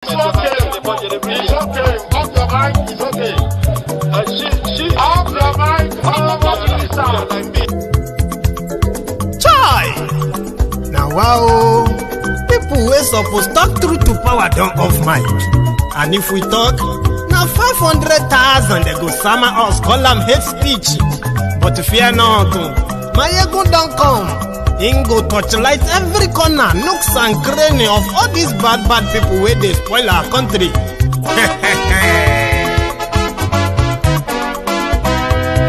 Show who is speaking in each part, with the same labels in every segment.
Speaker 1: It's okay. Off your mic. It's okay. Off your mic.
Speaker 2: Chai! Now wow, people wey suppose talk truth to power don't off mic. And if we talk, now 500,000 they go sama us, call them hate speech. But fear not, Maiyegun don't come. He go torchlight every corner, nooks and cranny of all these bad people where they spoil our country.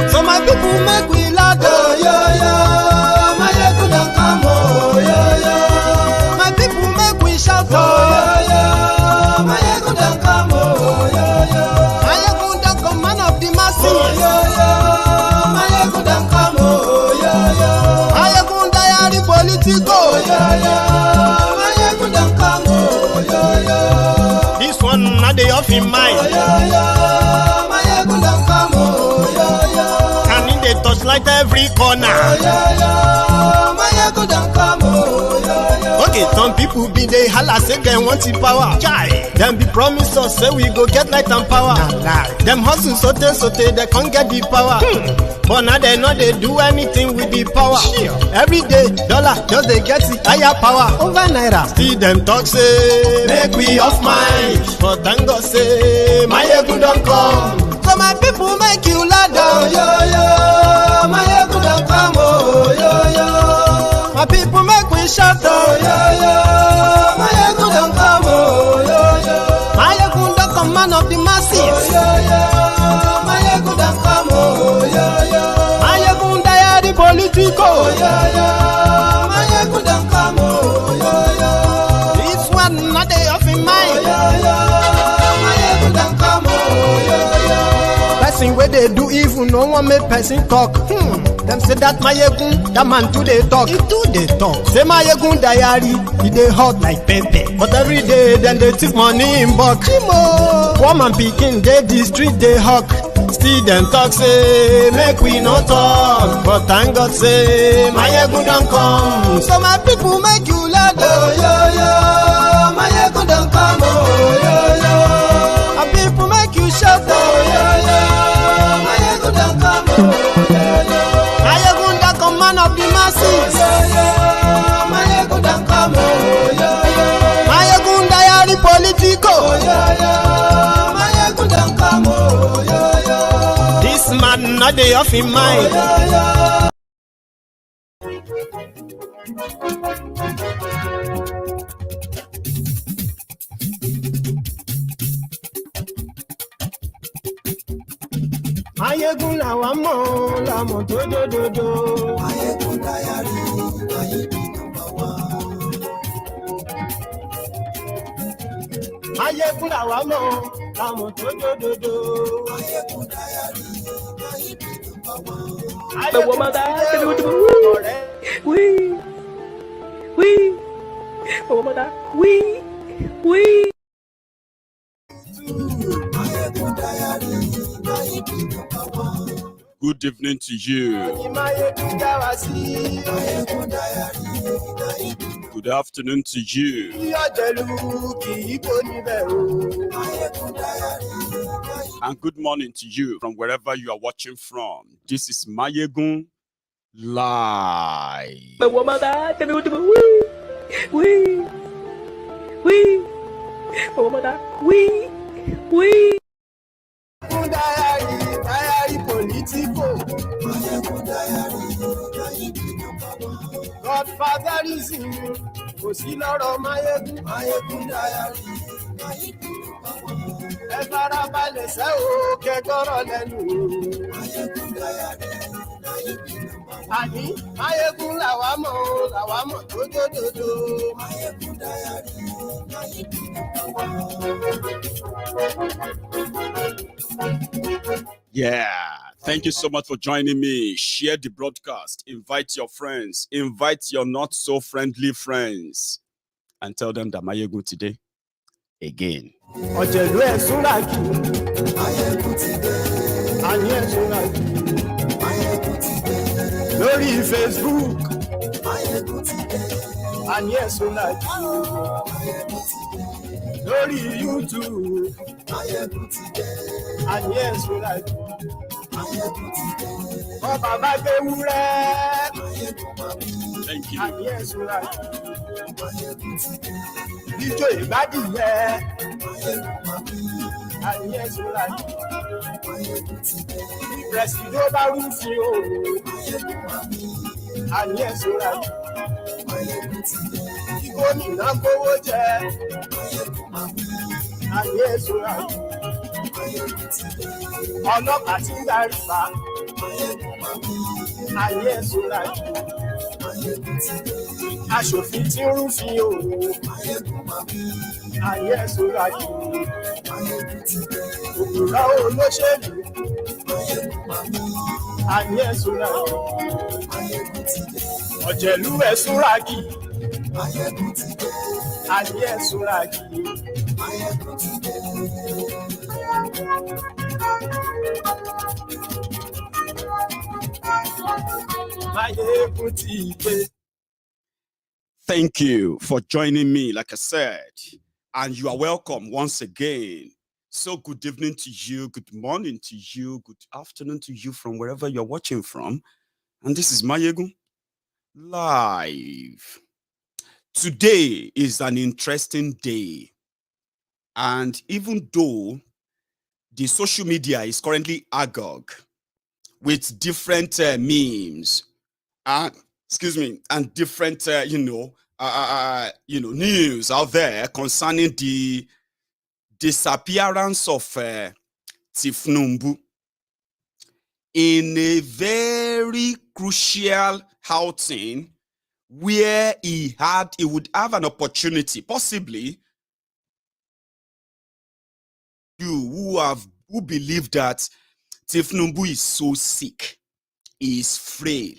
Speaker 2: So my people make we laugh, oh, yo, yo. Maiyegun don't come, oh, yo, yo. My people make we shout, oh, yo, yo. Maiyegun don't come, oh, yo, yo. Maiyegun don't come, man of the masses, oh, yo, yo. Maiyegun don't come, oh, yo, yo. Maiyegun diary Politico, oh, yo, yo. Maiyegun don't come, oh, yo, yo. This one not the off in mind, oh, yo, yo. Maiyegun don't come, oh, yo, yo. Can in the touchlight every corner, oh, yo, yo. Maiyegun don't come, oh, yo, yo. Okay, some people be they holla say they want the power. Chai, them be promise us say we go get light and power. Them hustle sote they can't get the power. But now they know they do anything with the power. Every day, dollar just they get the higher power over naira. Still them talk say make we off mind. But thank God say Maiyegun don't come. So my people make you loud, oh, yo, yo. Maiyegun don't come, oh, yo, yo. My people make we shout, oh, yo, yo. Maiyegun don't come, oh, yo, yo. Maiyegun don't come, man of the masses, oh, yo, yo. Maiyegun don't come, oh, yo, yo. Maiyegun diary Politico, oh, yo, yo. Maiyegun don't come, oh, yo, yo. This one not they off in mind, oh, yo, yo. Maiyegun don't come, oh, yo, yo. Person where they do evil, no one make person talk. Them say that Maiyegun, that man too they talk. He too they talk. Say Maiyegun diary, he they hot like pepper. But every day then they take money in bulk. Poor man picking, they the street they hawk. Still them talk say make we no talk. But thank God say Maiyegun don't come. So my people make you loud, oh, yo, yo. Maiyegun don't come, oh, yo, yo. My people make you shout, oh, yo, yo. Maiyegun don't come, oh, yo, yo. Maiyegun don't come, man of the masses, oh, yo, yo. Maiyegun don't come, oh, yo, yo. Maiyegun diary Politico, oh, yo, yo. Maiyegun don't come, oh, yo, yo. This man not the off in mind, oh, yo, yo. Maiyegun làwa mọ̀ tó dòdòdò. Maiyegun diary, Maiyegun number one. Maiyegun làwa mọ̀ tó dòdòdò. Maiyegun diary, Maiyegun number one. Maiyegun
Speaker 3: Good evening to you. Good afternoon to you. And good morning to you from wherever you are watching from. This is Maiyegun Live.
Speaker 2: Diary Politico. Godfatherism, kò sí lọ́rọ̀ Maiyegun diary. Ẹ farabalẹ̀ sẹ́ o kẹ́kọ̀rọ̀ lẹ́nu. Àní Maiyegun làwa mọ̀ tó dòdòdò. Maiyegun diary.
Speaker 3: Yeah, thank you so much for joining me. Share the broadcast, invite your friends, invite your not so friendly friends, and tell them that Maiyegun today again.
Speaker 2: Ọ̀jẹ̀lú ẹ̀sùnra kì í. Maiyegun today. Àní ẹ̀sùnra kì í. Maiyegun today. Lórí Facebook. Maiyegun today. Àní ẹ̀sùnra kì í. Maiyegun today. lórí YouTube.
Speaker 4: Maiyegun ti dé.
Speaker 2: Àní ẹ̀sùn láti.
Speaker 4: Maiyegun ti dé.
Speaker 2: Ọba bá gbé wúrẹ́.
Speaker 4: Maiyegun máa wí.
Speaker 3: Thank you.
Speaker 2: Àní ẹ̀sùn láti.
Speaker 4: Maiyegun ti dé.
Speaker 2: Ijó ìgbádìyẹ.
Speaker 4: Maiyegun máa wí.
Speaker 2: Àní ẹ̀sùn láti.
Speaker 4: Maiyegun ti dé.
Speaker 2: Pẹ̀sìdó bá rúfin o.
Speaker 4: Maiyegun máa wí.
Speaker 2: Àní ẹ̀sùn láti.
Speaker 4: Maiyegun ti dé.
Speaker 2: Kí gómìnà gbówó jẹ.
Speaker 4: Maiyegun máa wí.
Speaker 2: Àní ẹ̀sùn láti.
Speaker 4: Maiyegun ti dé.
Speaker 2: Ọlọ́pàá tí ń darí bá.
Speaker 4: Maiyegun máa wí.
Speaker 2: Àní ẹ̀sùn láti.
Speaker 4: Maiyegun ti dé.
Speaker 2: Aṣòfin tí ń rúfin o.
Speaker 4: Maiyegun máa wí.
Speaker 2: Àní ẹ̀sùn láti.
Speaker 4: Maiyegun ti dé.
Speaker 2: Òpùrọ́ olóṣèlú.
Speaker 4: Maiyegun máa wí.
Speaker 2: Àní ẹ̀sùn láti.
Speaker 4: Maiyegun ti dé.
Speaker 2: Ọ̀jẹ̀lú ẹ̀sùn ràgì.
Speaker 4: Maiyegun ti dé.
Speaker 2: Àní ẹ̀sùn ràgì.
Speaker 4: Maiyegun ti dé.
Speaker 2: Maiyegun ti dé.
Speaker 3: Thank you for joining me, like I said, and you are welcome once again. So good evening to you, good morning to you, good afternoon to you from wherever you're watching from. And this is Maiyegun Live. Today is an interesting day. And even though the social media is currently agog with different memes, and different news out there concerning the disappearance of Thiefnubu in a very crucial outing where he would have an opportunity, possibly you who believe that Thiefnubu is so sick, he is frail,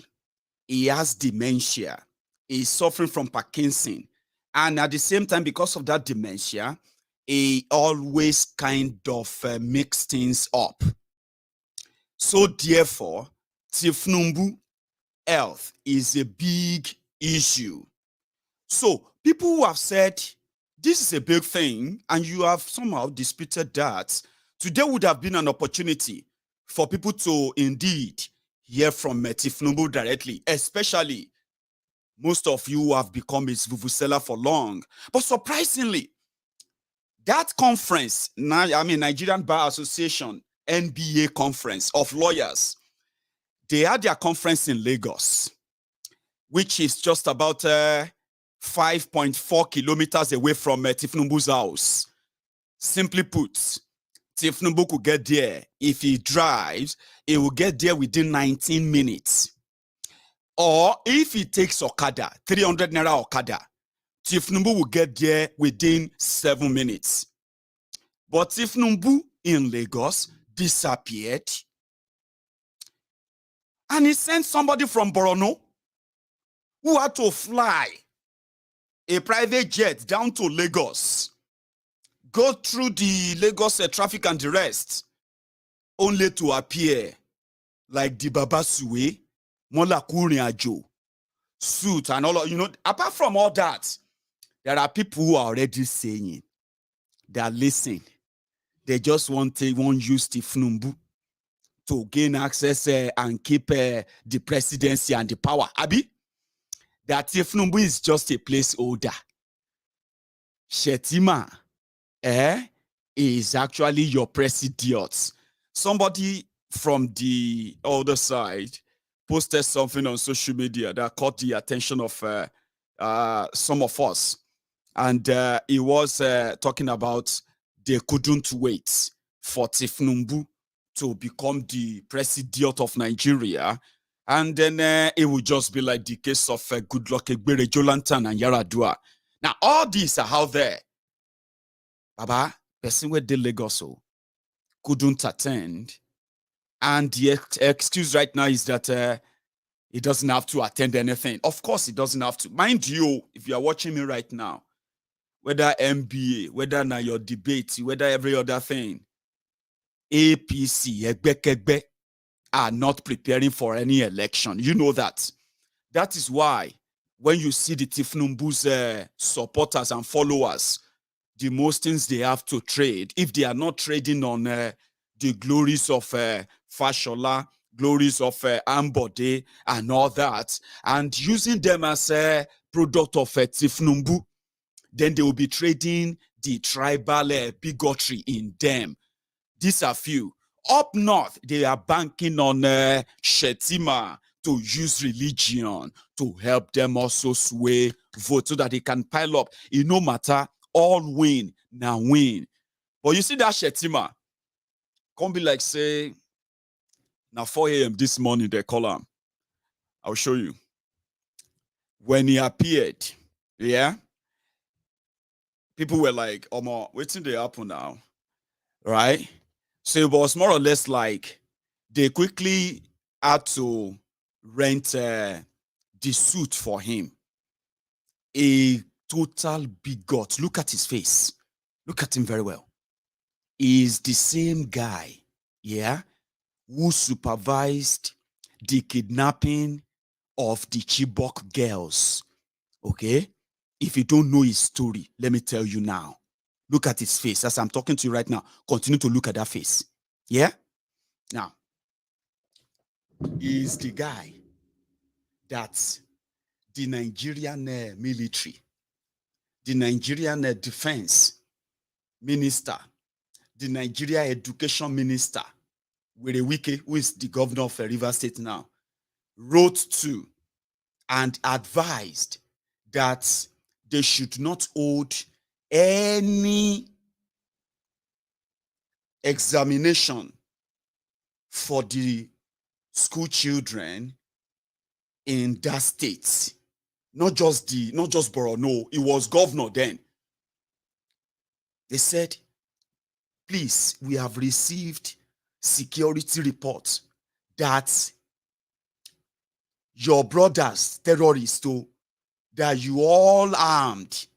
Speaker 3: he has dementia, he is suffering from Parkinson, and at the same time, because of that dementia, he always kind of mix things up. So therefore, Thiefnubu health is a big issue. So people who have said this is a big thing, and you have somehow disputed that, today would have been an opportunity for people to indeed hear from Thiefnubu directly, especially most of you who have become his vuvuzela for long. But surprisingly, that conference, Nigerian Bar Association, NBA conference of lawyers, they had their conference in Lagos, which is just about 5.4 kilometers away from Thiefnubu's house. Simply put, Thiefnubu could get there. If he drives, he will get there within 19 minutes. Or if he takes Okada, 300 Naira Okada, Thiefnubu will get there within 7 minutes. But Thiefnubu in Lagos disappeared. And he sent somebody from Borno who had to fly a private jet down to Lagos, go through the Lagos traffic and the rest, only to appear like the Baba Suwe, Mola Kuriajo, suit and all of, apart from all that, there are people who are already saying, they are listening. They just won't use Thiefnubu to gain access and keep the presidency and the power. Abi, that Thiefnubu is just a placeholder. Shettima is actually your president. Somebody from the other side posted something on social media that caught the attention of some of us. And he was talking about they couldn't wait for Thiefnubu to become the president of Nigeria. And then it would just be like the case of Goodluck Egbere, Jolantan, and Yaradua. Now, all these are out there. Baba, person where the Lagos couldn't attend. And the excuse right now is that he doesn't have to attend anything. Of course, he doesn't have to. Mind you, if you are watching me right now, whether MBA, whether now your debate, whether every other thing, APC, Egbe, are not preparing for any election. You know that. That is why when you see the Thiefnubu's supporters and followers, the most things they have to trade, if they are not trading on the glories of Fashola, glories of Ambode and all that, and using them as a product of Thiefnubu, then they will be trading the tribal bigotry in them. These are few. Up north, they are banking on Shettima to use religion to help them also sway vote so that they can pile up. It no matter, all win, now win. But you see that Shettima, can't be like, say, now 4 a.m. this morning, they call him. I'll show you. When he appeared, yeah, people were like, Omo, waiting they happen now, right? So it was more or less like they quickly had to rent the suit for him. A total bigot. Look at his face. Look at him very well. He's the same guy, yeah, who supervised the kidnapping of the Chibok girls. Okay? If you don't know his story, let me tell you now. Look at his face. As I'm talking to you right now, continue to look at that face. Yeah? Now, he's the guy that the Nigerian military, the Nigerian defense minister, the Nigeria education minister, Werewike, who is the governor of Rivers State now, wrote to and advised that they should not hold any examination for the school children in that state. Not just Borno, it was governor then. They said, please, we have received security reports that your brothers, terrorists, that you all armed,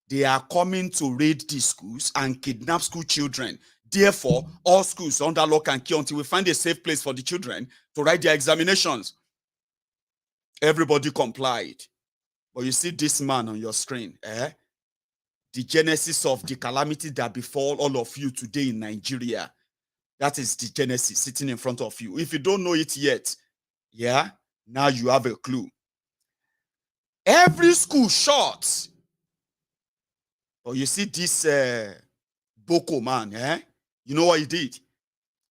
Speaker 3: they are coming to raid the schools and kidnap school children. Therefore, all schools under lock and key until we find a safe place for the children to write their examinations. Everybody complied. But you see this man on your screen, the genesis of the calamity that befall all of you today in Nigeria. That is the genesis sitting in front of you. If you don't know it yet, yeah, now you have a clue. Every school shut. But you see this Boko man, you know what he did?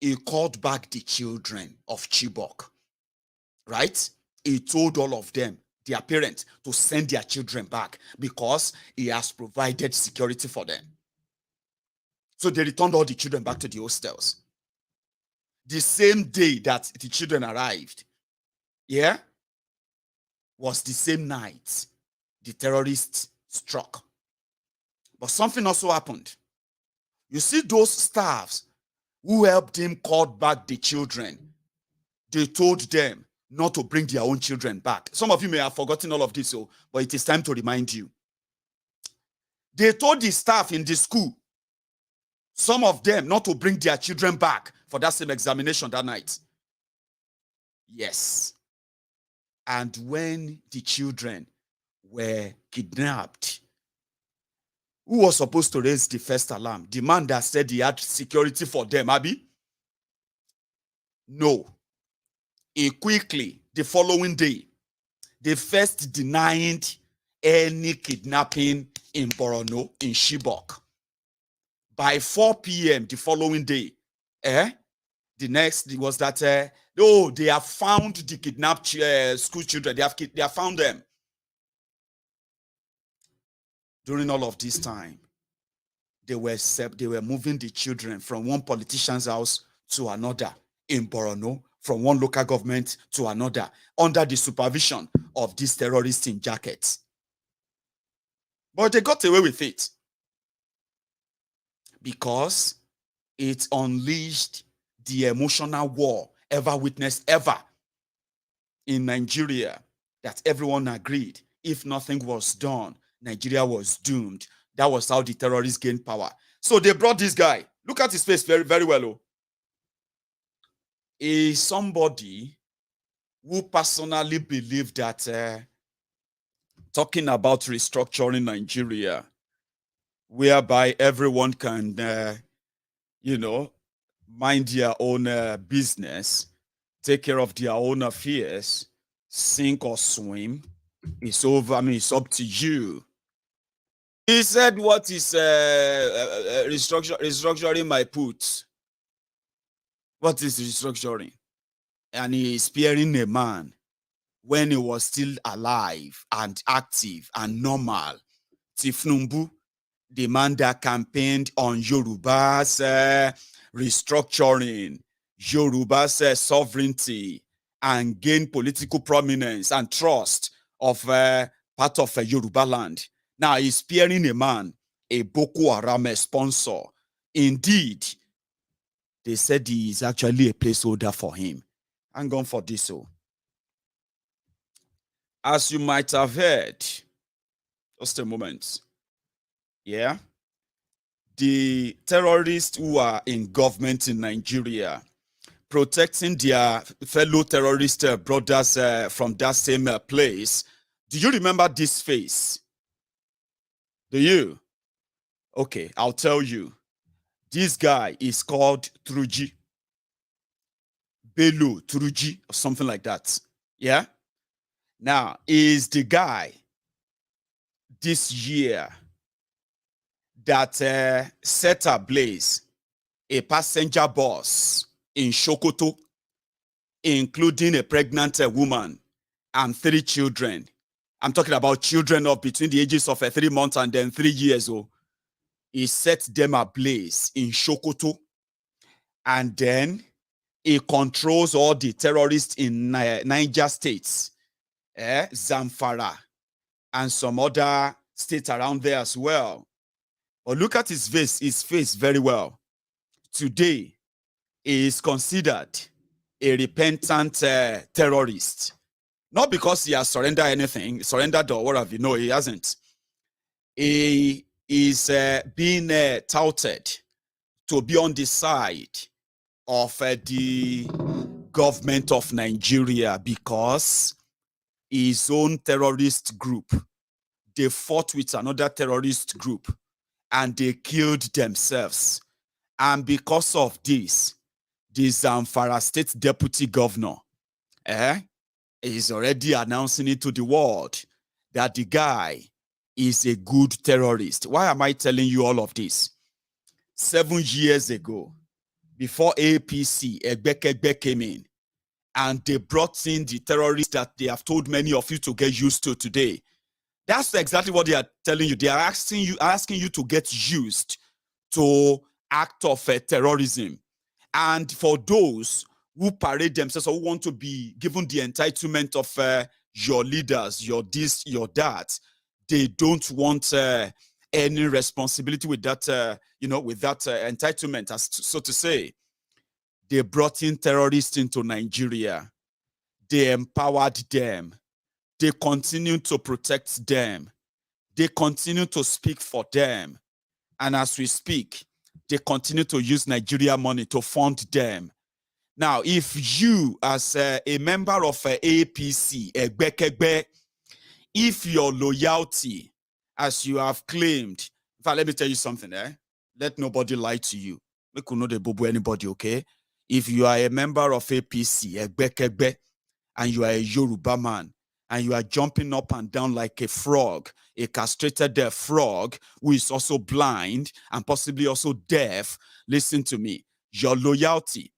Speaker 3: He called back the children of Chibok, right? He told all of them, their parents, to send their children back because he has provided security for them. So they returned all the children back to the hostels. The same day that the children arrived, yeah, was the same night the terrorists struck. But something also happened. You see those staffs who helped him call back the children, they told them not to bring their own children back. Some of you may have forgotten all of this, but it is time to remind you. They told the staff in the school, some of them, not to bring their children back for that same examination that night. Yes. And when the children were kidnapped, who was supposed to raise the first alarm? The man that said he had security for them, Abi? No. He quickly, the following day, they first denied any kidnapping in Borno, in Chibok. By 4 p.m. the following day, the next was that, they have found the kidnapped school children. They have found them. During all of this time, they were moving the children from one politician's house to another in Borno, from one local government to another, under the supervision of these terrorists in jackets. But they got away with it because it unleashed the emotional war ever witnessed ever in Nigeria, that everyone agreed if nothing was done, Nigeria was doomed. That was how the terrorists gained power. So they brought this guy. Look at his face very, very well. Is somebody who personally believed that talking about restructuring Nigeria whereby everyone can, mind their own business, take care of their own affairs, sink or swim. It's over. I mean, it's up to you. He said, what is restructuring my put? What is restructuring? And he is sparing a man when he was still alive and active and normal. Thiefnubu, the man that campaigned on Yoruba's restructuring, Yoruba's sovereignty, and gained political prominence and trust of part of Yoruba land. Now he's sparing a man, a Boko Haram sponsor. Indeed, they said he is actually a placeholder for him. I'm going for this. So, as you might have heard, just a moment. Yeah. The terrorists who are in government in Nigeria, protecting their fellow terrorist brothers from that same place. Do you remember this face? Do you? Okay, I'll tell you. This guy is called Truji. Bello Truji, or something like that. Yeah? Now, is the guy this year that set ablaze a passenger bus in Sokoto, including a pregnant woman and 3 children. I'm talking about children of between the ages of 3 months and then 3 years old. He set them ablaze in Sokoto, and then he controls all the terrorists in Niger states, Zamfara, and some other states around there as well. But look at his face very well. Today, he is considered a repentant terrorist. Not because he has surrendered or whatever. No, he hasn't. He is being touted to be on the side of the government of Nigeria because his own terrorist group, they fought with another terrorist group and they killed themselves. And because of this, the Zamfara State Deputy Governor is already announcing it to the world that the guy is a good terrorist. Why am I telling you all of this? 7 years ago, before APC, Egbekegbe came in, and they brought in the terrorists that they have told many of you to get used to today. That's exactly what they are telling you. They are asking you to get used to act of terrorism. And for those who parade themselves or who want to be given the entitlement of your leaders, your this, your that, they don't want any responsibility with that, with that entitlement, so to say. They brought in terrorists into Nigeria. They empowered them. They continue to protect them. They continue to speak for them. And as we speak, they continue to use Nigeria money to fund them. Now, if you, as a member of APC, Egbekegbe, if your loyalty, as you have claimed, in fact, let me tell you something, let nobody lie to you. We could not bobo anybody, okay? If you are a member of APC, Egbekegbe, and you are a Yoruba man, and you are jumping up and down like a frog, a castrated frog who is also blind and possibly also deaf, listen to me. Your loyalty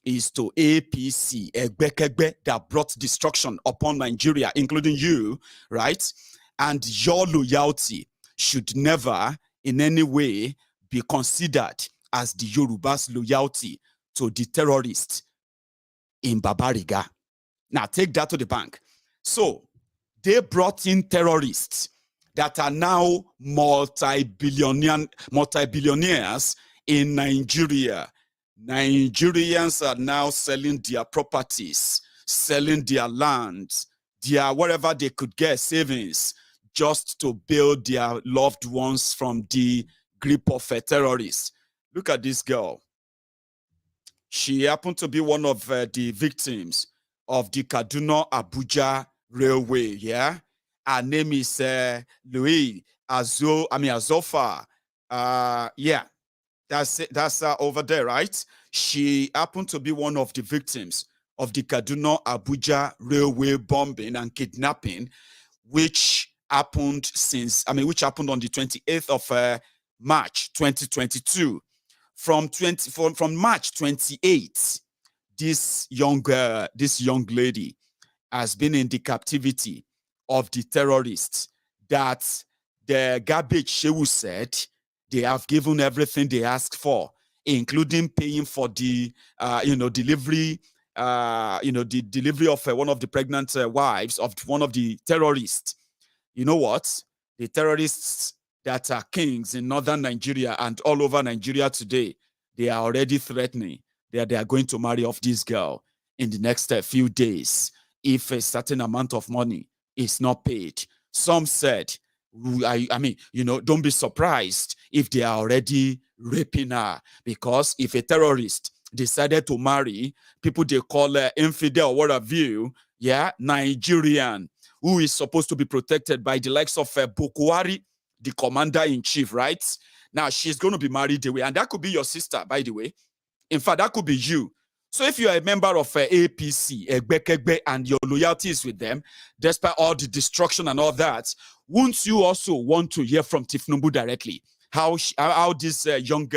Speaker 3: is to APC, Egbekegbe, that brought destruction upon Nigeria, including you, right? And your loyalty should never in any way be considered as the Yoruba's loyalty to the terrorists in Babariga. Now take that to the bank. So they brought in terrorists that are now multi-billionaires in Nigeria. Nigerians are now selling their properties, selling their lands, their whatever they could get savings, just to bail their loved ones from the grip of terrorists. Look at this girl. She happened to be one of the victims of the Kaduna-Abuja Railway, yeah? Her name is Louis Azofa. Yeah, that's it. That's over there, right? She happened to be one of the victims of the Kaduna Abuja railway bombing and kidnapping, which happened which happened on the 28th of March 2022. From March 28th, this young lady has been in the captivity of the terrorists that the garbage Shehu said they have given everything they asked for, including paying for the delivery the delivery of one of the pregnant wives of one of the terrorists. You know what? The terrorists that are kings in northern Nigeria and all over Nigeria today, they are already threatening that they are going to marry off this girl in the next few days if a certain amount of money is not paid. Some said, don't be surprised if they are already raping her, because if a terrorist decided to marry people they call infidel, what have you, Nigerian, who is supposed to be protected by the likes of Buhari, the commander-in-chief, right? Now, she's going to be married away, and that could be your sister, by the way. In fact, that could be you. So if you are a member of APC, Egbekegbe, and your loyalty is with them, despite all the destruction and all that, wouldn't you also want to hear from Thiefnubu directly? How this young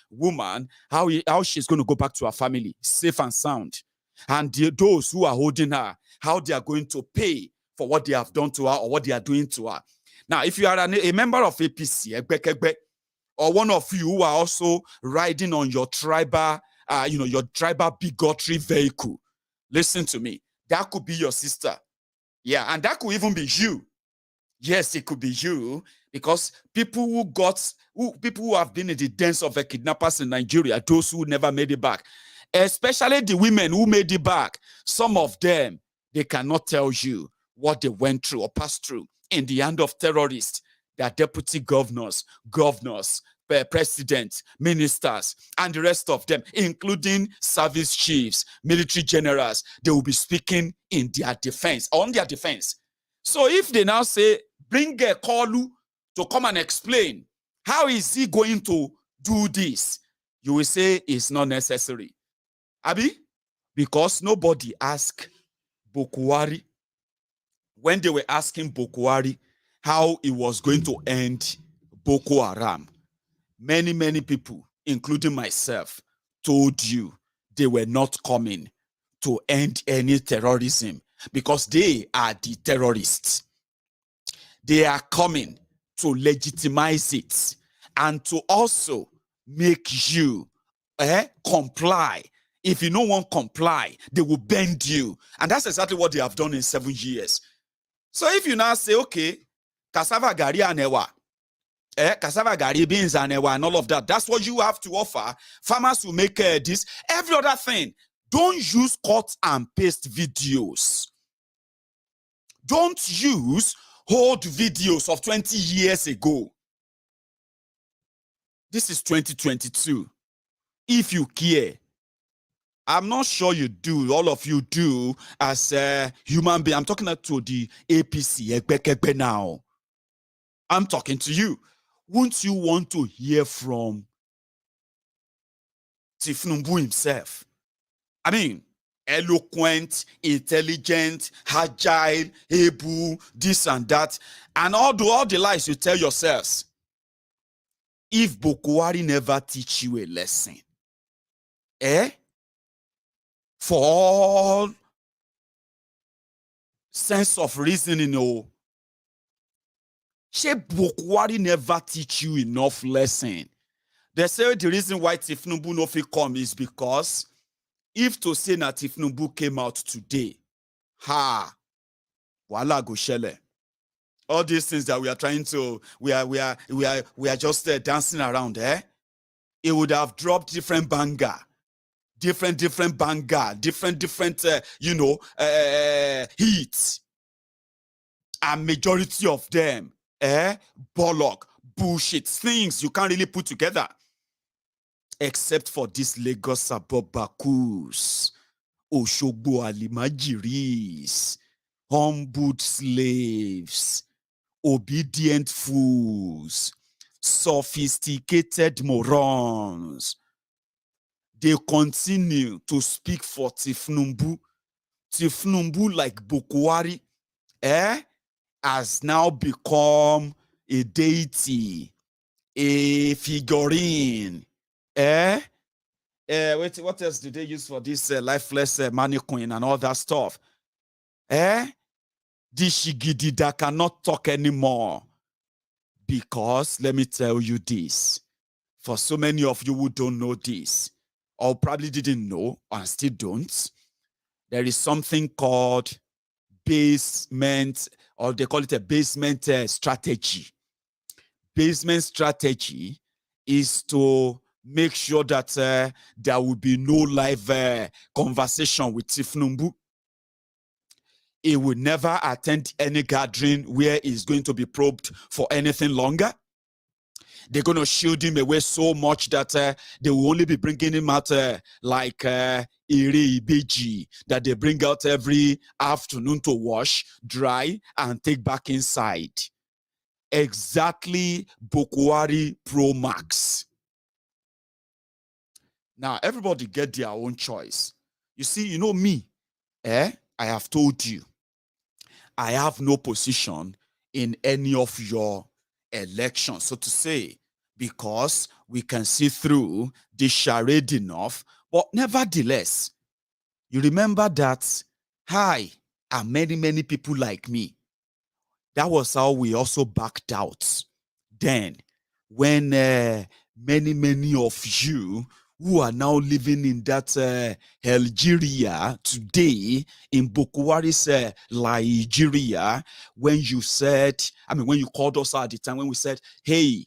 Speaker 3: woman, how she's going to go back to her family, safe and sound. And those who are holding her, how they are going to pay for what they have done to her or what they are doing to her. Now, if you are a member of APC, Egbekegbe, or one of you who are also riding on your tribal, your tribal bigotry vehicle, listen to me. That could be your sister. Yeah, and that could even be you. Yes, it could be you, because people who have been in the dens of the kidnappers in Nigeria, those who never made it back, especially the women who made it back, some of them, they cannot tell you what they went through or passed through in the hand of terrorists. Their deputy governors, presidents, ministers, and the rest of them, including service chiefs, military generals, they will be speaking in their defense, on their defense. So if they now say, bring a Kolu to come and explain, how is he going to do this? You will say it's not necessary. Abi? Because nobody asked Buhari, when they were asking Buhari how he was going to end Boko Haram, many people, including myself, told you they were not coming to end any terrorism because they are the terrorists. They are coming to legitimize it and to also make you comply. If you don't want to comply, they will bend you. And that's exactly what they have done in 7 years. So if you now say, okay, cassava gari and ewa, cassava gari, beans and ewa, and all of that, that's what you have to offer. Farmers will make this. Every other thing, don't use cut and paste videos. Don't use old videos of 20 years ago. This is 2022. If you care, I'm not sure you do, all of you do, as a human being. I'm talking to the APC, Egbekegbe now. I'm talking to you. Wouldn't you want to hear from Thiefnubu himself? I mean, eloquent, intelligent, agile, able, this and that, and all the lies you tell yourselves. If Buhari never teach you a lesson, for all sense of reasoning, Buhari never teach you enough lesson. They say the reason why Thiefnubu no fit come is because if to say that Thiefnubu came out today, wala go shele. All these things that we are trying to, we are just dancing around, it would have dropped different banger. Different banger, different hits, and majority of them, bollock, bullshit, things you can't really put together, except for this Lagos abobakus, Oshogbo alimajiris, humbled slaves, obedient fools, sophisticated morons. They continue to speak for Thiefnubu. Thiefnubu, like Buhari, has now become a deity, a figurine. Wait, what else do they use for this lifeless mannequin and all that stuff? The shigidi that cannot talk anymore. Because let me tell you this, for so many of you who don't know this, or probably didn't know and still don't, there is something called basement, or they call it a basement strategy. Basement strategy is to make sure that there will be no live conversation with Thiefnubu. He will never attend any gathering where he's going to be probed for anything longer. They're going to shield him away so much that they will only be bringing him out like Iri Ibeji, that they bring out every afternoon to wash, dry, and take back inside. Exactly Buhari Pro Max. Now, everybody get their own choice. You see, you know me, I have told you, I have no position in any of your elections, so to say, because we can see through the charade enough. But nevertheless, you remember that I and many people like me, that was how we also backed out then, when many of you who are now living in that Algeria today, in Buhari's Nigeria, when you said, when you called us out at the time, when we said, hey,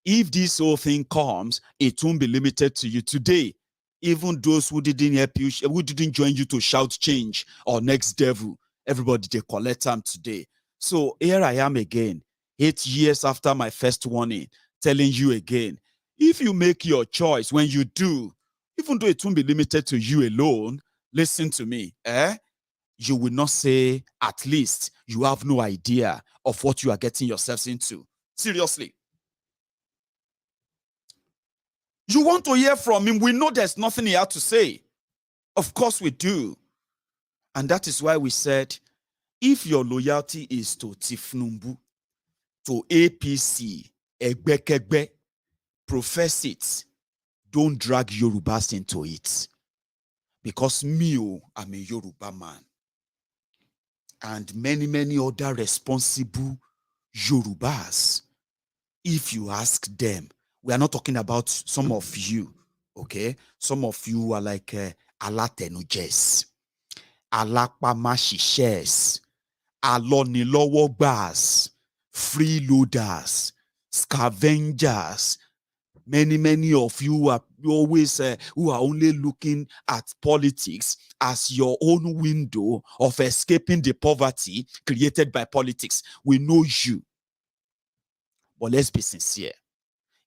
Speaker 3: if this whole thing comes, it won't be limited to you today. Even those who didn't help you, who didn't join you to shout change or next devil, everybody, they collect them today. So here I am again, 8 years after my first warning, telling you again, if you make your choice, when you do, even though it won't be limited to you alone, listen to me, you will not say, at least you have no idea of what you are getting yourselves into. Seriously. You want to hear from him. We know there's nothing he had to say. Of course we do. And that is why we said, if your loyalty is to Thiefnubu, to APC, Egbekegbe, profess it. Don't drag Yorubas into it. Because me, I'm a Yoruba man. And many other responsible Yorubas, if you ask them, we are not talking about some of you, okay? Some of you are like alatenujes, alapamashishes, alonilowogbas, freeloaders, scavengers. Many of you are always who are only looking at politics as your own window of escaping the poverty created by politics. We know you. But let's be sincere.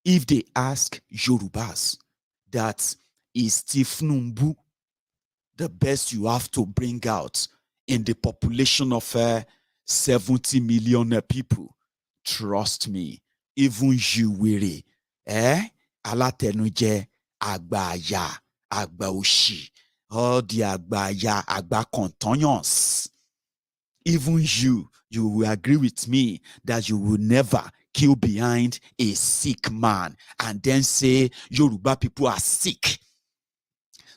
Speaker 3: If they ask Yorubas that is Thiefnubu the best you have to bring out in the population of 70 million people, trust me, even you weary, alatenuje, agbaya, agbaoshi, all the agbaya, agbakontonyons, even you will agree with me that you will never kill behind a sick man and then say Yoruba people are sick.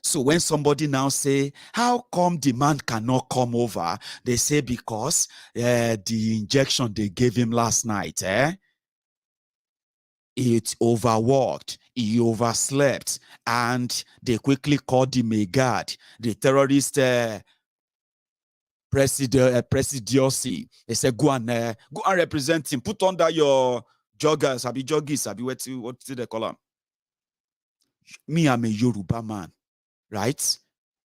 Speaker 3: So when somebody now say, how come the man cannot come over? They say because the injection they gave him last night, it overworked, he overslept, and they quickly called him a guard. The terrorist presidency. They said, go and represent him. Put under your joggers, what do they call them? Me, I'm a Yoruba man, right?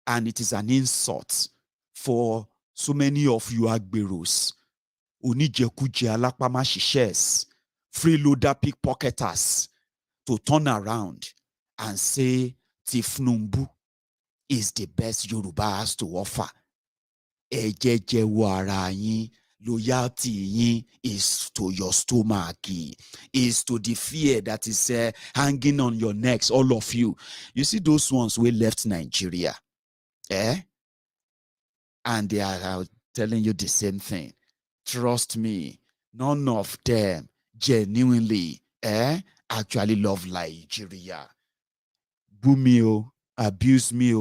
Speaker 3: And it is an insult for so many of you Agberos, Onijekuje Alapamashishes, freeloader pickpocketers, to turn around and say Thiefnubu is the best Yoruba has to offer. Ejeje wara yin, Loyalty is to your stomach, is to the fear that is hanging on your necks, all of you. You see those ones who left Nigeria, and they are telling you the same thing. Trust me, none of them genuinely actually love Nigeria. Boo me, abuse me,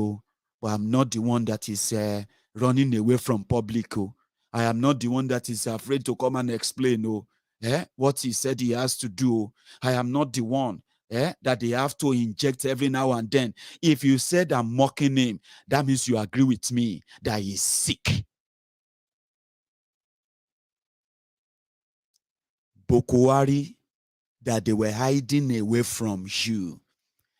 Speaker 3: but I'm not the one that is running away from Politico. I am not the one that is afraid to come and explain what he said he has to do. I am not the one that they have to inject every now and then. If you said I'm mocking him, that means you agree with me that he's sick. Buhari, that they were hiding away from you.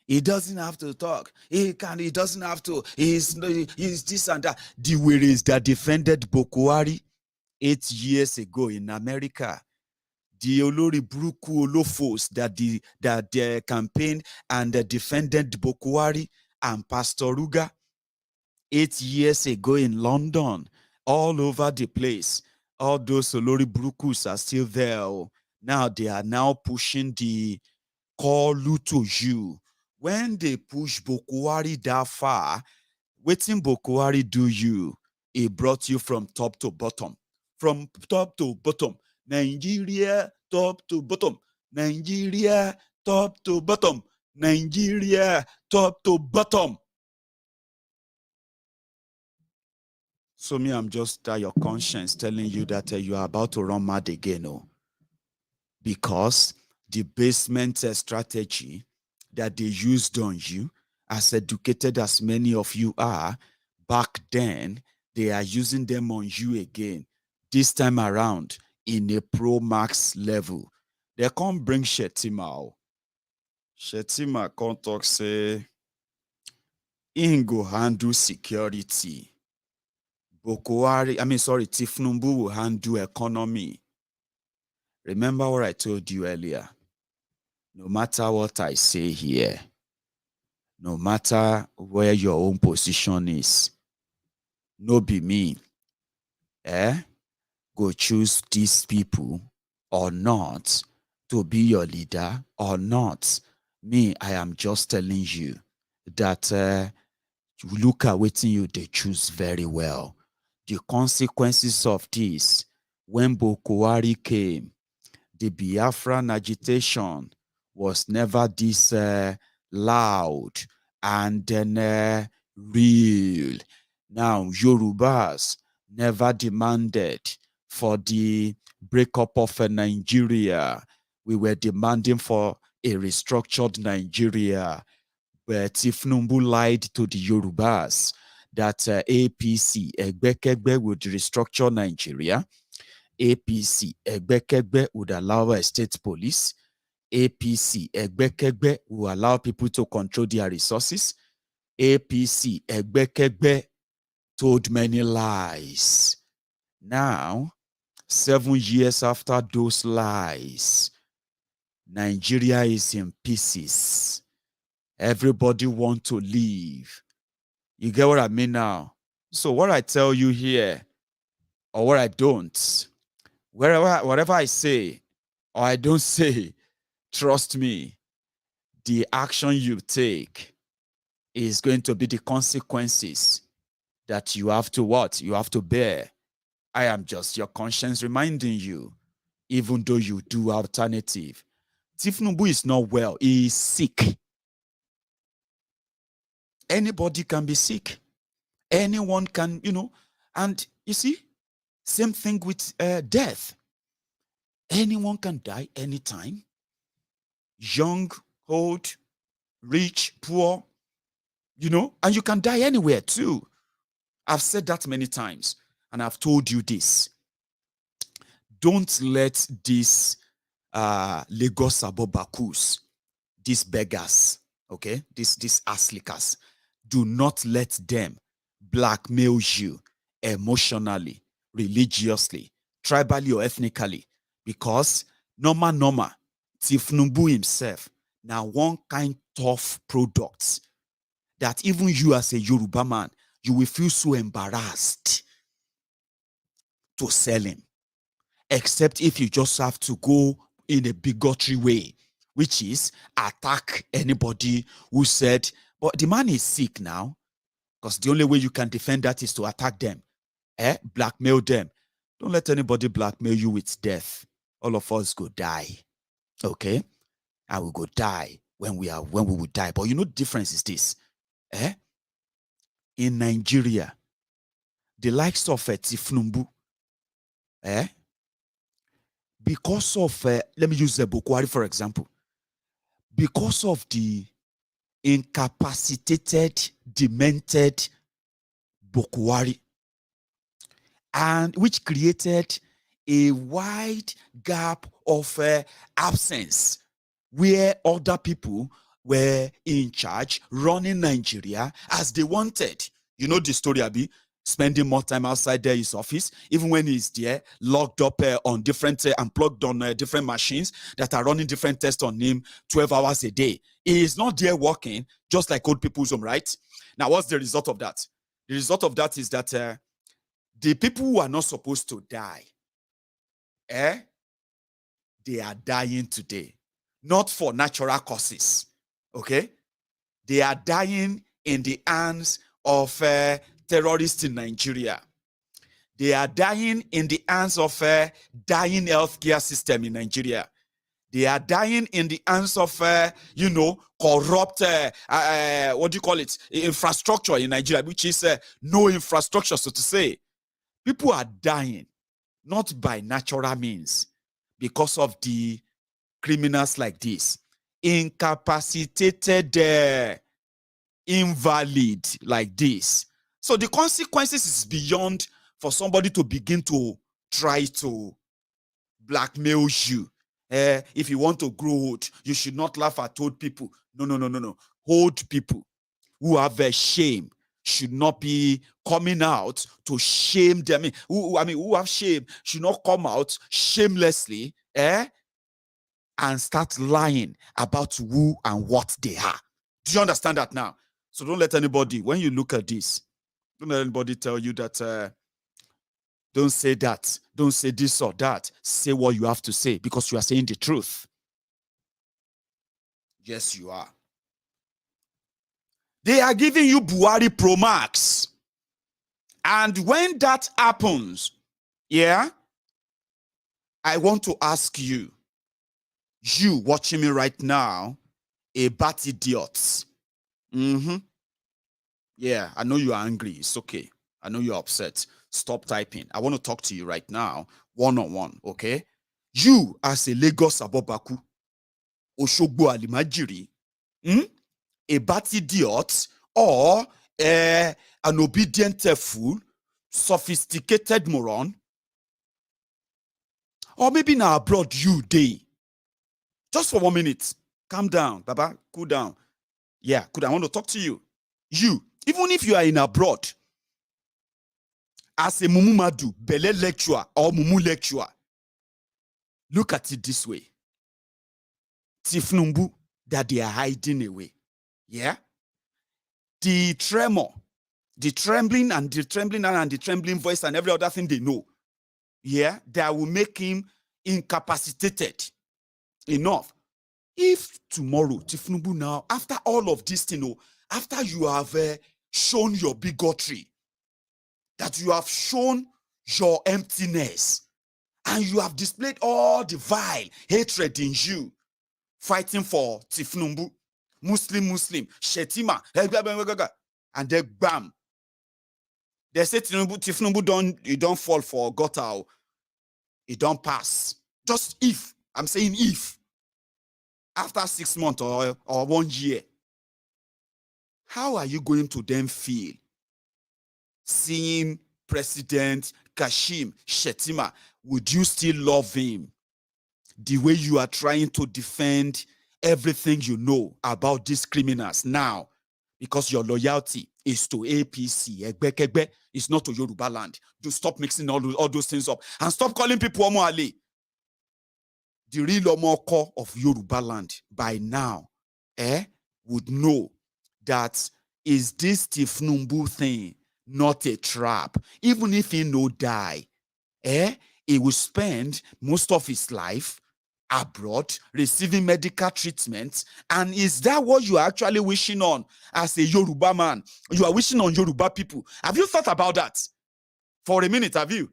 Speaker 3: He doesn't have to talk. He doesn't have to. He's this and that. The ways that defended Buhari 8 years ago in America. The Olori Bruku Olofos that campaigned and defended Buhari and Pastor Ruga 8 years ago in London, all over the place. All those Olori Brukus are still there. Now they are now pushing the call to you. When they push Buhari that far, waiting Buhari do you? He brought you from top to bottom. From top to bottom. Nigeria, top to bottom. Nigeria, top to bottom. Nigeria, top to bottom. So me, I'm just your conscience telling you that you are about to run mad again. Because the basement strategy that they used on you, as educated as many of you are, back then, they are using them on you again. This time around, in a pro-max level. They can't bring Shettima. Shettima can't talk, say, in go handle security. Thiefnubu will handle economy. Remember what I told you earlier. No matter what I say here, no matter where your own position is, no be me, go choose these people or not to be your leader or not. Me, I am just telling you that look at what you they choose very well. The consequences of this, when Buhari came, the Biafran agitation was never this loud and then real. Now, Yorubas never demanded for the breakup of Nigeria. We were demanding for a restructured Nigeria. But Thiefnubu lied to the Yorubas that APC, Egbekegbe, would restructure Nigeria. APC, Egbekegbe, would allow a state police. APC, Egbekegbe, will allow people to control their resources. APC, Egbekegbe, told many lies. Now, 7 years after those lies, Nigeria is in pieces. Everybody wants to leave. You get what I mean now? So what I tell you here, or what I don't, whatever I say or I don't say, trust me, the action you take is going to be the consequences that you have to what? You have to bear. I am just your conscience reminding you, even though you do alternative. Thiefnubu is not well. He is sick. Anybody can be sick. Anyone can, and you see, same thing with death. Anyone can die anytime. Young, old, rich, poor, and you can die anywhere too. I've said that many times, and I've told you this. Don't let these Lagos abobakus, these beggars, okay, these ass lickers, do not let them blackmail you emotionally, religiously, tribally or ethnically, because normal, Thiefnubu himself, now one kind tough product that even you as a Yoruba man, you will feel so embarrassed to sell him. except if you just have to go in a bigotry way, which is attack anybody who said, but the man is sick now, because the only way you can defend that is to attack them, blackmail them. Don't let anybody blackmail you with death. All of us go die, okay? And we go die when we will die. But you know the difference is this, in Nigeria, the likes of Thiefnubu, because of, let me use Buhari for example, because of the incapacitated, demented Buhari, and which created a wide gap of absence where other people were in charge, running Nigeria as they wanted. You know the story, Abi? Spending more time outside there his office, even when he's there, locked up on different and plugged on different machines that are running different tests on him 12 hours a day. He is not there working, just like old people's home, right? Now, what's the result of that? The result of that is that the people who are not supposed to die, they are dying today. Not for natural causes, okay? They are dying in the hands of terrorists in Nigeria. They are dying in the hands of dying healthcare system in Nigeria. They are dying in the hands of, corrupt, what do you call it, infrastructure in Nigeria, which is no infrastructure, so to say. People are dying, not by natural means, because of the criminals like this, incapacitated, invalid like this. So the consequences is beyond for somebody to begin to try to blackmail you. If you want to grow old, you should not laugh at old people. No. Old people who have a shame should not be coming out to shame them. Who have shame should not come out shamelessly, and start lying about who and what they are. Do you understand that now? So don't let anybody, when you look at this, don't let anybody tell you that, don't say that, don't say this or that. Say what you have to say because you are saying the truth. Yes, you are. They are giving you Buhari Pro Max. And when that happens, I want to ask you, you watching me right now, about idiots. Yeah, I know you are angry. It's okay. I know you're upset. Stop typing. I want to talk to you right now, one-on-one, okay? You, as a Lagos abobaku, Oshogbo Alimajiri, a bad idiot, or an obedient fool, sophisticated moron, or maybe now abroad you day. Just for 1 minute. Calm down, Baba. Cool down. Yeah, cool down. I want to talk to you. You, even if you are in abroad, as a Mumu Madu, Bele lecturer or Mumu lecturer, look at it this way. Thiefnubu, that they are hiding away. Yeah? The tremor, the trembling and the trembling voice and every other thing they know, that will make him incapacitated enough. If tomorrow, Thiefnubu now, after all of this, after you have shown your bigotry, that you have shown your emptiness, and you have displayed all the vile hatred in you, fighting for Thiefnubu, Muslim, Shettima, and then bam. They say Thiefnubu don't fall for gutter, it don't pass. Just if, I'm saying if, after 6 months or 1 year, how are you going to then feel seeing President Kashim Shettima? Would you still love him the way you are trying to defend everything you know about these criminals now? Because your loyalty is to APC, Egbekegbe, it's not to Yoruba land. Do stop mixing all those things up and stop calling people Omo Ali. The real Omoko of Yoruba land by now would know that is this Thiefnubu thing not a trap? Even if he no die,
Speaker 5: he will spend most of his life abroad receiving medical treatment. And is that what you are actually wishing on as a Yoruba man? You are wishing on Yoruba people. Have you thought about that for a minute? Have you?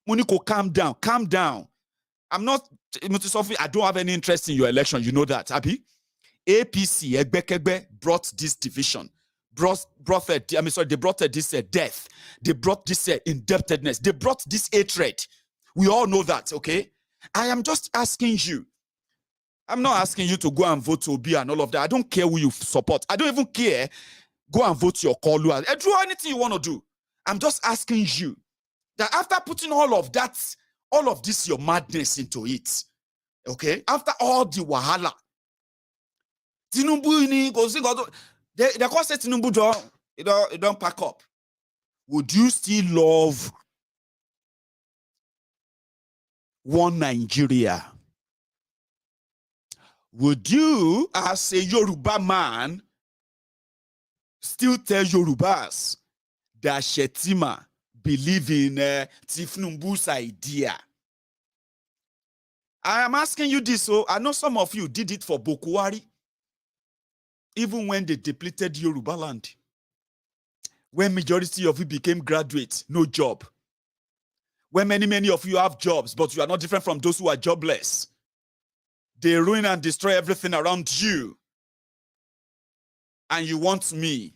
Speaker 5: Moniko, calm down, calm down. I'm not, I don't have any interest in your election. You know that, Abi. APC, Egbekegbe, brought this division. They brought this death. They brought this indebtedness. They brought this hatred. We all know that, okay? I am just asking you. I'm not asking you to go and vote Obi and all of that. I don't care who you support. I don't even care. Go and vote your Kolu. Do anything you want to do. I'm just asking you that after putting all of that, all of this, your madness into it, okay? After all the wahala, Tinubu, they can't say Tinubu don't pack up. Would you still love one Nigeria? Would you, as a Yoruba man, still tell Yorubas that Shettima believe in Thiefnubu's idea? I am asking you this, so I know some of you did it for Buhari, even when they depleted Yoruba land. When majority of you became graduates, no job. When many of you have jobs, but you are not different from those who are jobless. They ruin and destroy everything around you. And you want me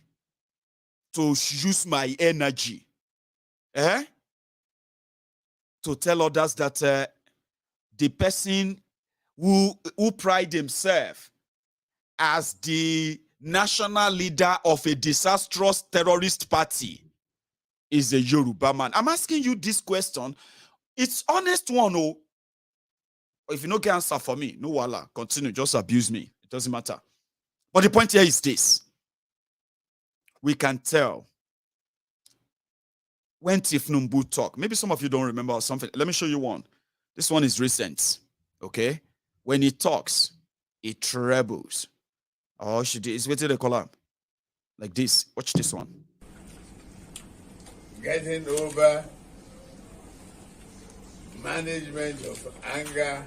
Speaker 5: to use my energy to tell others that the person who pride himself as the national leader of a disastrous terrorist party is a Yoruba man. I'm asking you this question. It's honest one, oh. If you don't get answer for me, no wala, continue, just abuse me. It doesn't matter. But the point here is this. We can tell when Thiefnubu talk. Maybe some of you don't remember something. Let me show you one. This one is recent, okay? When he talks, it trebles. Oh, it's waiting to call up. Like this. Watch this one.
Speaker 1: Getting over management of anger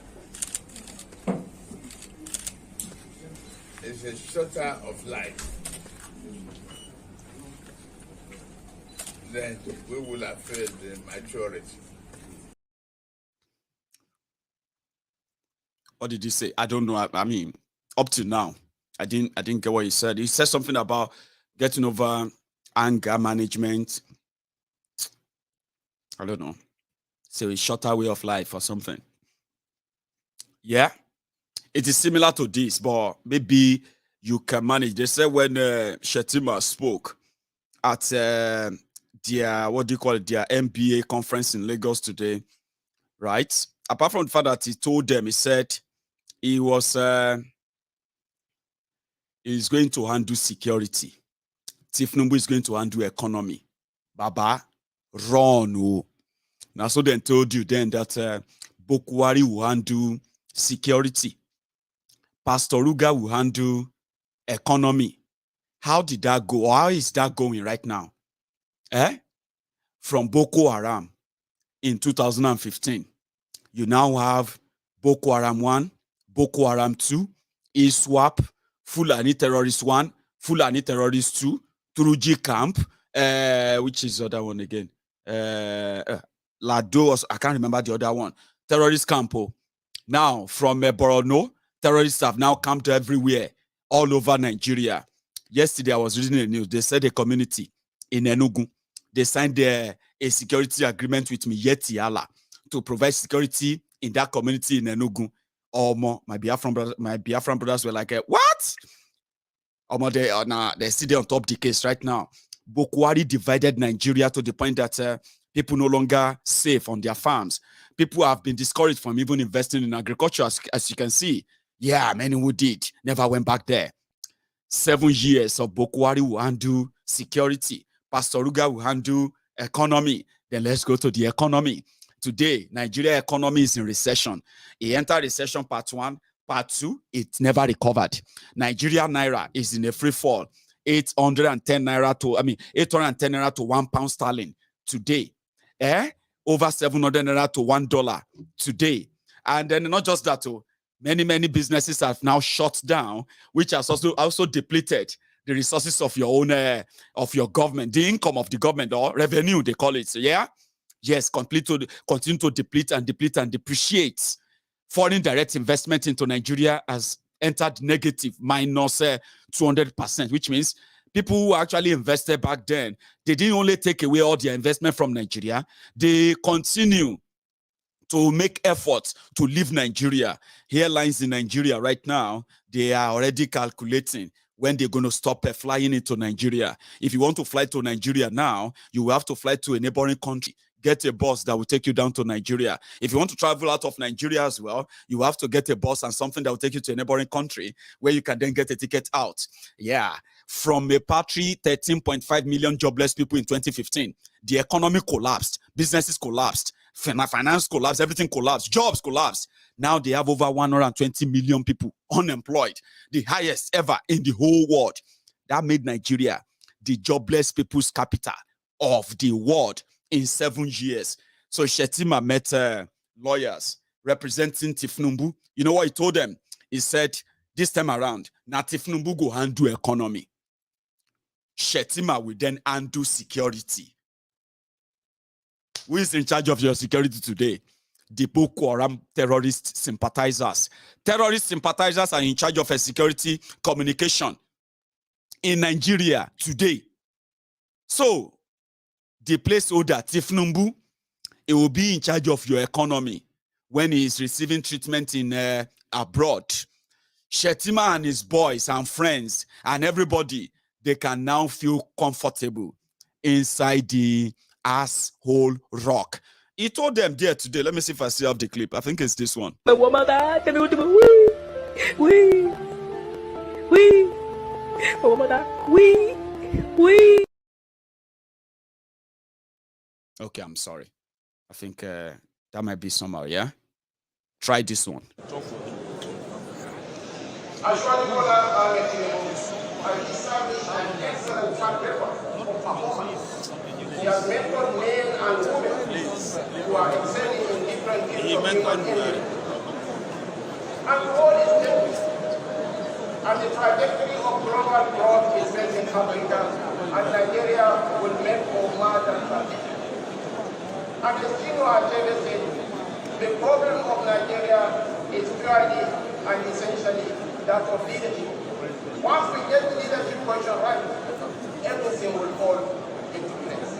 Speaker 1: is a shutter of life. Then we will have failed in maturity.
Speaker 5: What did he say? I don't know. I mean, up to now, I didn't get what he said. He said something about getting over anger management. I don't know. So a shorter way of life or something. Yeah. It is similar to this, but maybe you can manage. They said when Shettima spoke at their MBA conference in Lagos today, right? Apart from the fact that he told them, he said he was he's going to handle security. Thiefnubu is going to handle economy. Baba, run. Oh. Now, so then told you then that Buhari will handle security. Pastor Ruga will handle economy. How did that go? Or how is that going right now? From Boko Haram in 2015. You now have Boko Haram 1, Boko Haram 2, ISWAP, Fulani Terrorist 1, Fulani Terrorist 2, Turuji Camp, which is the other one again? Lado, I can't remember the other one. Terrorist camp. Now, from Borno, terrorists have now camped everywhere, all over Nigeria. Yesterday, I was reading the news. They said a community in Enugu, they signed a security agreement with Miyetti Allah to provide security in that community in Enugu. My Biafran brothers were like, what? They're still on top of the case right now. Buhari divided Nigeria to the point that people no longer safe on their farms. People have been discouraged from even investing in agriculture, as you can see. Yeah, many who did never went back there. 7 years of Buhari will handle security. Pastor Ruga will handle economy. Then let's go to the economy. Today, Nigeria economy is in recession. It entered recession part 1. Part 2, it never recovered. Nigeria Naira is in a free fall. 810 Naira to 1 pound sterling today. over 700 naira to $1 today. And then not just that, many businesses have now shut down, which has also depleted the resources of your own of your government, the income of the government, or revenue they call it. So yeah, yes, continue to deplete and depreciate. Foreign direct investment into Nigeria has entered negative, minus 200%, which means people who actually invested back then, they didn't only take away all their investment from Nigeria, they continue to make efforts to leave Nigeria. Airlines in Nigeria right now, they are already calculating when they're going to stop flying into Nigeria. If you want to fly to Nigeria now, you will have to fly to a neighboring country, get a bus that will take you down to Nigeria. If you want to travel out of Nigeria as well, you have to get a bus and something that will take you to a neighboring country where you can then get a ticket out. Yeah, from a paltry 13.5 million jobless people in 2015, the economy collapsed, businesses collapsed, finance collapsed, everything collapsed, jobs collapsed. Now they have over 120 million people unemployed, the highest ever in the whole world. That made Nigeria the jobless people's capital of the world in 7 years. So Shettima met lawyers representing Thiefnubu. You know what he told them? He said, this time around, now Thiefnubu go handle economy. Shettima will then handle security. Who is in charge of your security today? The Boko Haram terrorist sympathizers. Terrorist sympathizers are in charge of a security communication in Nigeria today. So, the placeholder, Thiefnubu, it will be in charge of your economy when he is receiving treatment in abroad. Shettima and his boys and friends and everybody, they can now feel comfortable inside the asshole rock. He told them there today. Let me see if I still have the clip. I think it's this one. Okay, I'm sorry. I think that might be somehow, yeah? Try this one.
Speaker 1: Actually, I established an excellent track record of performance. He has mentored men and women who are excelling in different fields of human endeavor. And all is temporary. And the trajectory of global growth is set in Africa, and Nigeria will make more than tradition. And as Tino Achebe said, the problem of Nigeria is purely and essentially that of leadership. Once we get the leadership question right, everything will fall into place.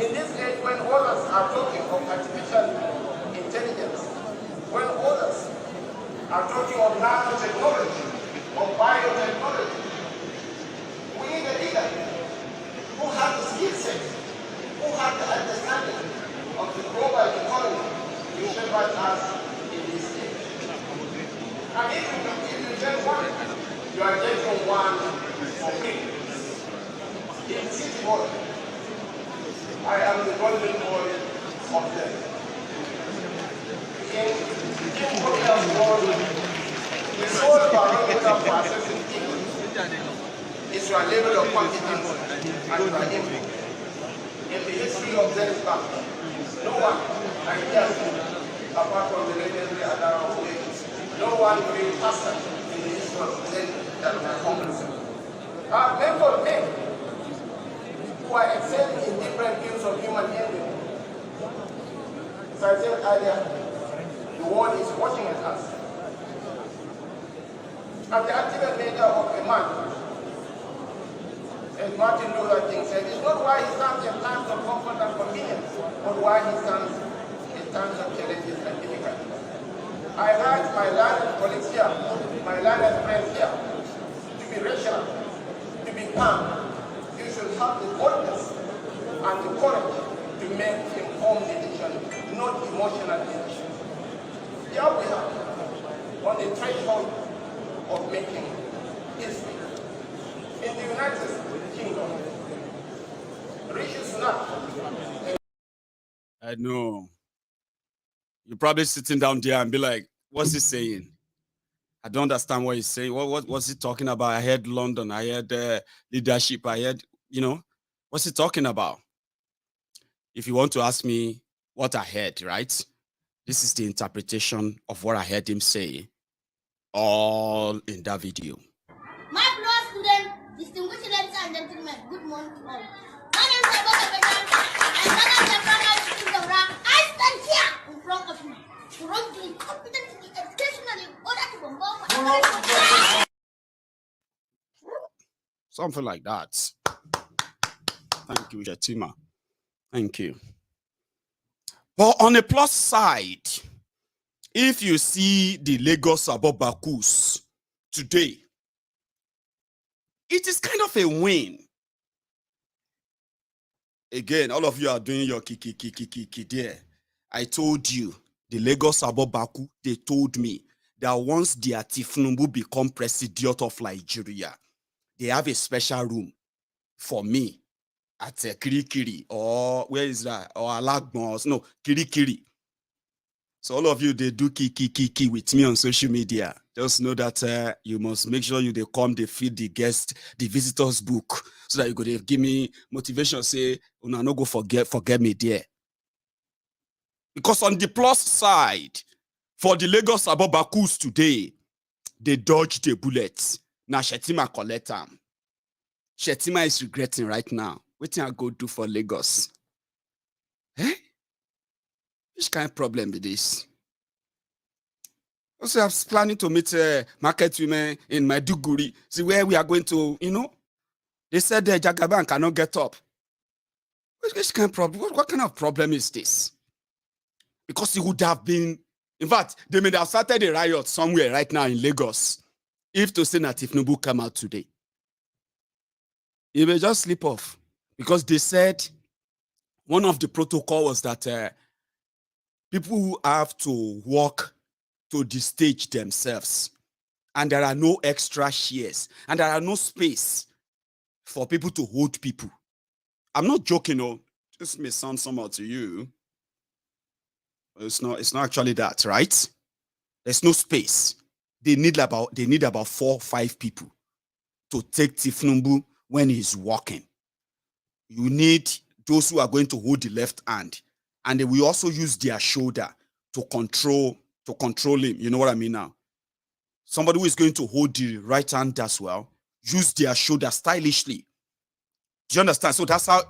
Speaker 1: In this age, when others are talking of artificial intelligence, when others are talking of nanotechnology, of biotechnology, we need a leader who has the skill set, who has the understanding of the global economy to shepherd us in this age. And if you get one, you are getting one for free. In City Boy, I am the golden boy of them. In Korea's world, the sole barometer for assessing people is your level of competence and your impact. In the history of Zen's Bank, no one, I guess, apart from the legendary Adara Owe, no one grew faster in the history of Zen than my Congress. Our mentored men who are excelling in different fields of human endeavor. As I said earlier, the world is watching at us. And the ultimate measure of a man, as Martin Luther King said, is not why he stands in times of comfort and convenience, but why he stands in times of challenges and difficulties. I urge my learned colleagues here, my learned friends here, to be rational, to be calm. You should have the boldness and the courage to make informed decisions, not emotional decisions. Here we are, on the threshold of making history. In the United Kingdom, Rishi Sunak.
Speaker 5: I know. You're probably sitting down there and be like, what's he saying? I don't understand what he's saying. What's he talking about? I heard London. I heard leadership. I heard, what's he talking about?
Speaker 3: if you want to ask me what I heard, right? This is the interpretation of what I heard him say all in that video.
Speaker 6: My fellow students, distinguished ladies and gentlemen, good morning to all. My name is Abobakus, and I stand here in front of you to run the incompetent educationally in order to bombard my
Speaker 3: Something like that. Thank you, Shettima. Thank you. But on the plus side, if you see the Lagos abobakus today, it is kind of a win. Again, all of you are doing your kiki there. I told you, the Lagos abobaku, they told me that once the Thiefnubu become president of Nigeria, they have a special room for me at Kirikiri, or where is that? Or Alagbon, no, Kirikiri. So all of you, they do kiki with me on social media. Just know that you must make sure they come, they feed the guest, the visitors book, so that you could give me motivation, say, no, no go forget me there. Because on the plus side, for the Lagos abobakus today, they dodged the bullets. Now Shettima collect them. Shettima is regretting right now. What can I go do for Lagos? Eh? Which kind of problem is this? Also, I was planning to meet market women in Maiduguri. See where we are going to, They said the Jagaban cannot get up. Which kind of problem? What kind of problem is this? Because it would have been, in fact, they may have started a riot somewhere right now in Lagos if to say that Thiefnubu come out today. It may just slip off. Because they said one of the protocol was that people who have to walk to the stage themselves, and there are no extra shares, and there are no space for people to hold people. I'm not joking, this may sound somehow to you. It's not actually that, right? There's no space. They need about 4 or 5 people to take Thiefnubu when he's walking. You need those who are going to hold the left hand, and they will also use their shoulder to control him. You know what I mean now? Somebody who is going to hold the right hand as well, use their shoulder stylishly. Do you understand? So that's how,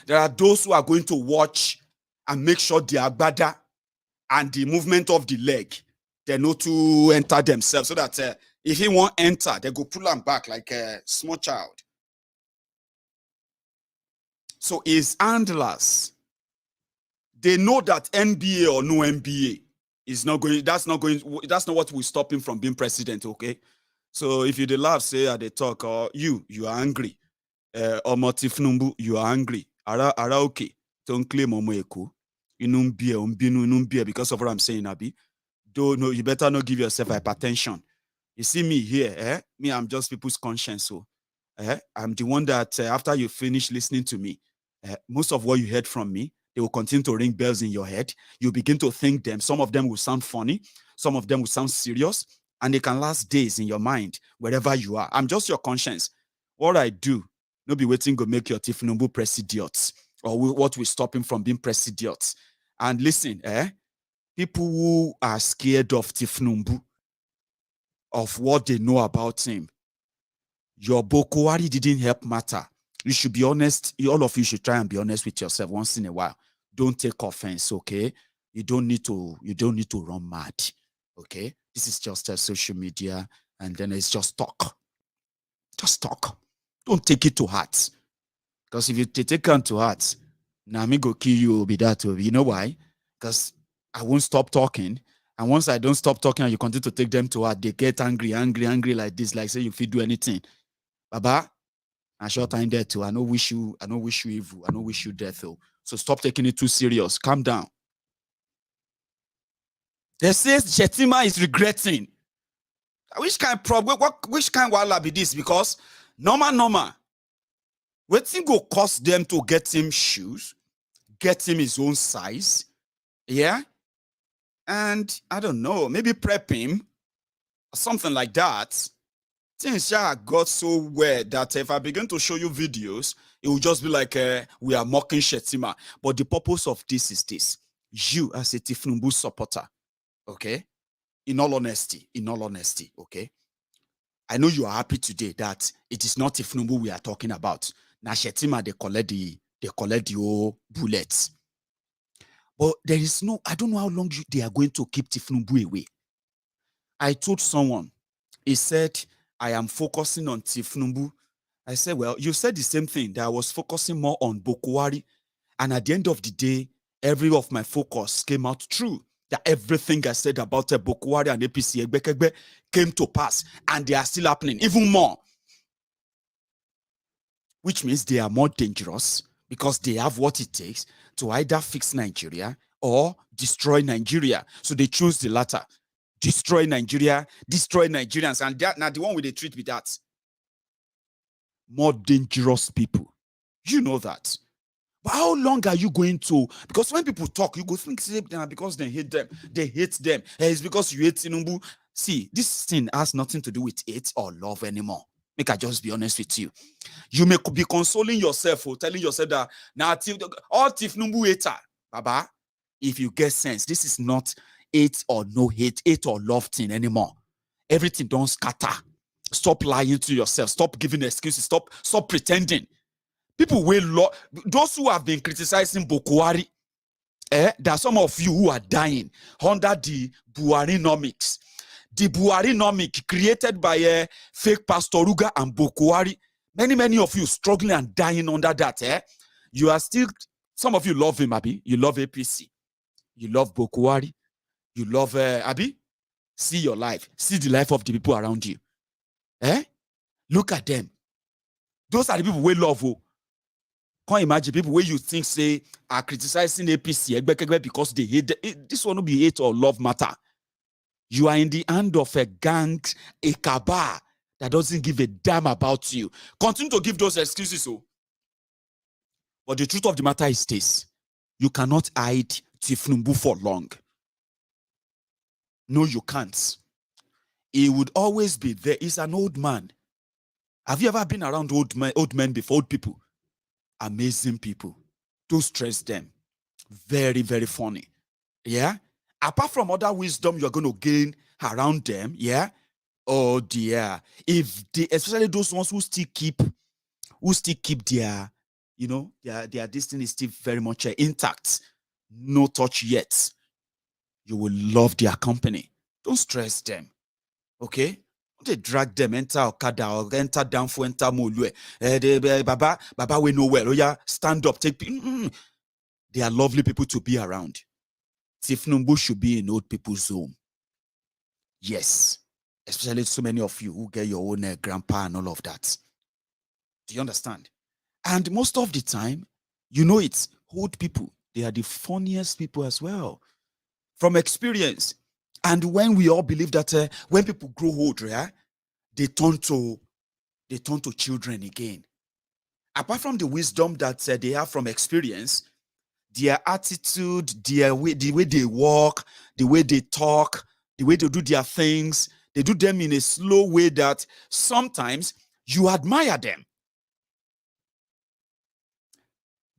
Speaker 3: there are those who are going to watch and make sure the agbada and the movement of the leg, they know to enter themselves, so that if he won't enter, they go pull him back like a small child. So his handlers, they know that NBA or no NBA is not going, that's not what will stop him from being president, okay? So if you dey laugh, say they talk, or you are angry, or Thiefnubu, you are angry. Ara okay. Don't claim Omoeko. Inumbie because of what I'm saying, Abi. No, you better not give yourself hypertension. You see me here, me, I'm just people's conscience. So I'm the one that after you finish listening to me, most of what you heard from me, they will continue to ring bells in your head. You begin to think them. Some of them will sound funny. Some of them will sound serious. And they can last days in your mind, wherever you are. I'm just your conscience. What I do, no be waiting to make your Thiefnubu president, or what will stop him from being president. And listen, people who are scared of Thiefnubu, of what they know about him, your Buhari didn't help matter. You should be honest. All of you should try and be honest with yourself once in a while. Don't take offense, okay? You don't need to run mad, okay? This is just a social media, and then it's just talk. Just talk. Don't take it to heart. Because if you take it to heart, now me go kill you, be that. You know why? Because I won't stop talking. And once I don't stop talking and you continue to take them to heart, they get angry like this, like say you fit do anything. Baba, I short time there too. I don't wish you evil. I don't wish you death though. So stop taking it too serious. Calm down. They say Shettima is regretting. Which kind of problem? Which kind of wahala be this? Because normal. Wetin go cost them to get him shoes, get him his own size, yeah, and I don't know, maybe prep him, or something like that.
Speaker 5: things got so weird that if I begin to show you videos, it will just be like we are mocking Shettima. But the purpose of this is this. You as a Thiefnubu supporter, okay? In all honesty, okay? I know you are happy today that it is not Thiefnubu we are talking about. Now Shettima, they collect the old bullets. But there is no, I don't know how long they are going to keep Thiefnubu away. I told someone, he said, I am focusing on Thiefnubu. I said, well, you said the same thing, that I was focusing more on Buhari. And at the end of the day, every of my focus came out true. That everything I said about Buhari and APC Egbekegbe came to pass. And they are still happening, even more. Which means they are more dangerous because they have what it takes to either fix Nigeria or destroy Nigeria. So they choose the latter. Destroy Nigeria, destroy Nigerians. And that now the one with the treat with that. More dangerous people. You know that. But how long are you going to? Because when people talk, you go think because they hate them. They hate them. It's because you hate Tinubu. See, this thing has nothing to do with hate or love anymore. Make I just be honest with you. You may be consoling yourself or telling yourself that now all Thiefnubu hater. Baba, if you get sense, this is not hate or no hate, hate or love thing anymore. Everything don't scatter. Stop lying to yourself. Stop giving excuses. Stop pretending. People will those who have been criticizing Buhari, there are some of you who are dying under the Buharinomics. The Buharinomic created by fake Pastor Ruga and Buhari. Many of you struggling and dying under that. You are still, some of you love him, Abi. You love APC. You love Buhari. You love Abi. See your life. See the life of the people around you. Look at them. Those are the people we love. Can't imagine people where you think say are criticizing APC because they hate this one will be hate or love matter. You are in the hand of a gang, a cabal that doesn't give a damn about you. Continue to give those excuses. But the truth of the matter is this. You cannot hide Thiefnubu for long. No, you can't. He would always be there. He's an old man. Have you ever been around old men before? Old people. Amazing people. Don't stress them. Very, very funny. Yeah? Apart from other wisdom you're going to gain around them, yeah? Oh dear. If they, especially those ones who still keep their, you know, their destiny is still very much intact. No touch yet. You will love their company. Don't stress them. Okay? They drag them, enter Okada or enter Danfo, enter Molue. Baba, we know well. Oh yeah, stand up, take. They are lovely people to be around. Thiefnubu should be in old people's home. Yes. Especially so many of you who get your own grandpa and all of that. Do you understand? And most of the time, you know it's old people. They are the funniest people as well. From experience. And when we all believe that when people grow older, they turn to children again. Apart from the wisdom that they have from experience, their attitude, the way they walk, the way they talk, the way they do their things, they do them in a slow way that sometimes you admire them.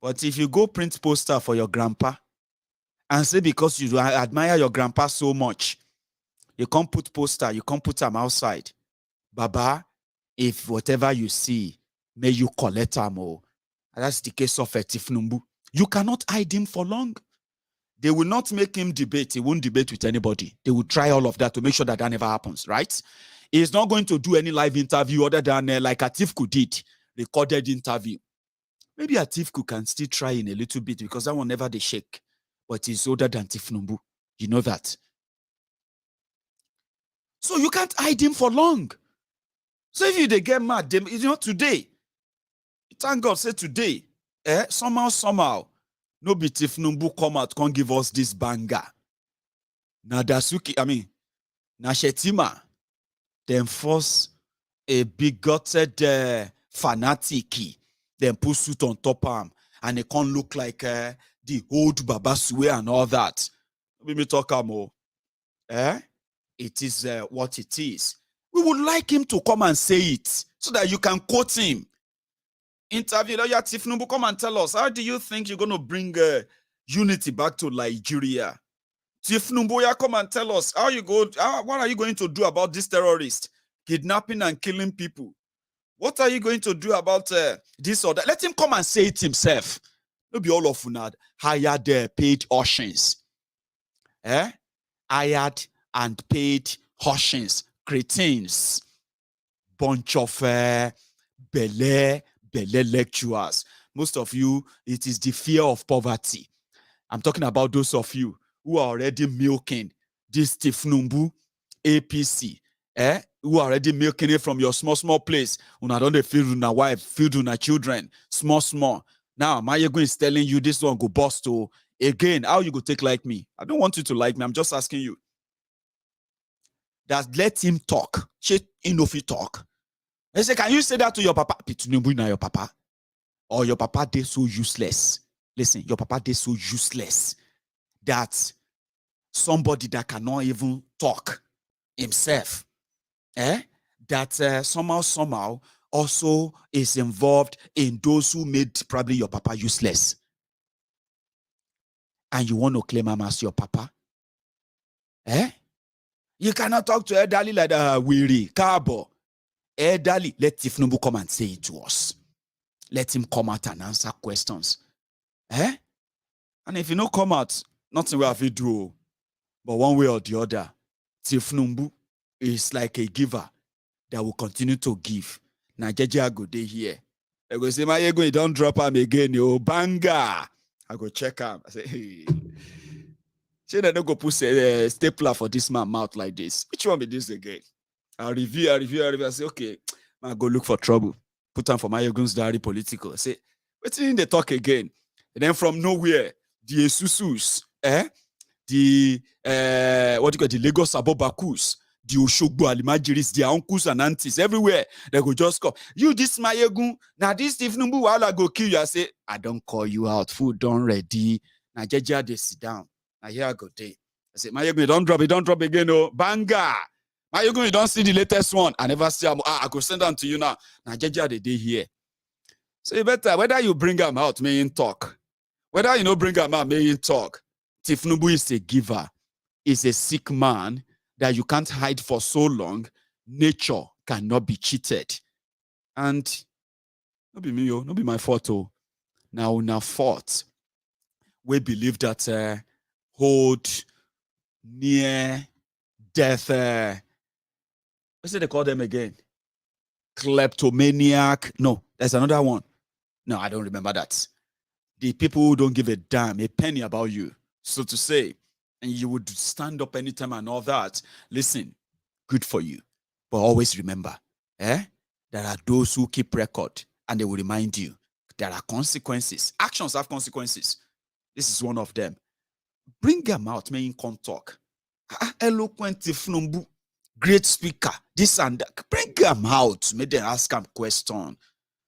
Speaker 5: But if you go print poster for your grandpa and say because you admire your grandpa so much, you can't put poster, you can't put them outside. Baba, if whatever you see, may you collect them. That's the case of Thiefnubu. You cannot hide him for long. They will not make him debate. He won't debate with anybody. They will try all of that to make sure that never happens, right? He's not going to do any live interview other than like Atiku did, recorded interview. Maybe Atiku can still try in a little bit because that one never they shake. But he's older than Thiefnubu. You know that. So you can't hide him for long. So if they get mad, today, thank God, say today, somehow, no be Thiefnubu come out, can't give us this banger. Na Shettima, then force a bigoted fanatic, then put suit on top of him, and they can't look like the old Baba Sue and all that. Let me talk more. It is what it is. We would like him to come and say it so that you can quote him. Interview lawyer Thiefnubu, come and tell us, how do you think you're going to bring unity back to Nigeria? Thiefnubu, come and tell us what are you going to do about this terrorist kidnapping and killing people? What are you going to do about this or that? Let him come and say it himself. It'll be all of Funad hired paid Oshins. Hired and paid Hoshins, cretins, bunch of bele lecturers. Most of you, it is the fear of poverty. I'm talking about those of you who are already milking this Thiefnubu APC, who are already milking it from your small place. Una don't feed una wife, feed una children, small. Now, Maiyegun is telling you this one go bust to again. How you go take like me? I don't want you to like me. I'm just asking you. That let him talk. She enough talk. I say, can you say that to your papa? Tinubu na your papa, or your papa they so useless. Listen, your papa they so useless that somebody that cannot even talk himself, that somehow also is involved in those who made probably your papa useless. And you want to claim him as your papa? You cannot talk to elderly like weary, carbo. Elderly, let Thiefnubu come and say it to us. Let him come out and answer questions. And if you don't come out, nothing will have to do. But one way or the other, Thiefnubu is like a giver that will continue to give. Now, Jeje go dey here. I go say, Maiyegun, you don't drop him again, yo, banga. I go check him. I say, hey. Say they don't go put a stapler for this man mouth like this. Which one be this again? I review. I say, okay, I go look for trouble. Put on for Maiyegun's diary Politico. I say, what's in the talk again? And then from nowhere, the Esusus, the the Lagos abobakus, the Oshogbo Alimajiris, their uncles and aunties everywhere. They go just come. You this Maiyegun, now this Thiefnubu while I go kill you. I say, I don't call you out. Food done ready. Now Jeja they sit down. Now here I go day. I say, Maiyegun, don't drop again, oh banga. Maiyegun, you don't see the latest one. I never see I could send them to you now. Now Jeja the day here. So you better whether you bring them out, may you talk. Whether you don't bring them out, may you talk. Thiefnubu is a giver. Is a sick man that you can't hide for so long. Nature cannot be cheated. And not be me, not be my photo. Now fault. We believe that hold near death. What's it they call them again? Kleptomaniac. No, there's another one. No, I don't remember that. The people who don't give a damn, a penny about you, so to say, and you would stand up anytime and all that. Listen, good for you. But always remember, there are those who keep record and they will remind you there are consequences. Actions have consequences. This is one of them. Bring them out, may you come talk. Eloquent Thiefnubu, great speaker, this and that. Bring them out, may they ask them question.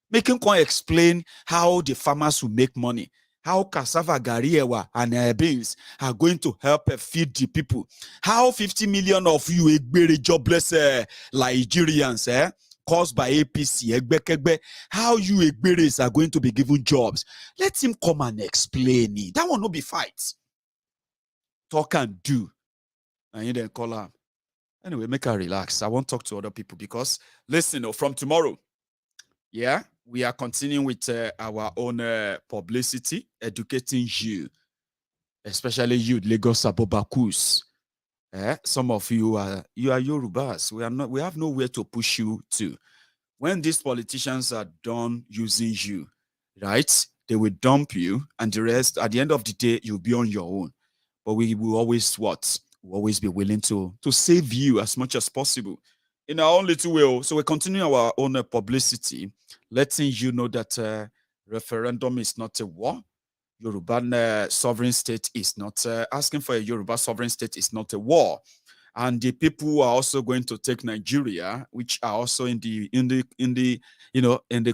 Speaker 5: Make him come explain how the farmers will make money. How cassava, gariewa, and beans are going to help feed the people. How 50 million of you jobless Nigerians caused by APC, how you are going to be given jobs. Let him come and explain it. That will not be fight. Talk and do. And you then call her. Anyway, make her relax. I won't talk to other people because, listen, from tomorrow, we are continuing with our own publicity, educating you, especially you, Lagos abobakus. Some of you are Yorubas. We have nowhere to push you to. When these politicians are done using you, right? They will dump you, and the rest, at the end of the day, you'll be on your own. But we will always We'll always be willing to save you as much as possible in our own little way. So we continue our own publicity, letting you know that referendum is not a war. Yoruba sovereign state is not asking for a Yoruba sovereign state is not a war. And the people who are also going to take Nigeria, which are also in the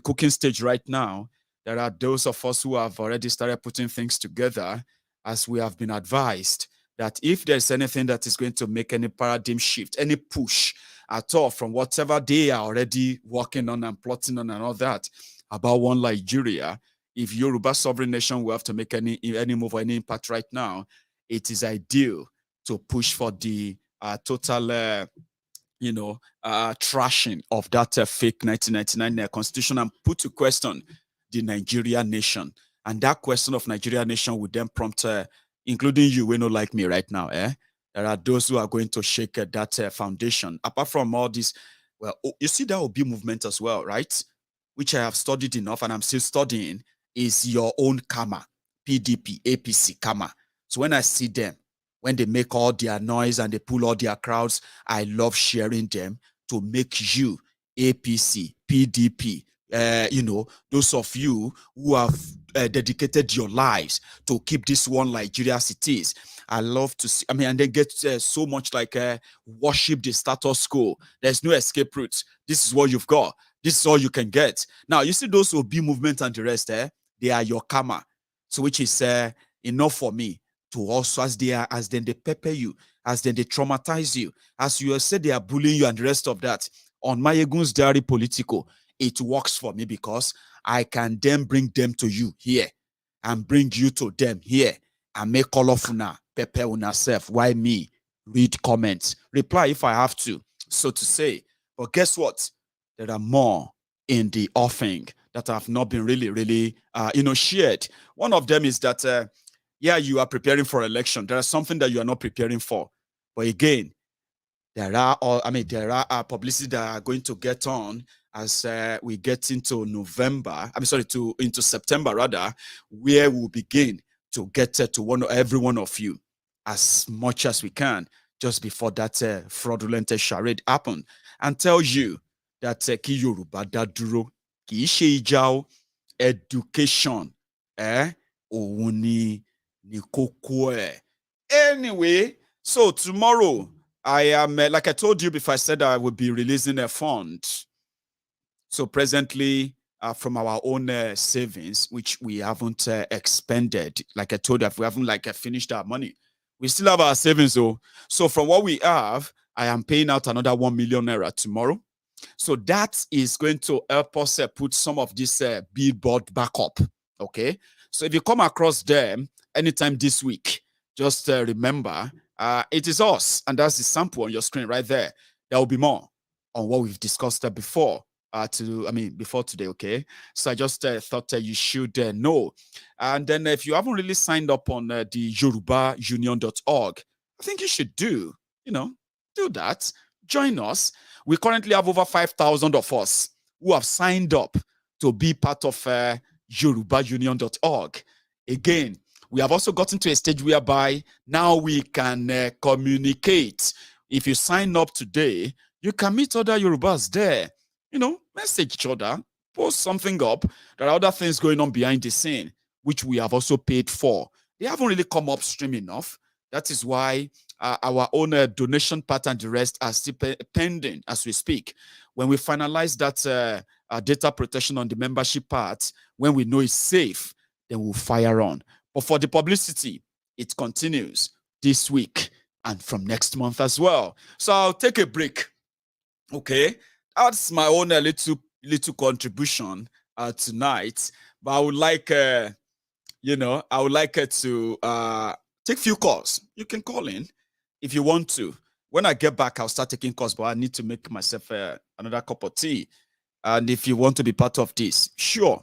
Speaker 5: cooking stage right now, there are those of us who have already started putting things together, as we have been advised that if there's anything that is going to make any paradigm shift, any push, at all from whatever they are already working on and plotting on and all that about one Nigeria. If Yoruba sovereign nation will have to make any move or any impact right now, it is ideal to push for the total trashing of that fake 1999 constitution and put to question the Nigeria nation. And that question of Nigeria nation would then prompt, including you, we don't like me right now, there are those who are going to shake that foundation. Apart from all this, well, you see that Obi movement as well, right? Which I have studied enough and I'm still studying, is your own karma, PDP, APC karma. So when I see them, when they make all their noise and they pull all their crowds, I love sharing them to make you, APC, PDP, those of you who have dedicated your lives to keep this one Nigeria as it is. I love to see, and they get so much like worship the status quo. There's no escape route. This is what you've got. This is all you can get. Now, you see those Obi movement and the rest, they are your karma. So which is enough for me to also, as then they pepper you, as then they traumatize you, as you said they are bullying you and the rest of that. On Maiyegun's diary Politico, it works for me because I can then bring them to you here and bring you to them here and make all of una pepper una self. Why me? Read comments, reply if I have to, so to say. But guess what? There are more in the offing that have not been really, shared. One of them is that, you are preparing for election. There is something that you are not preparing for. But again, there are publicity that are going to get on as we get into into September rather, where we'll begin to get to every one of you as much as we can just before that fraudulent charade happen, and tell you that ki Yoruba da duro ki se ija education òun ni kókó ẹ̀. Anyway, so tomorrow I am like I told you before, I said I would be releasing a fund. So presently, from our own savings, which we haven't expended, like I told you, we haven't finished our money. We still have our savings though. So from what we have, I am paying out another 1 million naira tomorrow. So that is going to help us put some of this billboard back up. Okay. So if you come across them anytime this week, just remember, it is us, and that's the sample on your screen right there. There will be more on what we've discussed before. Before today, okay? So I just thought you should know. And then if you haven't really signed up on the yorubaunion.org, I think you should do that. Join us. We currently have over 5,000 of us who have signed up to be part of yorubaunion.org. Again, we have also gotten to a stage whereby now we can communicate. If you sign up today, you can meet other Yorubas there. Message each other, post something up. There are other things going on behind the scene, which we have also paid for. They haven't really come upstream enough. That is why our own donation part and the rest are still pending as we speak. When we finalize that data protection on the membership part, when we know it's safe, then we'll fire on. But for the publicity, it continues this week and from next month as well. So I'll take a break. Okay. That's my own little contribution tonight. But I would like, to take few calls. You can call in if you want to. When I get back, I'll start taking calls, but I need to make myself another cup of tea. And if you want to be part of this, sure,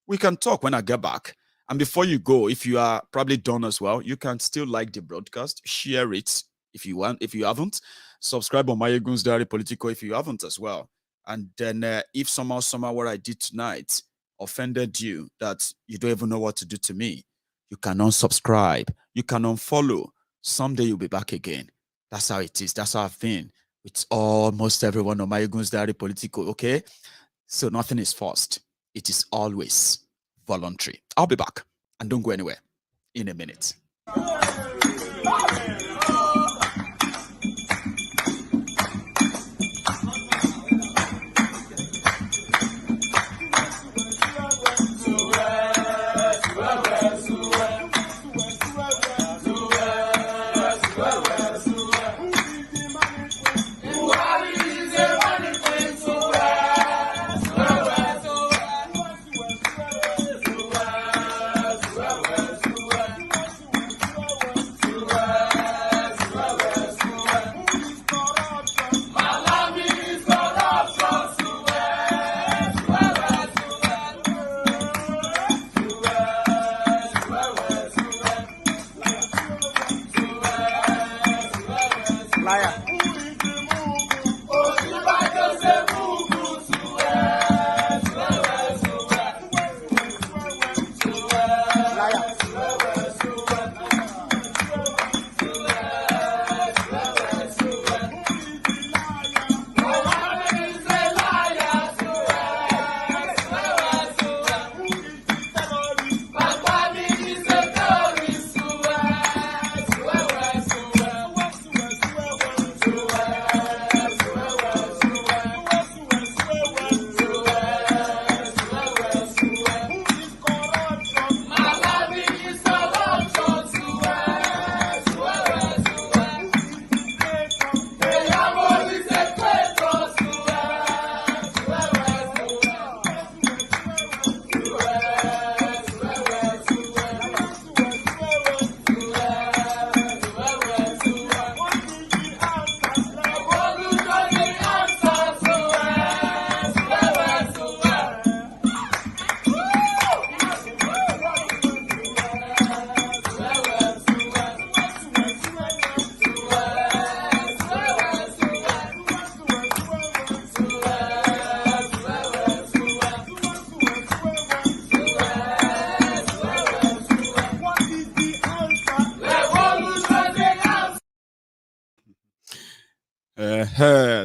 Speaker 5: we can talk when I get back. And before you go, if you are probably done as well, you can still like the broadcast, share it if you want. If you haven't, subscribe on Maiyegun's Diary Politico if you haven't as well. And then if somehow what I did tonight offended you, that you don't even know what to do to me, you can unsubscribe, you can unfollow. Someday you'll be back again. That's how it is. That's how I've been with almost everyone on Maiyegun's Diary Politico, okay? So nothing is forced. It is always voluntary. I'll be back, and don't go anywhere in a minute.
Speaker 7: Buhari!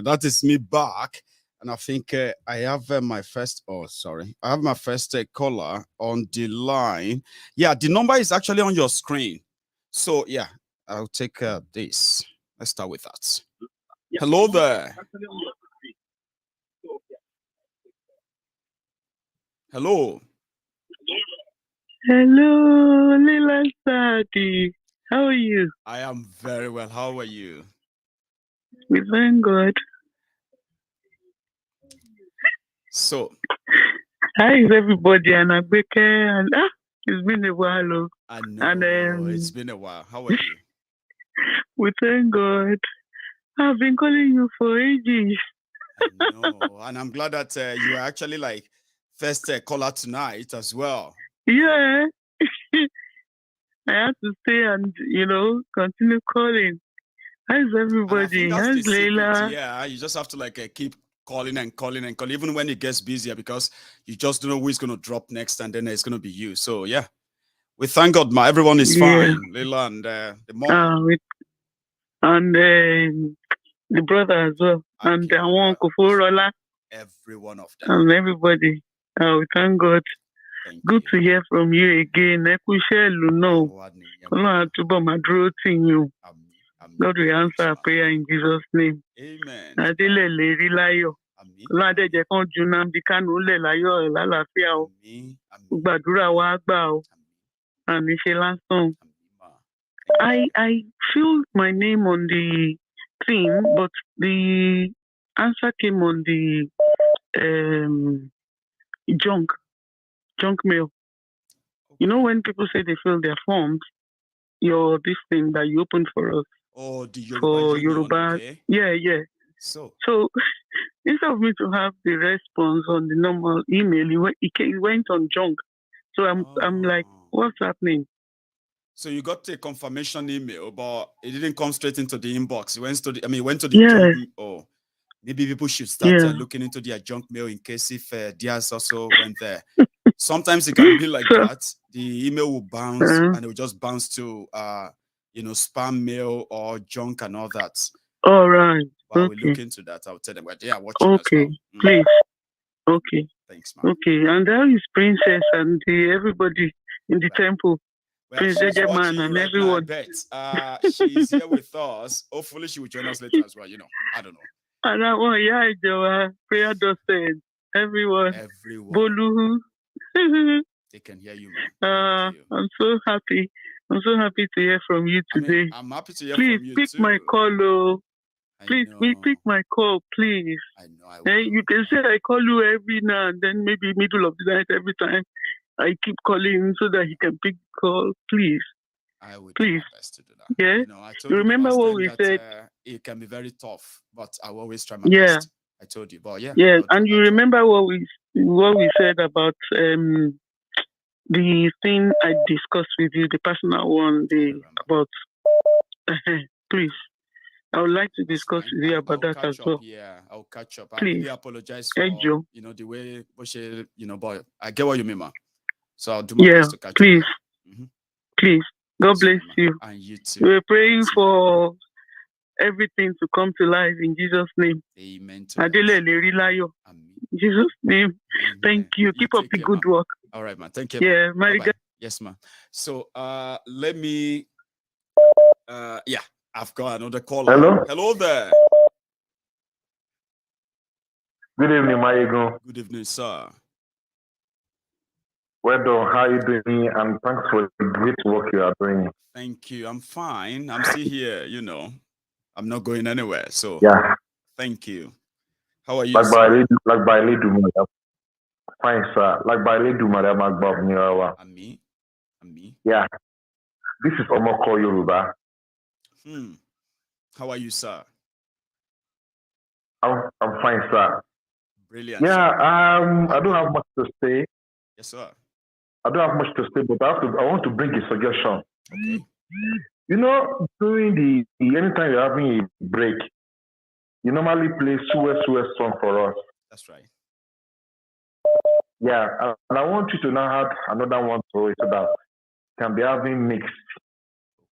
Speaker 3: that is me back. And I think I have my first, I have my first caller on the line. Yeah, the number is actually on your screen. So yeah, I'll take this. Let's start with that. Yeah, hello there. Hello.
Speaker 7: Hello, Lila Sadi. How are you?
Speaker 3: I am very well. How are you?
Speaker 7: We thank God.
Speaker 3: So,
Speaker 7: how is everybody? And it's been a while.
Speaker 3: I know it's been a while. How are you?
Speaker 7: We thank God. I've been calling you for ages.
Speaker 3: I know, and I'm glad that you are actually like first caller tonight as well.
Speaker 7: Yeah. I have to stay and, continue calling. How's everybody? How's Leila?
Speaker 3: Yeah, you just have to like keep calling and calling and calling, even when it gets busier, because you just don't know who is going to drop next, and then it's going to be you. So yeah, we thank God, everyone is fine. Leila and the mom.
Speaker 7: And the brother as well. Okay, and the one Koforola.
Speaker 3: Every one of them.
Speaker 7: And everybody. We thank God. Good to hear from you again. God will answer our prayer in Jesus' name.
Speaker 3: Amen.
Speaker 7: I filled my name on the thing, but the answer came on the junk mail. You know, when people say they fill their forms, this thing that you opened for us.
Speaker 3: Oh, the Yoruba. Okay.
Speaker 7: Yeah. So instead of me to have the response on the normal email, it went on junk. So I'm like, what's happening?
Speaker 3: So you got a confirmation email, but it didn't come straight into the inbox. It went to the junk. Oh, maybe people should start looking into their junk mail in case if theirs also went there. Sometimes it can be like that. The email will bounce and it will just bounce to spam mail or junk and all that.
Speaker 7: All right.
Speaker 3: While we look into that, I'll tell them. But yeah, watching as well.
Speaker 7: Please. Okay.
Speaker 3: Thanks, man.
Speaker 7: Okay. And there is Princess and everybody in the temple.
Speaker 3: Well, she's watching and right everyone. Now, I bet. She's here with us. Hopefully, she will join us later as well. I don't know.
Speaker 7: And I want Joa, prayer doctor, everyone. Bolu.
Speaker 3: They can hear you, man.
Speaker 7: I'm so happy. I'm so happy to hear from you today.
Speaker 3: I'm happy to hear
Speaker 7: from
Speaker 3: you.
Speaker 7: Please pick my call, Please pick my call, please.
Speaker 3: I know.
Speaker 7: You can say I call you every now and then, maybe middle of the night every time. I keep calling so that he can pick the call, please.
Speaker 3: I would
Speaker 7: do
Speaker 3: my best to do that.
Speaker 7: Yeah.
Speaker 3: I told you
Speaker 7: remember what we said?
Speaker 3: It can be very tough, but I will always try my best. I told you, but
Speaker 7: yeah. And you remember what we said about the thing I discussed with you, the personal one, about. Please, I would like to discuss with you about that as well.
Speaker 3: Yeah, I'll catch up.
Speaker 7: Please.
Speaker 3: I really apologize for the way, but I get what you mean, man. So I'll do my best to catch up.
Speaker 7: Please. God bless you.
Speaker 3: And you too.
Speaker 7: We're praying for everything to come to life in Jesus' name.
Speaker 3: Amen.
Speaker 7: In Jesus' name. Amen. Thank you. Keep up the good work.
Speaker 3: All right, man. Thank you.
Speaker 7: Yeah, my God.
Speaker 3: Yes, man. So let me I've got another caller. Hello there.
Speaker 8: Good evening, Maiyegun.
Speaker 3: Good evening, sir.
Speaker 8: Well done. How are you doing? And thanks for the great work you are doing.
Speaker 3: Thank you. I'm fine. I'm still here, I'm not going anywhere. So thank you. How are you?
Speaker 8: Fine, sir.
Speaker 3: Ami.
Speaker 8: Yeah. This is Omoko Yoruba.
Speaker 3: How are you, sir?
Speaker 8: I'm fine, sir.
Speaker 3: Brilliant.
Speaker 8: Yeah,
Speaker 3: sir.
Speaker 8: I don't have much to say.
Speaker 3: Yes, sir.
Speaker 8: I don't have much to say, but I want to bring a suggestion.
Speaker 3: Okay.
Speaker 8: During anytime you're having a break, you normally play Suez song for us.
Speaker 3: That's right.
Speaker 8: Yeah, and I want you to now add another one to it so that can be having mixed.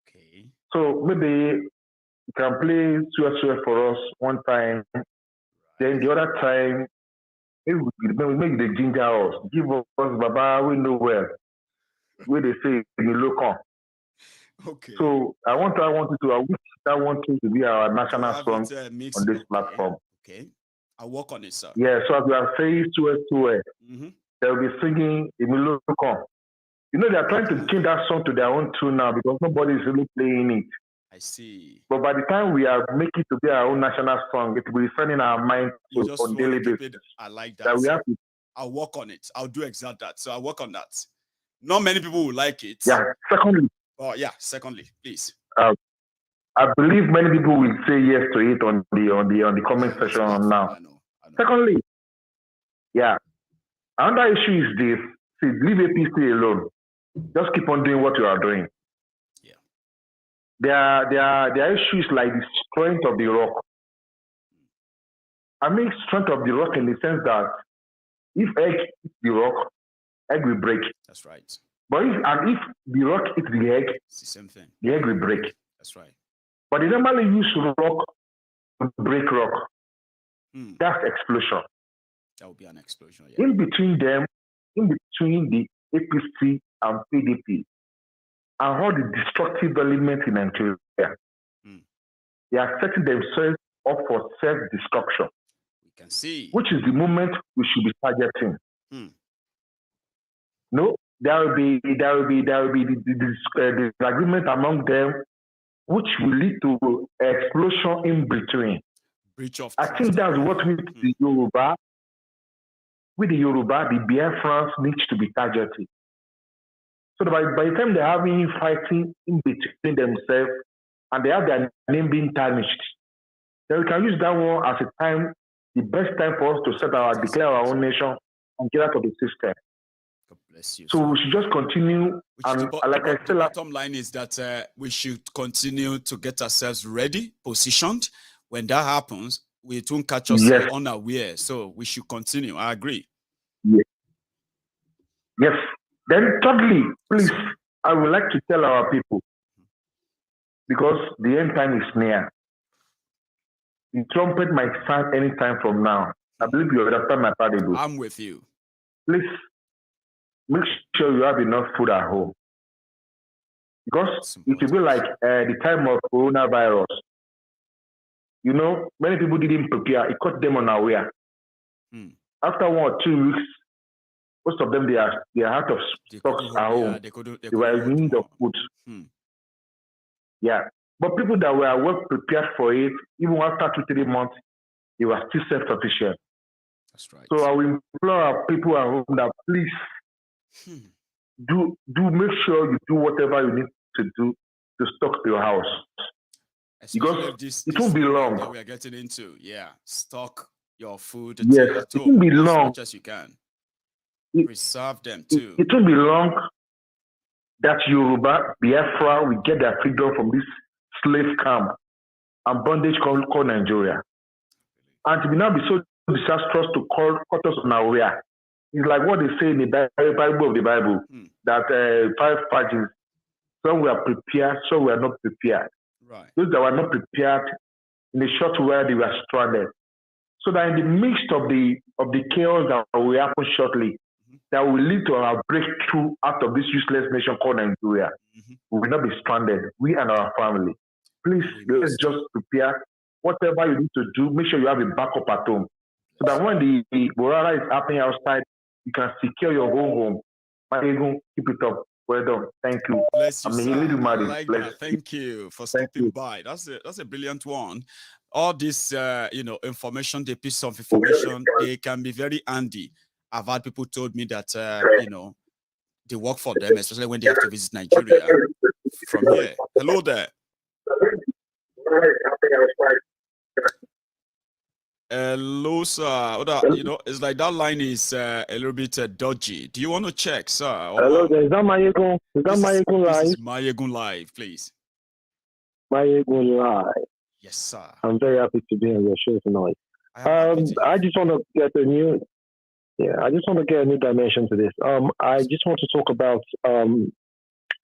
Speaker 3: Okay.
Speaker 8: So maybe you can play Suez for us one time, Then the other time, maybe make the ginger us, give us Baba, we know well. Where they say you look on.
Speaker 3: Okay.
Speaker 8: So I wish I want you to be our national song on this platform.
Speaker 3: Okay. I'll work on it, sir.
Speaker 8: Yeah, so as we are saying they'll be singing Imilokon. You know, they are trying to change that song to their own tune now because nobody is really playing it.
Speaker 3: I see.
Speaker 8: But by the time we are making it to be our own national song, it will be sending our mind on daily basis.
Speaker 3: I like that.
Speaker 8: That we have to,
Speaker 3: I'll work on it. I'll do exact that. So I'll work on that. Not many people will like it.
Speaker 8: Yeah.
Speaker 3: Secondly, please.
Speaker 8: I believe many people will say yes to it on the comment section now.
Speaker 3: I know.
Speaker 8: Secondly, yeah. Another issue is this. See, leave APC alone. Just keep on doing what you are doing.
Speaker 3: Yeah.
Speaker 8: There are issues like the strength of the rock. I mean strength of the rock in the sense that if egg hits the rock, egg will break.
Speaker 3: That's right.
Speaker 8: But if the rock hits the egg,
Speaker 3: it's the same thing.
Speaker 8: The egg will break.
Speaker 3: That's right.
Speaker 8: But they normally use rock to break rock. That's explosion.
Speaker 3: That would be an explosion. Yeah.
Speaker 8: In between the APC and PDP, and all the destructive elements in Nigeria, they are setting themselves up for self-destruction.
Speaker 3: We can see.
Speaker 8: Which is the moment we should be targeting. No, there will be the agreement among them, which will lead to explosion in between. I think that's what we the Yoruba. With the Yoruba, the Biafrans needs to be targeted. So by the time they're having fighting in between themselves and they have their name being tarnished, then we can use that one as a time, the best time for us to declare our own nation and get out of the system.
Speaker 3: God bless you.
Speaker 8: So we should just continue.
Speaker 3: The bottom line is that we should continue to get ourselves ready, positioned. When that happens, it won't catch us unaware. So we should continue. I agree.
Speaker 8: Yes. Then thirdly, please, I would like to tell our people, because the end time is near. The trumpet might sound any time from now. I believe you understand my parable.
Speaker 3: I'm with you.
Speaker 8: Please, make sure you have enough food at home. Because it will be like the time of coronavirus. You know, many people didn't prepare. It caught them unaware. After 1 or 2 weeks, most of them, they are out of stocks at home. They were in need of food. Yeah. But people that were well prepared for it, even after 2-3 months, they were still self-sufficient.
Speaker 3: That's right.
Speaker 8: So I will implore our people at home that please do make sure you do whatever you need to do to stock your house. Because it won't be long.
Speaker 3: That we are getting into, stock your food.
Speaker 8: Yes, it won't be long.
Speaker 3: As much as you can. Preserve them too.
Speaker 8: It won't be long that Yoruba, Biafra will get their freedom from this slave camp and bondage called Nigeria. And to now be so disastrous to cut us unaware. It's like what they say in the Bible of the Bible, that 5 pages, some were prepared, some were not prepared.
Speaker 3: Right.
Speaker 8: Those that were not prepared, in a short while they were stranded. So that in the midst of the chaos that will happen shortly, that will lead to our breakthrough out of this useless nation called Nigeria. We will not be stranded, we and our family. Please, let's just prepare whatever you need to do. Make sure you have a backup at home. So that when the Borara is happening outside, you can secure your own home. Maiyegun, keep it up. Well done. Thank you.
Speaker 3: Bless you, sir. I like
Speaker 8: that.
Speaker 3: Thank you for stopping by. That's a brilliant one. All this, information, the piece of information, they can be very handy. I've had people told me that, they work for them, especially when they have to visit Nigeria from here. Hello there. Hello, sir. It's like that line is a little bit dodgy. Do you want to check, sir?
Speaker 9: Hello, there. Is that Maiyegun? Is that Maiyegun Live?
Speaker 3: This is Maiyegun Live, please.
Speaker 9: Maiyegun Live.
Speaker 3: Yes, sir.
Speaker 9: I'm very happy to be on your show tonight. I just want to get a new dimension to this. I just want to talk about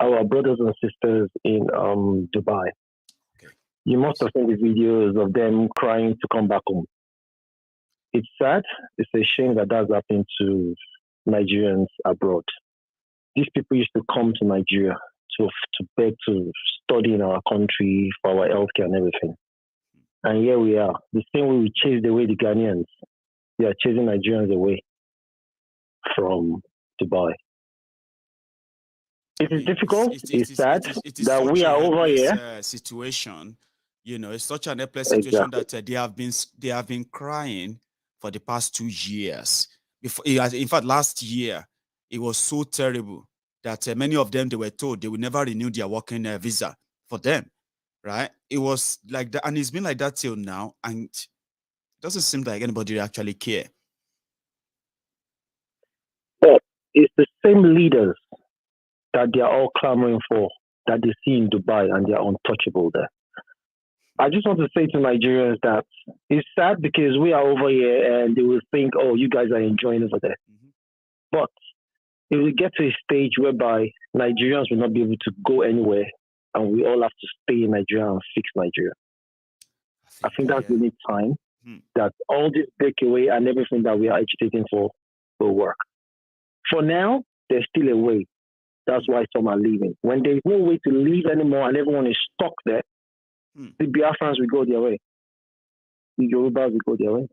Speaker 9: our brothers and sisters in Dubai. Okay. You must have seen the videos of them crying to come back home. It's sad. It's a shame that that's happened to Nigerians abroad. These people used to come to Nigeria to beg to study in our country for our healthcare and everything. And here we are. The same way we chased away the Ghanaians, we are chasing Nigerians away from Dubai. It is difficult. It's sad that we are over here.
Speaker 3: Situation, you know, it's such an helpless situation that they have been crying for the past 2 years. Before, in fact, last year it was so terrible that many of them, they were told they would never renew their working visa for them, right? It was like that, and it's been like that till now, and it doesn't seem like anybody actually care.
Speaker 9: But it's the same leaders that they are all clamoring for, that they see in Dubai, and they are untouchable there. I just want to say to Nigerians that it's sad because we are over here and they will think, oh, you guys are enjoying over there. But it will get to a stage whereby Nigerians will not be able to go anywhere and we all have to stay in Nigeria and fix Nigeria. I think that's the need time that all this breakaway and everything that we are agitating for will work. For now, there's still a way. That's why some are leaving. When there's no way to leave anymore and everyone is stuck there, the Biafrans will go their way. The Yorubas will go their way.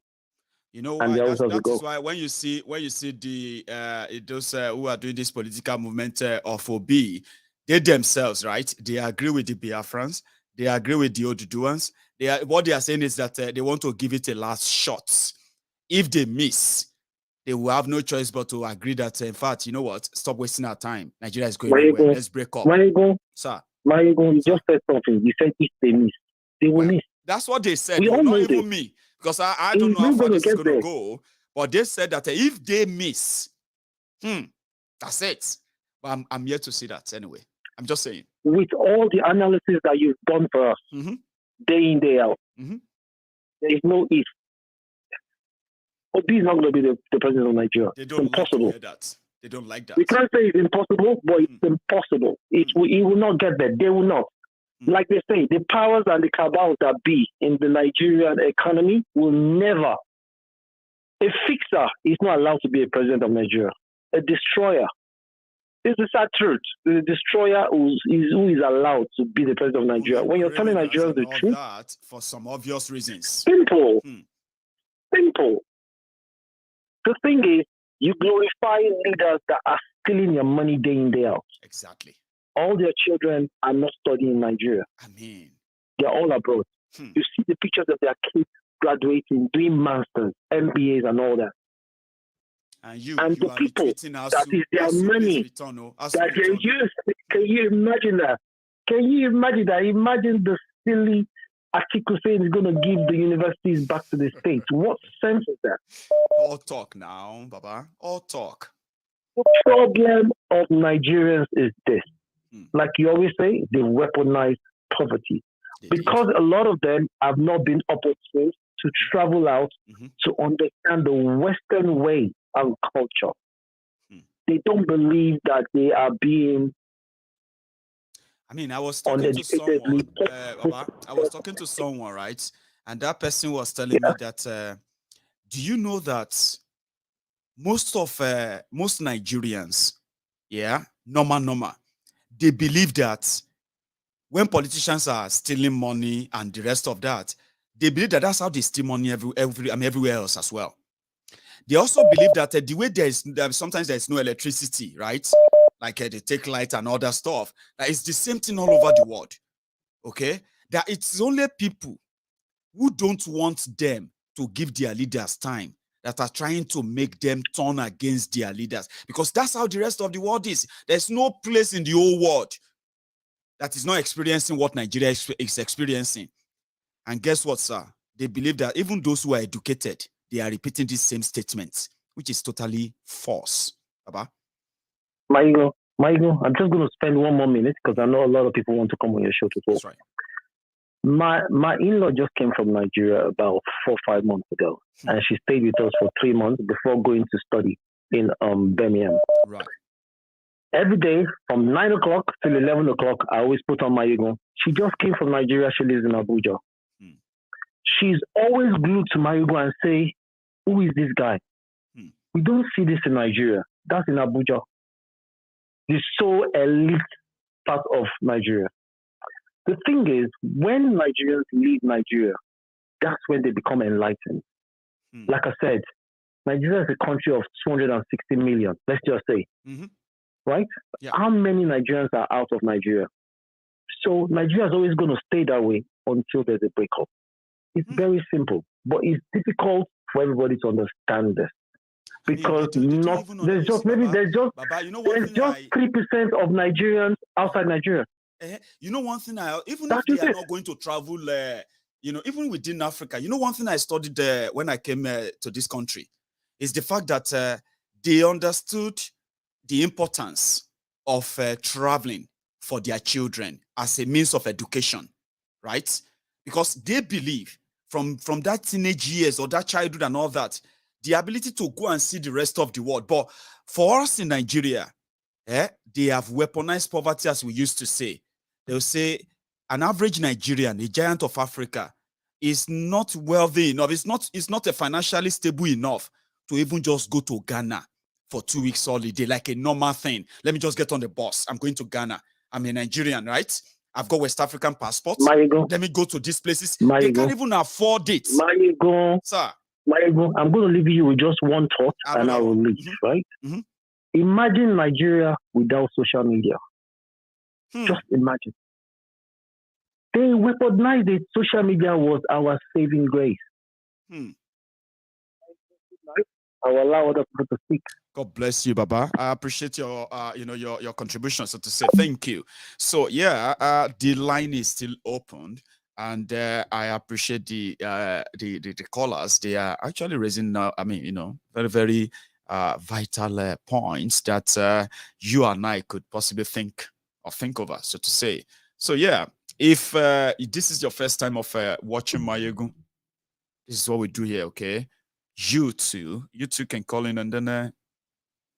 Speaker 3: You know, and that is why when you see the those who are doing this political movement of OB, they themselves, right? They agree with the Biafrans. They agree with the Oduduans. What they are saying is that they want to give it a last shot. If they miss, they will have no choice but to agree that, in fact, you know what? Stop wasting our time. Nigeria is going nowhere. Let's break up.
Speaker 9: Sir. Maiyegun, you just said something. You said if they miss, they will miss.
Speaker 3: That's what they said. Not even me. Because I don't know how far this is going to go. But they said that if they miss, that's it. But I'm yet to see that anyway. I'm just saying.
Speaker 9: With all the analysis that you've done for us, day in, day out, there is no if. Obi is not going to be the president of Nigeria. It's impossible.
Speaker 3: They don't like that.
Speaker 9: We can't say it's impossible, but it's impossible. He will not get there. They will not. Like they say, the powers and the cabals that be in the Nigerian economy will never. A fixer is not allowed to be a president of Nigeria. A destroyer. This is the sad truth. The destroyer who is allowed to be the president of Nigeria. When you're telling Nigerians the truth,
Speaker 3: that for some obvious reasons.
Speaker 9: Simple. Simple. The thing is, you glorify leaders that are stealing your money day in, day out.
Speaker 3: Exactly.
Speaker 9: All their children are not studying in Nigeria.
Speaker 3: I mean,
Speaker 9: they're all abroad. You see the pictures of their kids graduating, doing masters, MBAs, and all that. And the people that is their money that they use. Can you imagine that? Can you imagine that? Imagine the silly Atiku saying he's going to give the universities back to the states. What sense is that?
Speaker 3: All talk now, Baba. All talk.
Speaker 9: The problem of Nigerians is this. Like you always say, they weaponize poverty. Because a lot of them have not been opportunized to travel out to understand the Western way and culture. They don't believe that they are being
Speaker 3: I was talking to someone, I was talking to someone, right? And that person was telling me that, do you know that most Nigerians, normal, they believe that when politicians are stealing money and the rest of that, they believe that that's how they steal money everywhere else as well. They also believe that the way sometimes there's no electricity, right? Like they take light and other stuff. That it's the same thing all over the world. Okay? That it's only people who don't want them to give their leaders time that are trying to make them turn against their leaders. Because that's how the rest of the world is. There's no place in the whole world that is not experiencing what Nigeria is experiencing. And guess what, sir? They believe that even those who are educated, they are repeating these same statements, which is totally false. Baba?
Speaker 9: Maiyegun, I'm just going to spend one more minute because I know a lot of people want to come on your show to talk.
Speaker 3: That's right.
Speaker 9: My in-law just came from Nigeria about 4 or 5 months ago, and she stayed with us for 3 months before going to study in Birmingham.
Speaker 3: Right.
Speaker 9: Every day from 9 o'clock till 11 o'clock, I always put on Maiyegun. She just came from Nigeria. She lives in Abuja. She's always glued to Maiyegun and say, Who is this guy? We don't see this in Nigeria. That's in Abuja. The so elite part of Nigeria. The thing is, when Nigerians leave Nigeria, that's when they become enlightened. Like I said, Nigeria is a country of 260 million, let's just say. Right? Yeah. How many Nigerians are out of Nigeria? So Nigeria is always going to stay that way until there's a breakup. It's very simple, but it's difficult for everybody to understand this. Because there's just 3% of Nigerians outside Nigeria.
Speaker 5: You know one thing, even if they are not going to travel, even within Africa, one thing I studied when I came to this country is the fact that they understood the importance of traveling for their children as a means of education, right? Because they believe from that teenage years or that childhood and all that, the ability to go and see the rest of the world. But for us in Nigeria, they have weaponized poverty, as we used to say. They'll say an average Nigerian, a giant of Africa, is not wealthy enough. It's not a financially stable enough to even just go to Ghana for 2 weeks holiday, like a normal thing. Let me just get on the bus. I'm going to Ghana. I'm a Nigerian, right? I've got West African passports. Let me go to these places. They can't even afford it. Sir.
Speaker 9: I'm going to leave you with just one thought and I will leave, right? Imagine Nigeria without social media. Just imagine. They weaponized it. Social media was our saving grace. I will allow other people to speak.
Speaker 5: God bless you, Baba. I appreciate your, your contribution, so to say. Thank you. So, yeah, the line is still open. And I appreciate the callers. They are actually raising, very, very vital points that you and I could possibly think over, so to say. So, yeah, if this is your first time of watching Maiyegun, this is what we do here, okay? You two can call in and then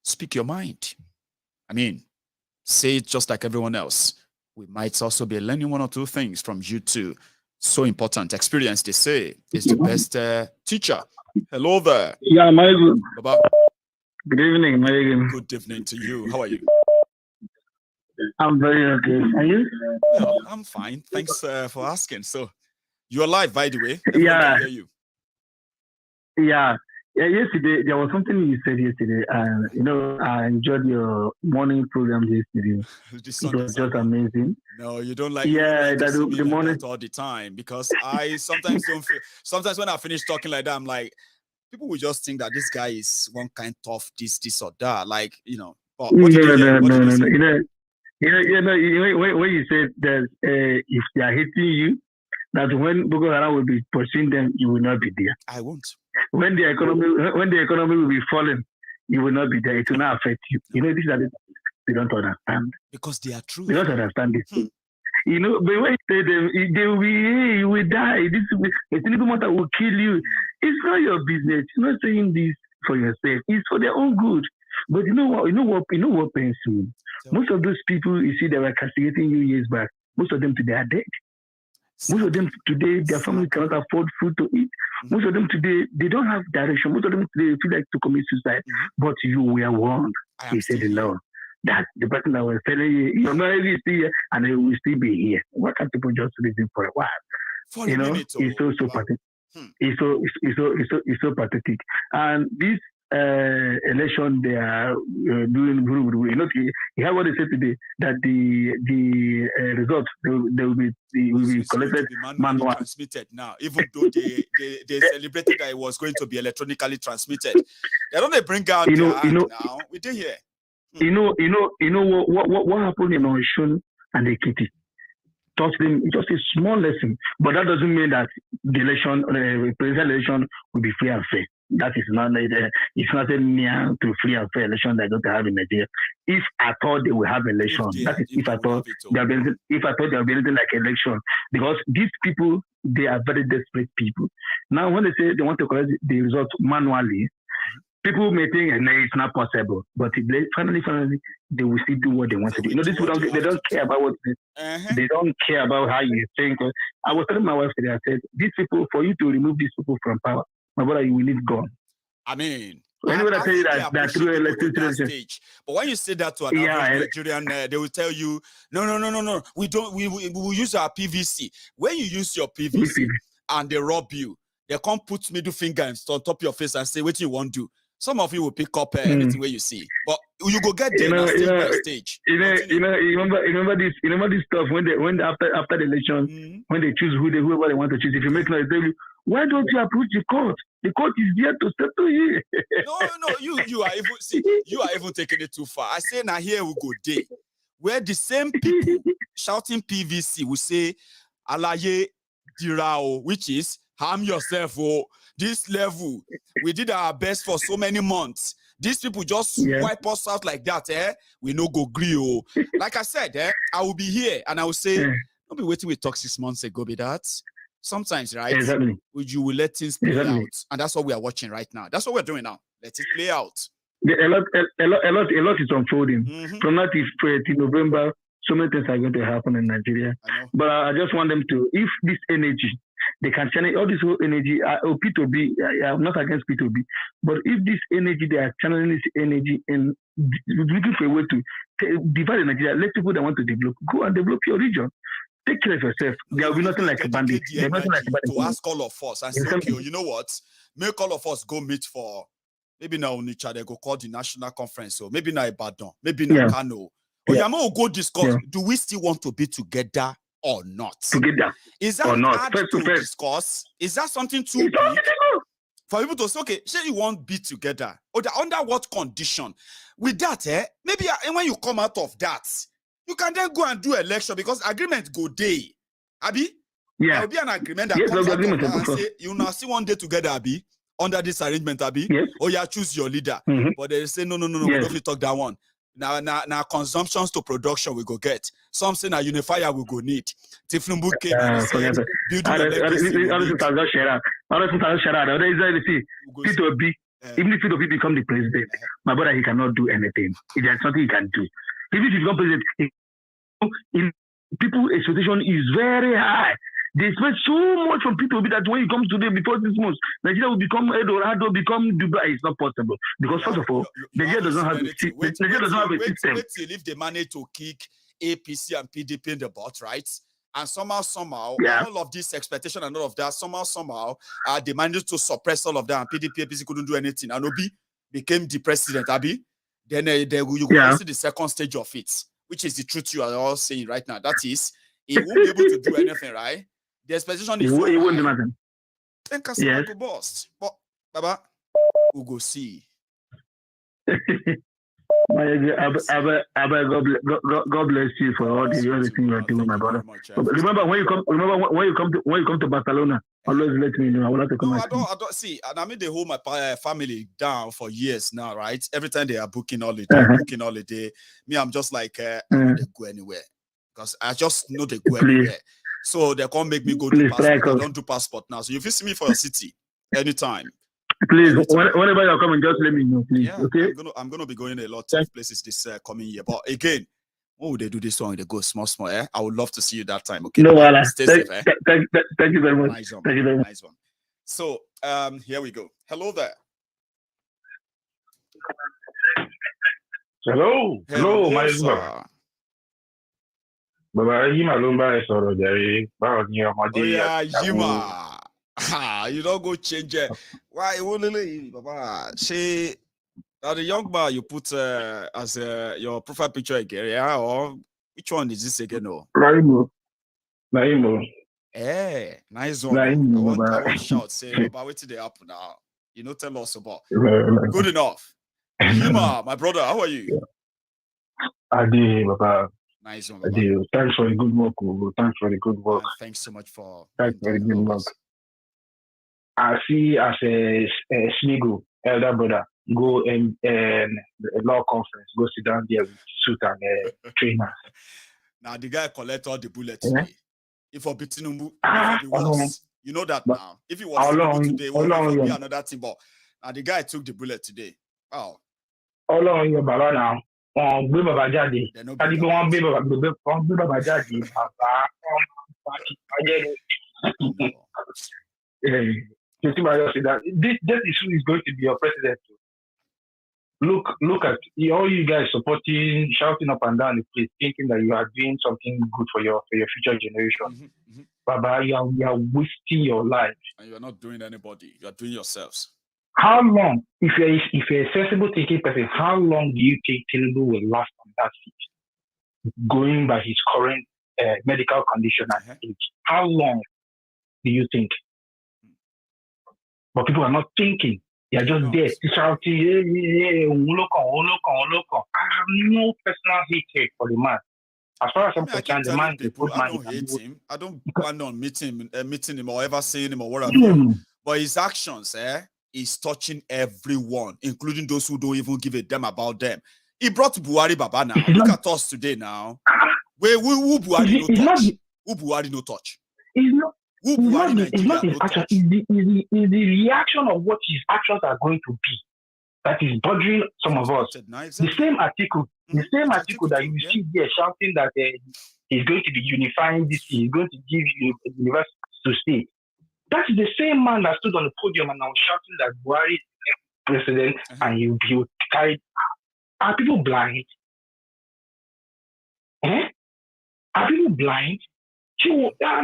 Speaker 5: speak your mind. I mean, say it just like everyone else. We might also be learning one or two things from you too. So important. Experience, they say, is the best teacher. Hello there.
Speaker 10: Yeah, Maiyegun.
Speaker 5: Baba.
Speaker 10: Good evening, Maiyegun.
Speaker 5: Good evening to you. How are you?
Speaker 10: I'm very okay. Are you?
Speaker 5: Yeah, I'm fine. Thanks for asking. So, you're live, by the way. Everyone can hear you.
Speaker 10: Yeah. Yesterday, there was something you said yesterday. I enjoyed your morning program yesterday. It was just amazing.
Speaker 5: No, you don't like.
Speaker 10: Yeah,
Speaker 5: the morning all the time, because I sometimes don't feel. Sometimes when I finish talking like that, I'm like, people will just think that this guy is one kind of this or that. Like, But what did you hear?
Speaker 10: When you said that if they are hating you, that when Boko Haram will be pursuing them, you will not be there.
Speaker 5: I won't.
Speaker 10: When the economy will be falling, you will not be there. It will not affect you. This is that they don't understand.
Speaker 5: Because they are true.
Speaker 10: They don't understand this. But when you say them, they will be, you will die. This a Tinubu matter will kill you. It's not your business. You're not saying this for yourself. It's for their own good. But you know what pains you? Most of those people you see that were castigating you years back, most of them today are dead. Most of them today, their family cannot afford food to eat. Most of them today, they don't have direction. Most of them today feel like to commit suicide. But you were warned. He said, "No, that the person that was telling you, you're not really still here, and they will still be here." Why can't people just listen for a while? It's so pathetic. It's so pathetic. And this election they are doing, you have what they said today, that the results they will be collected manually
Speaker 5: transmitted now, even though they celebrated that it was going to be electronically transmitted. They don't bring out now. We did here.
Speaker 10: What happened in Oshun and Ekiti taught them just a small lesson, but that doesn't mean that the election, presidential election, will be free and fair. That is not it's not a near to free and fair election that don't have in Nigeria. If I thought they will have election, if I thought there will be anything like election, because these people, they are very desperate people. Now, when they say they want to collect the results manually, people may think it's not possible, but finally, they will still do what they want to do. These people they don't care about what they don't care about how you think. I was telling my wife today, I said, these people, for you to remove these people from power, my brother, you will need God.
Speaker 3: I mean,
Speaker 10: Anybody
Speaker 3: I
Speaker 10: tell you
Speaker 3: think they
Speaker 10: that
Speaker 3: appreciate
Speaker 10: through
Speaker 3: people
Speaker 10: electricity
Speaker 3: in that
Speaker 10: election.
Speaker 3: stage. But when you say that to an average Nigerian, they will tell you, no. We don't. We will use our PVC. When you use your PVC and they rob you, they can't put middle finger on top of your face and say what you want to do. Some of you will pick up everything where you see, but you go get there stage by stage.
Speaker 10: You remember this stuff when after the election, when they choose whoever they want to choose. If you make noise, they tell you, why don't you approach the court? The court is there to settle you.
Speaker 3: No, you are even you are even taking it too far. I say now here we go day where the same people shouting PVC will say alaye dirao, which is harm yourself. Oh, this level we did our best for so many months. These people just wipe us out like that. We no go agree. Oh, like I said, I will be here and I will say, don't be waiting. We talked 6 months ago. Be that. Sometimes, right?
Speaker 10: Exactly.
Speaker 3: You will let things play out, and that's what we are watching right now. That's what we're doing now. Let it play out.
Speaker 10: A lot is unfolding. From now to November, so many things are going to happen in Nigeria. But I just want them to, if this energy, they can channel all this whole energy. P2B, I'm not against P2B, but if this energy, they are channeling this energy and looking for a way to divide Nigeria, let people that want to develop go and develop your region. Take care of yourself. There will be nothing like a bandit. There's nothing like a bandit.
Speaker 3: To ask all of us and say, okay, you know what? Make all of us go meet for maybe now Onitsha, they go call the national conference, or maybe now Ibadan, maybe now Kano. Or Yamo will go discuss. Do we still want to be together or not?
Speaker 10: Together.
Speaker 3: Is that hard to discuss? Is that something too big for people to say, okay, say you won't be together? Or under what condition? With that, maybe when you come out of that, you can then go and do election because agreement go day. Abi?
Speaker 10: Yeah.
Speaker 3: There will be an agreement that comes out of that and say, you now see one day together, Abi, under this arrangement, Abi.
Speaker 10: Yes.
Speaker 3: Or you choose your leader. But they say, no, we don't talk that one. Now consumptions to production we go get. Some say now unifier we go need. Thiefnubu came and said, building a legacy.
Speaker 10: P2B, even if P2B become the president, my brother, he cannot do anything. There's nothing he can do. Even if he become president, people's expectation is very high. They expect so much from people that when you come today before 6 months, Nigeria will become Eldorado, become Dubai. It's not possible because first of all, Nigeria does not have a system. Wait
Speaker 3: till if they manage to kick APC and PDP in the butt, right? And somehow, all of this expectation and all of that, somehow, they managed to suppress all of that, and PDP, APC couldn't do anything. And Obi became the president, Abi. Then you go see the second stage of it, which is the truth you are all saying right now. That is, he won't be able to do anything, right? The expectation is
Speaker 10: he won't do nothing.
Speaker 3: Then Kasima go bust. But Baba, we'll go see.
Speaker 10: God bless you for all the things you are doing, my brother. Remember when you come to Barcelona, always let me know. I will have to come.
Speaker 3: I don't see. And I mean, they hold my family down for years now, right? Every time they are booking holiday, me, I'm just like, I don't go anywhere because I just know they go anywhere. So they can't make me go to passport. I don't do passport now. So if you see me for your city, anytime.
Speaker 10: Please, whenever you're coming, just let me know, please.
Speaker 3: Yeah,
Speaker 10: okay.
Speaker 3: I'm gonna be going a lot of places this coming year. But again, when would they do this one? They go small. I would love to see you that time. Okay.
Speaker 10: No,
Speaker 3: stay safe.
Speaker 10: Thank you very much.
Speaker 3: Nice one.
Speaker 10: Thank you very much.
Speaker 3: Nice one. So here we go. Hello there.
Speaker 11: Hello, my brother. Baba, Yima Lumba is already there.
Speaker 3: Oh yeah, Yima. You don't go change it. Why, Baba? Say, the young man you put as your profile picture again, yeah? Or which one is this again? No.
Speaker 11: Naimo.
Speaker 3: Hey, nice one. I want shout, say, Baba, wait till they happen now. You know, tell us about. Good enough. Yima, my brother, how are you?
Speaker 11: Adi, Baba.
Speaker 3: Nice one.
Speaker 11: Thanks for the good work.
Speaker 3: Thanks so much for.
Speaker 11: Thanks for the good work. I see as a Snigo, elder brother, go in a law conference, go sit down there with suit and trainers.
Speaker 3: Now the guy collect all the bullets today. If for Tinubu, if it was, you know that now. If it was Tinubu today, it would be another thing. But now the guy took the bullet today. Wow.
Speaker 11: All on your baba now. Gbé bàbá jáde. Tàbí pé wọ́n gbé bàbá jáde. Bàbá Shettima just said that this issue is going to be your president. Look at all you guys supporting, shouting up and down the place, thinking that you are doing something good for your future generation. Baba, you are wasting your life.
Speaker 3: And you are not doing anybody. You are doing yourselves.
Speaker 11: How long, if you're a sensible thinking person, how long do you think Tinubu will last on that seat? Going by his current medical condition and age. How long do you think? But people are not thinking. They are just there shouting, I have no personal hatred for the man. As far as I'm concerned, the man is a good man.
Speaker 3: I don't hate him. I don't plan on meeting him or ever seeing him or whatever. But his actions, is touching everyone, including those who don't even give a damn about them. He brought Buhari Baba now. Look at us today now. Who Buhari no touch? Who Buhari no touch?
Speaker 11: It's not his action. It's the reaction of what his actions are going to be that is bothering some of us. The same Atiku, that you see there shouting that he's going to be unifying this, he's going to give universities to state. That's the same man that stood on the podium and was shouting that Buhari is president and he will carry. Are people blind? Are people blind? Some people are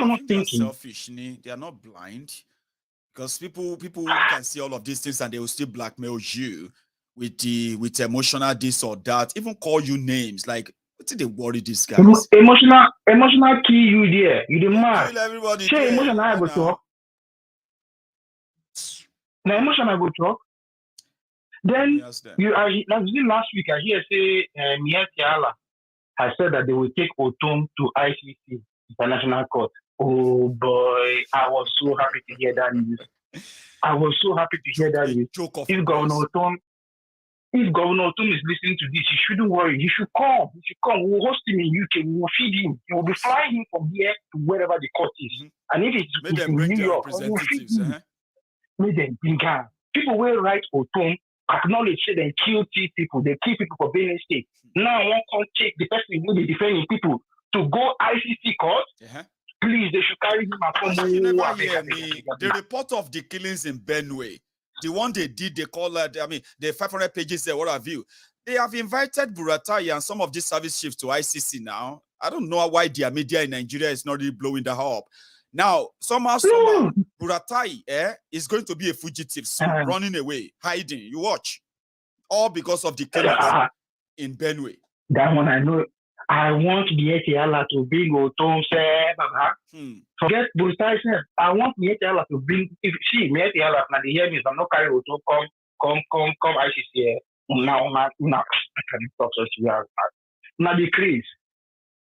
Speaker 11: not thinking.
Speaker 3: Selfish, they are not blind. Because people can see all of these things and they will still blackmail you with emotional this or that, even call you names. Like, what did they worry these guys?
Speaker 11: Emotional key you there. You the man.
Speaker 3: Everybody.
Speaker 11: Say emotional I go talk. Now emotional I go talk. Then last week I hear say Maiyegun has said that they will take Otum to ICC, International Court. Oh boy, I was so happy to hear that news. If Governor Otum is listening to this, he shouldn't worry. He should come. We'll host him in UK. We will feed him. We will be flying him from here to wherever the court is. And if it's in New York, we will feed him. Make them bring him. People will write Otum, acknowledge they kill people. They kill people for being state. Now I want to take the person who is defending people to go ICC court. Please, they should carry him up.
Speaker 3: You never hear me. The report of the killings in Benue, the one they did, they call it, the 500 pages there, what have you. They have invited Buratai and some of these service chiefs to ICC now. I don't know why their media in Nigeria is not really blowing the up. Now, somehow, Buratai is going to be a fugitive soon, running away, hiding. You watch. All because of the killings in Benue.
Speaker 11: That one I know. I want the Etiala to bring Otom, forget Buratai. I want the Etiala to bring, if she, Etiala, now the hear me, I'm not carrying Otom, come, ICC. Now, I can talk to you. Now, the craze.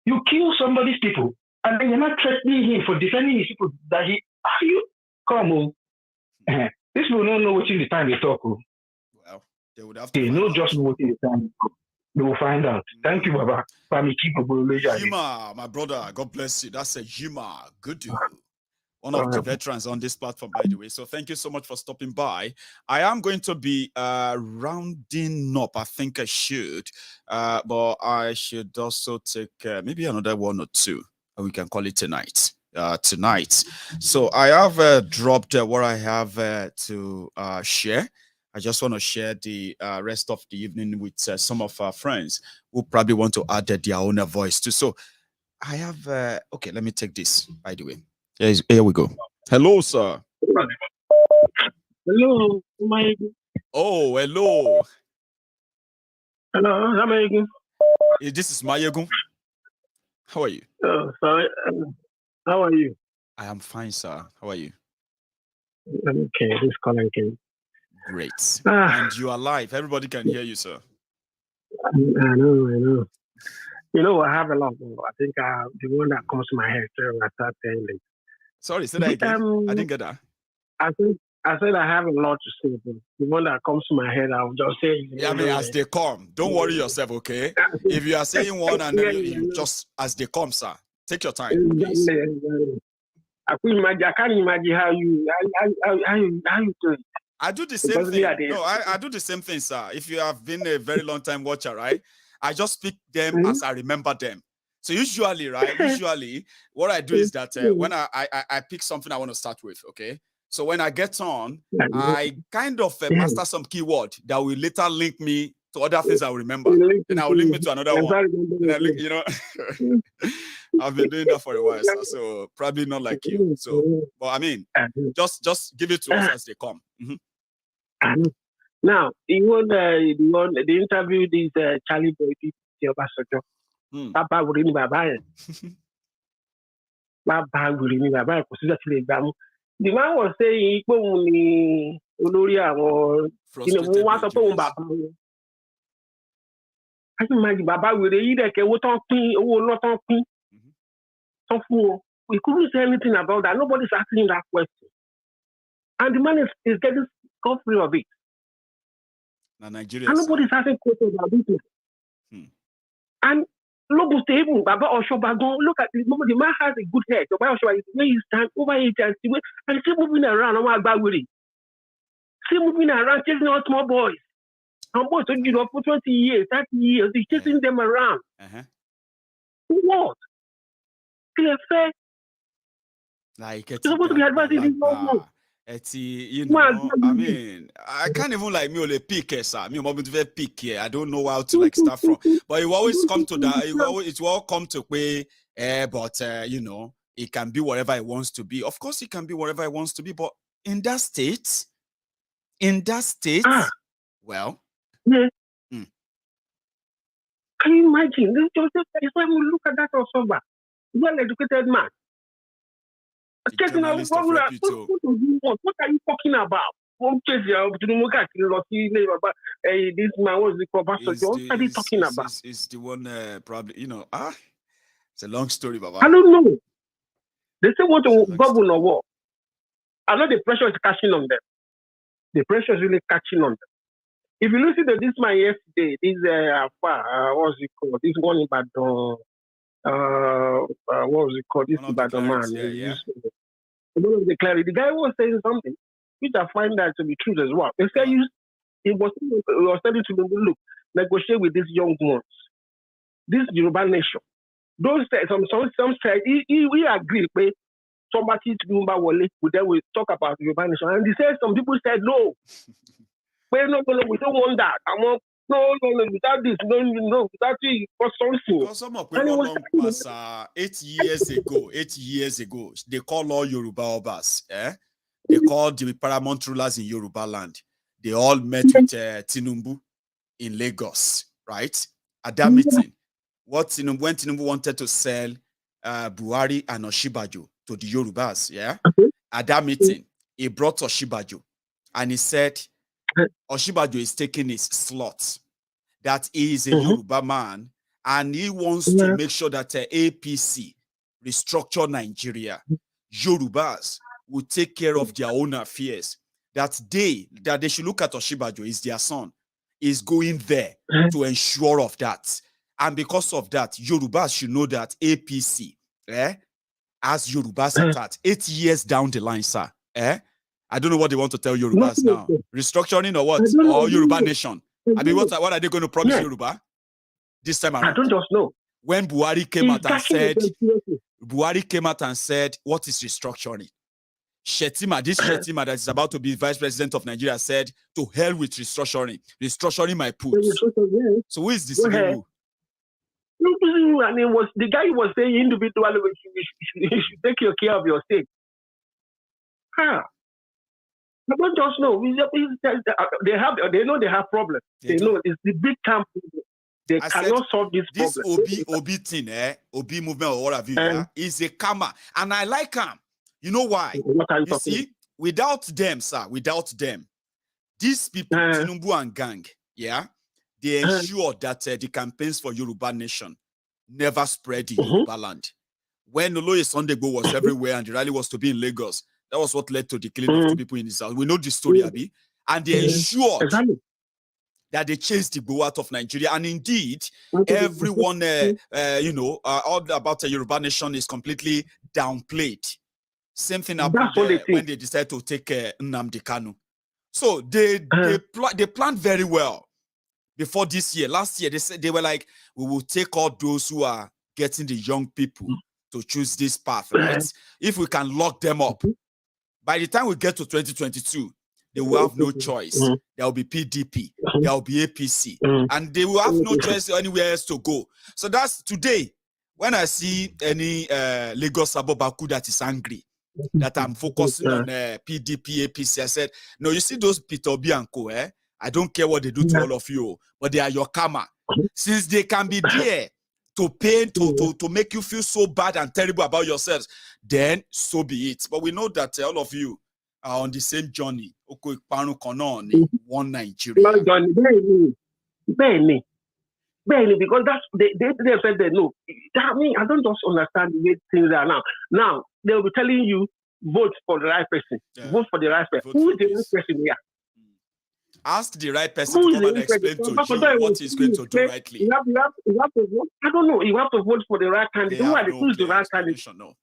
Speaker 11: You kill somebody's people, and then you're not threatening him for defending his people. That he, are you? Come on. This will not know what in the time they talk.
Speaker 3: Well, they would have to.
Speaker 11: They know just what in the time. They will find out. Thank you, Baba.
Speaker 3: Yima, my brother, God bless you. That's a Yima. Good dude. One of the veterans on this platform, by the way. So thank you so much for stopping by. I am going to be rounding up. I think I should. But I should also take maybe another one or two. And we can call it tonight. So I have dropped what I have to share. I just want to share the rest of the evening with some of our friends who probably want to add their own voice too. So I have, okay, let me take this, by the way. Here we go. Hello, sir.
Speaker 12: Hello, Maiyegun.
Speaker 3: Oh, hello.
Speaker 12: Hello, Maiyegun.
Speaker 3: This is Maiyegun. How are you?
Speaker 12: Oh, sorry. How are you?
Speaker 3: I am fine, sir. How are you?
Speaker 12: Okay, this calling came.
Speaker 3: Great. And you are live. Everybody can hear you, sir.
Speaker 12: I know. You know, I have a lot more. I think the one that comes to my head, so I start saying it.
Speaker 3: Sorry, say that again. I didn't get that.
Speaker 12: I said I have a lot to say, but the one that comes to my head, I'll just say.
Speaker 3: Yeah, as they come. Don't worry yourself, okay? If you are saying one and then you just as they come, sir. Take your time, please.
Speaker 12: I can't imagine how you do it.
Speaker 3: I do the same thing. No, I do the same thing, sir. If you have been a very long time watcher, right? I just pick them as I remember them. So usually, right? What I do is that when I pick something I want to start with, okay? So when I get on, I kind of master some keyword that will later link me to other things I will remember. And I will link me to another one. And I link, you know, I've been doing that for a while, so probably not like you. So, but I mean, just give it to us as they come.
Speaker 12: Now, the interview this Charlie Boy Obasanjo. Baba will read Baba. Baba will read Baba. The man was saying, I can imagine Baba will read we couldn't say anything about that. Nobody's asking that question. And the man is getting free of it.
Speaker 3: Nigeria,
Speaker 12: and nobody's asking questions about this. And look at Baba Oshobagon, look at this. The man has a good head. Baba Oshobagon is where he stands over 80 and still moving around. Still moving around, chasing all small boys. And boys, you know, for 20 years, 30 years, he's chasing them around. What? Fair.
Speaker 3: Like
Speaker 12: it's supposed to be advising this government.
Speaker 3: You know, I mean, I can't even like me only pick sir. Me moment to pick here. I don't know how to like start from. But it will always come to that. It will all come to play. But you know, it can be whatever it wants to be. Of course, it can be whatever it wants to be. But in that state, well,
Speaker 12: yeah. Can you imagine? It's when we look at that also, well-educated man. What are you talking about? This man was the professor. What are you talking about?
Speaker 3: It's the one probably, you know, it's a long story, Baba.
Speaker 12: I don't know. They say want to govern or what? I know the pressure is catching on them. The pressure is really catching on them. If you listen to this man yesterday, this what's it called? This one in Badon. What was it called? This Badon man. The clarity. The guy was saying something which I find that to be true as well. They said he was telling to them, look, negotiate with these young ones, this Yoruba nation. Those said some said he agreed with somebody to do Wale, then we talk about Yoruba nation. And he said some people said no. No, we don't want that. No, without this, no, without it, for something.
Speaker 3: Because some of people 8 years ago, they call all Yoruba Obas, They called the paramount rulers in Yoruba land. They all met with Tinubu in Lagos, right? At that meeting, when Tinubu wanted to sell Buhari and Oshibajo to the Yorubas, at that meeting, he brought Oshibajo and he said, Oshibajo is taking his slot. That he is a Yoruba man, and he wants to make sure that APC restructure Nigeria. Yorubas will take care of their own affairs. That they should look at Oshibajo, is their son, is going there to ensure of that. And because of that, Yorubas should know that APC, as Yorubas at that, 8 years down the line, sir, I don't know what they want to tell Yorubas now. Restructuring or what? Or Yoruba nation? I mean, what are they going to promise Yoruba this time around?
Speaker 12: I don't just know.
Speaker 3: When Buhari came out and said, what is restructuring? Shettima, this Shettima that is about to be vice president of Nigeria said, to hell with restructuring. Restructuring my pools. So who is this?
Speaker 12: And it was the guy was saying individually you should take care of your state. I don't just know. They know they have problems. They know it's the big camp. They cannot solve this problem.
Speaker 3: This Obi thing, Obi movement or what have you, is a karma. And I like him. You know why? You see, without them, sir, these people, Tinubu and gang, they ensure that the campaigns for Yoruba nation never spread in Yoruba land. When Oloye Sundaybo was everywhere and the rally was to be in Lagos, that was what led to the killing of 2 people in the south. We know the story, Abi. And they ensured that they chased the go out of Nigeria. And indeed, everyone, all about the Yoruba nation is completely downplayed. Same thing happened when they decided to take Nnamdi Kanu. So they planned very well before this year. Last year, they said they were like, we will take all those who are getting the young people to choose this path, right? If we can lock them up,
Speaker 5: By the time we get to 2022, they will have no choice. There will be PDP, there will be APC, and they will have no choice anywhere else to go. So that's today. When I see any Lagos abobaku that is angry, that I'm focusing on PDP, APC, I said, no, you see those Peter Obi and Co, I don't care what they do to all of you, but they are your karma. Since they can be there to pain, to make you feel so bad and terrible about yourselves, then so be it. But we know that all of you are on the same journey. One Nigeria.
Speaker 12: Because that's they said that no. That means I don't just understand the way things are now. Now they will be telling you vote for the right person. Vote for the right person. Who is the right person here?
Speaker 5: Ask the right person to come and explain to you what he's going to do rightly.
Speaker 12: You have to vote. I don't know. You have to vote for the right candidate. Who is the right candidate?
Speaker 5: No.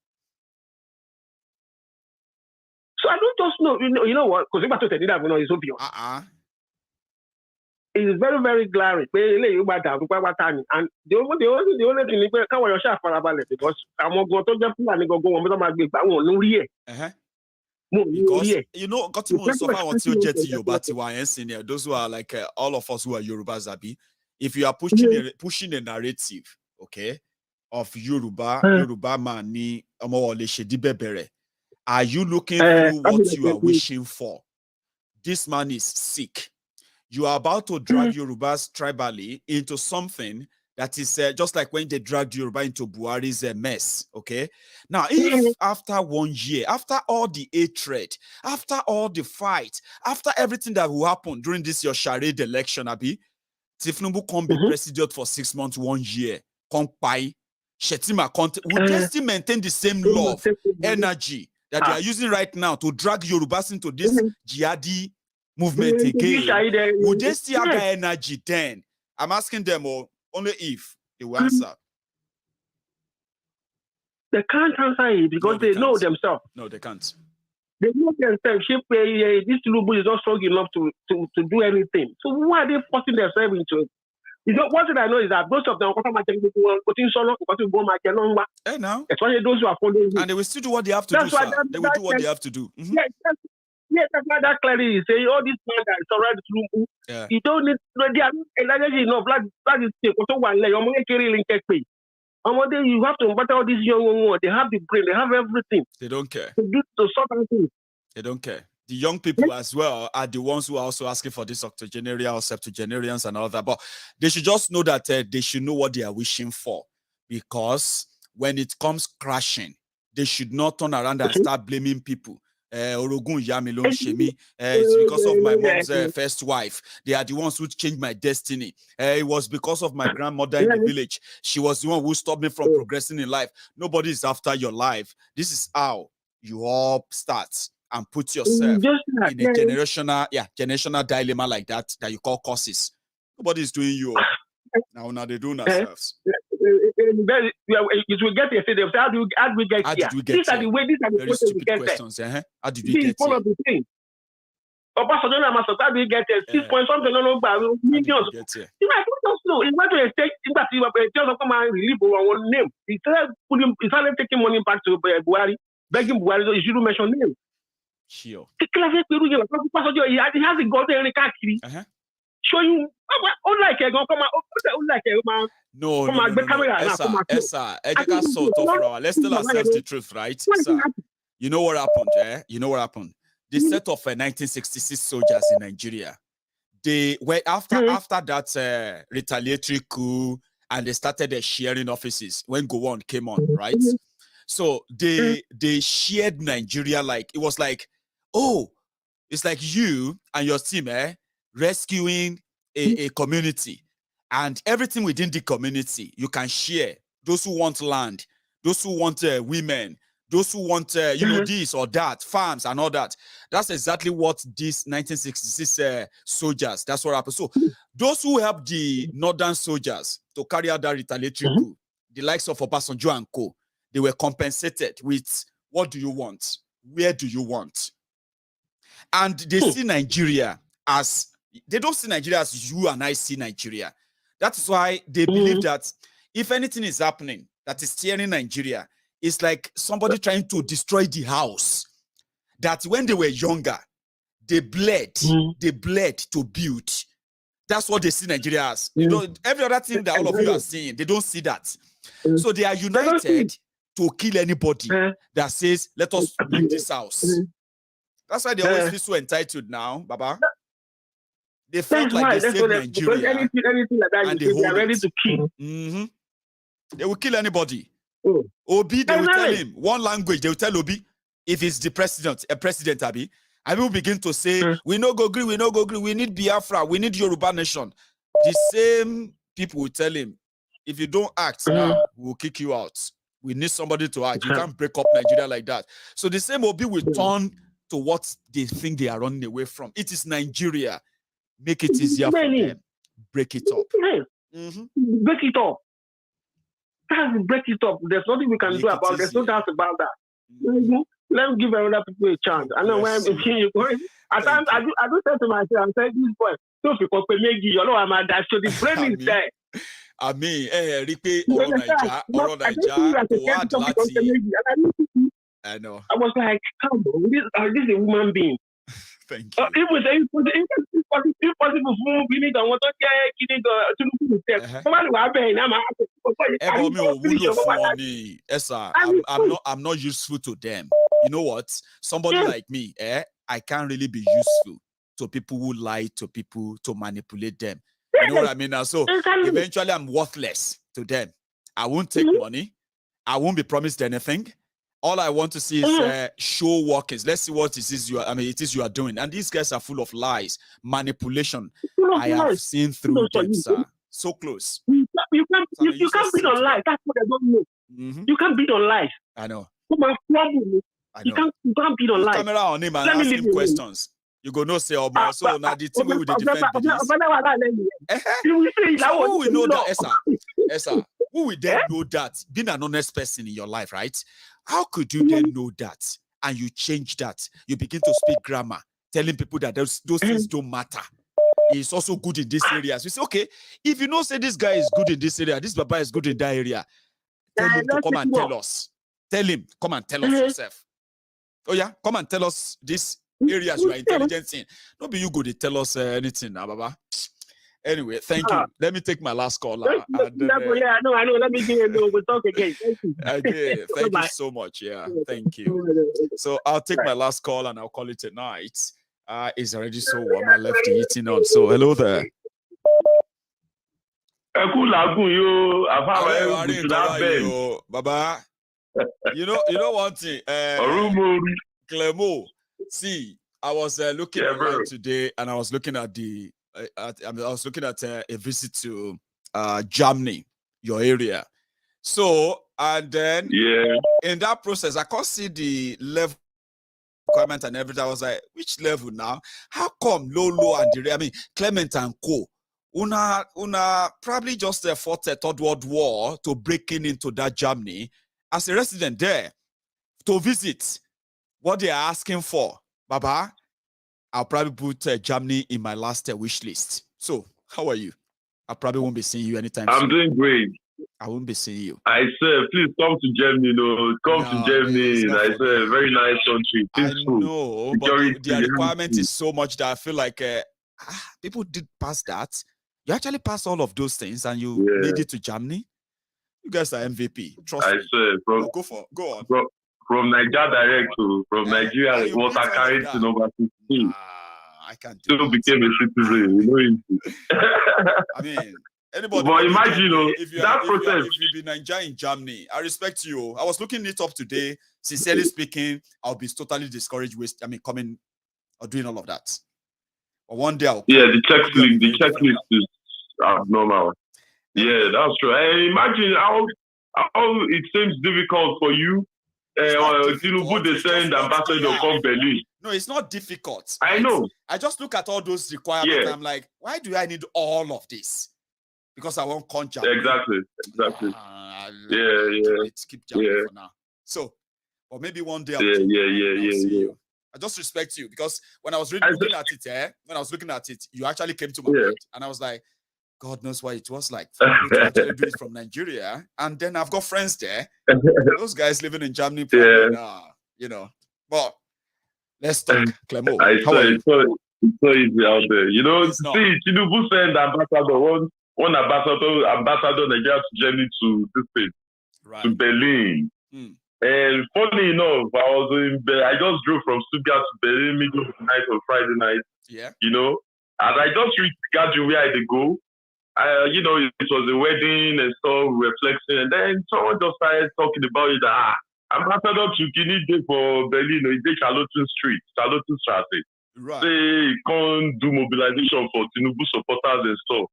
Speaker 12: So I don't just know. You know what? Because if I told you that, it's obvious. It's very, very glaring. And the only thing is because I'm going to just
Speaker 5: because you know, those who are like all of us who are Yoruba Zabi, if you are pushing a narrative, okay, of Yoruba man ni are you looking through what you are wishing for? This man is sick. You are about to drag Yorubas tribally into something that is just like when they dragged Yoruba into Buhari's mess, okay? Now, if after 1 year, after all the hatred, after all the fight, after everything that will happen during this your charade election, Abi, Thiefnubu can't be president for 6 months, 1 year, can't buy, Shettima can't, would they still maintain the same love, energy that they are using right now to drag Yorubas into this jihadi movement again? Would they still have that energy then? I'm asking them all. Only if they will answer.
Speaker 12: They can't answer it because they know themselves.
Speaker 5: No, they can't.
Speaker 12: They know themselves. This Tinubu is not strong enough to do anything. So why are they forcing themselves into it? You know, one thing I know is that most of them especially those who are following him.
Speaker 5: And they will still do what they have to do, sir. They will do what they have to do.
Speaker 12: Yes, that's why that clearly is saying all these men that surround Tinubu, you don't need, they are not energy enough. That is also one layer. You have to battle all these young ones. They have the brain, they have everything.
Speaker 5: They don't care.
Speaker 12: To sort out things.
Speaker 5: They don't care. The young people as well are the ones who are also asking for this octogenarian or septuagenarians and all that. But they should just know that they should know what they are wishing for. Because when it comes crashing, they should not turn around and start blaming people. It's because of my mom's first wife. They are the ones who changed my destiny. It was because of my grandmother in the village. She was the one who stopped me from progressing in life. Nobody is after your life. This is how you all start and put yourself in a generational dilemma like that you call causes. Nobody is doing you. Now they're doing themselves.
Speaker 12: It will get here. How do we get here? These are the way. These are the
Speaker 5: very stupid questions. How did we get
Speaker 12: here? The thing. How do we get here? 6 point something millions. You might not know. He went to a state that he was just come and relieve our name. He started taking money back to Buhari, begging Buhari so he shouldn't mention name.
Speaker 5: Sure.
Speaker 12: He hasn't got any country. Show you.
Speaker 5: No. Esa, let's tell ourselves the truth, right? Sir, you know what happened, You know what happened? The set of 1966 soldiers in Nigeria, they were after that retaliatory coup, and they started sharing offices when Gowon came on, right? So they shared Nigeria like it was like, oh, it's like you and your team, rescuing a community, and everything within the community you can share. Those who want land, those who want women, those who want this or that, farms and all that. That's exactly what these 1966 soldiers, that's what happened. So those who helped the northern soldiers to carry out that retaliatory coup, the likes of Obasanjo and Co., they were compensated with, what do you want? Where do you want? And they see Nigeria as, they don't see Nigeria as you and I see Nigeria. That is why they believe that if anything is happening that is steering Nigeria, it's like somebody trying to destroy the house. that when they were younger, they bled to build. That's what they see Nigeria as. You know, every other thing that all of you are seeing, they don't see that. So they are united to kill anybody that says, let us leave this house. That's why they always feel so entitled now, Baba. They felt like they saved Nigeria.
Speaker 12: Anything like that,
Speaker 5: and
Speaker 12: they are ready to kill.
Speaker 5: They will kill anybody. Obi, they will tell him one language. They will tell Obi, if he's the president, Abi, and we will begin to say, we no go agree, we need Biafra, we need Yoruba nation. The same people will tell him, if you don't act now, we'll kick you out. We need somebody to act. You can't break up Nigeria like that. So the same Obi will turn to what they think they are running away from. It is Nigeria. Make it easier for them. Break it up.
Speaker 12: Break it up. Break it up. There's nothing we can do about it. There's no doubt about that. Let's give other people a chance. I know where I'm going. At times, I do say to myself, I'm saying, this boy, don't people pay me, you know, I'm a dash. So the brain is there.
Speaker 5: I mean, Ripe, Naija, I know.
Speaker 12: I was like, come on, this is a human being.
Speaker 5: Thank you.
Speaker 12: It was impossible for me to want to
Speaker 5: I'm not useful to them. You know what? Somebody like me, I can't really be useful to people who lie to people to manipulate them. You know what I mean? Now, so eventually I'm worthless to them. I won't take money. I won't be promised anything. All I want to see is show workers. Let's see what it is you are doing. And these guys are full of lies, manipulation. I have seen through them, sir. So close.
Speaker 12: You can't beat on lies. That's what I don't know. You can't beat on lies.
Speaker 5: I know.
Speaker 12: You can't beat on lies.
Speaker 5: Camera on him and ask him questions. You go no say, oh, so now the thing we will defend who will know that, Esa? Who will then know that? Being an honest person in your life, right? How could you then know that? And you change that. You begin to speak grammar, telling people that those things don't matter. He's also good in this area. So you say, okay, if you know, say this guy is good in this area, this Baba is good in that area, tell him to come and tell us. Tell him, come and tell us yourself. Oh yeah, come and tell us these areas you are intelligent in. Don't be you go to tell us anything, Baba. Anyway, thank you. Let me take my last call.
Speaker 12: I know. Let me get it. We'll talk again. Thank you.
Speaker 5: Okay, thank you so much. Yeah, thank you. So I'll take my last call and I'll call it a night. It's already so warm. I left the heating on. So hello there. Baba. You know one thing. Clemo. See, I was looking around today, and I was looking at a visit to Germany, your area. So, and then in that process, I can't see the level requirement and everything. I was like, which level now? How come Lolo and Clement and Co. Una probably just fought a Third World War to breaking into that Germany as a resident there to visit. What they are asking for, Baba, I'll probably put Germany in my last wish list. So, how are you? I probably won't be seeing you anytime soon.
Speaker 13: I'm doing great.
Speaker 5: I won't be seeing you.
Speaker 13: I swear, please come to Germany. Come to Germany. I swear, very nice country. Peaceful.
Speaker 5: I know, but the requirement is so much that I feel like people did pass that. You actually passed all of those things and you made it to Germany. You guys are MVP. Trust me.
Speaker 13: I swear,
Speaker 5: go on.
Speaker 13: From Nigeria direct to Nigeria, water carried to number 16.
Speaker 5: I can't do
Speaker 13: so became a citizen.
Speaker 5: I mean, anybody.
Speaker 13: But imagine, process.
Speaker 5: If you be Nigeria in Germany, I respect you. I was looking it up today. Sincerely speaking, I'll be totally discouraged with. Coming or doing all of that. But one day I'll.
Speaker 13: Yeah, the checklist is abnormal. Yeah, that's true. Imagine how it seems difficult for you. Tinubu, they send ambassador from Berlin.
Speaker 5: No, it's not difficult.
Speaker 13: I know.
Speaker 5: I just look at all those requirements. I'm like, why do I need all of this? Because I won't conjure.
Speaker 13: Exactly.
Speaker 5: Let's keep jumping for now. So, or maybe one day I'll see you. I just respect you because when I was looking at it, you actually came to my mind, and I was like, God knows what it was like for me to actually do it from Nigeria. And then I've got friends there. Those guys living in Germany, probably, But Let's talk, Clemo.
Speaker 13: I saw it's so easy out there. You know, see, Tinubu sent ambassador, one ambassador Nigeria to journey to this place, to Berlin. And funny enough, I just drove from Stuttgart to Berlin middle of the night on Friday night.
Speaker 5: Yeah.
Speaker 13: You know, as I just reached the gathering where I had to go, you know, it was a wedding and stuff, we were flexing, and then someone just started talking about it. Ambassador to Guinea Day for Berlin, it's Charlotten Straße.
Speaker 5: Right.
Speaker 13: Say, can't do mobilization for Tinubu supporters and stuff.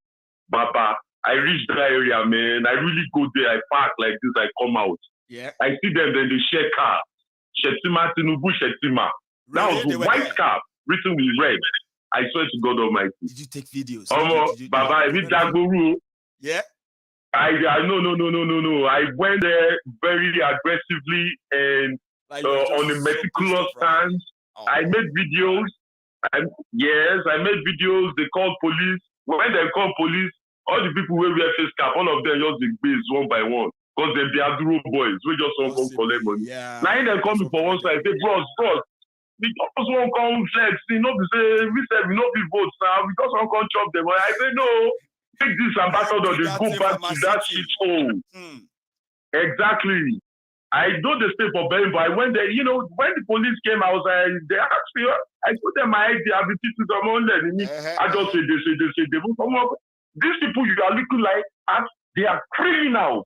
Speaker 13: Baba, I reached that area, man. I really go there, I park like this, I come out.
Speaker 5: Yeah.
Speaker 13: I see them, then they share car. Shettima, Tinubu, Shettima. That was a white car, written with red. I swear to God Almighty.
Speaker 5: Did you take videos?
Speaker 13: Baba, I read Dagboru.
Speaker 5: Yeah.
Speaker 13: No. I went there very aggressively and on a meticulous stance. I made videos. I made videos. They called police. When they called police, all the people who wear face cap, all of them just the base one by one. Because they are Aduro boys. We just want to collect money.
Speaker 5: Yeah.
Speaker 13: Now they come for one side. Say, bros, we just want to come flex. You know, we said we know people vote now. We just want to come chop them. But I say, no, take this ambassador, they go back to that shit hole. Exactly. I know they stay for Berlin, but I went there. You know, when the police came, I was like, they asked me, I put them my ID, I to them on there. I just say, they will come up. These people you are looking like, they are criminals.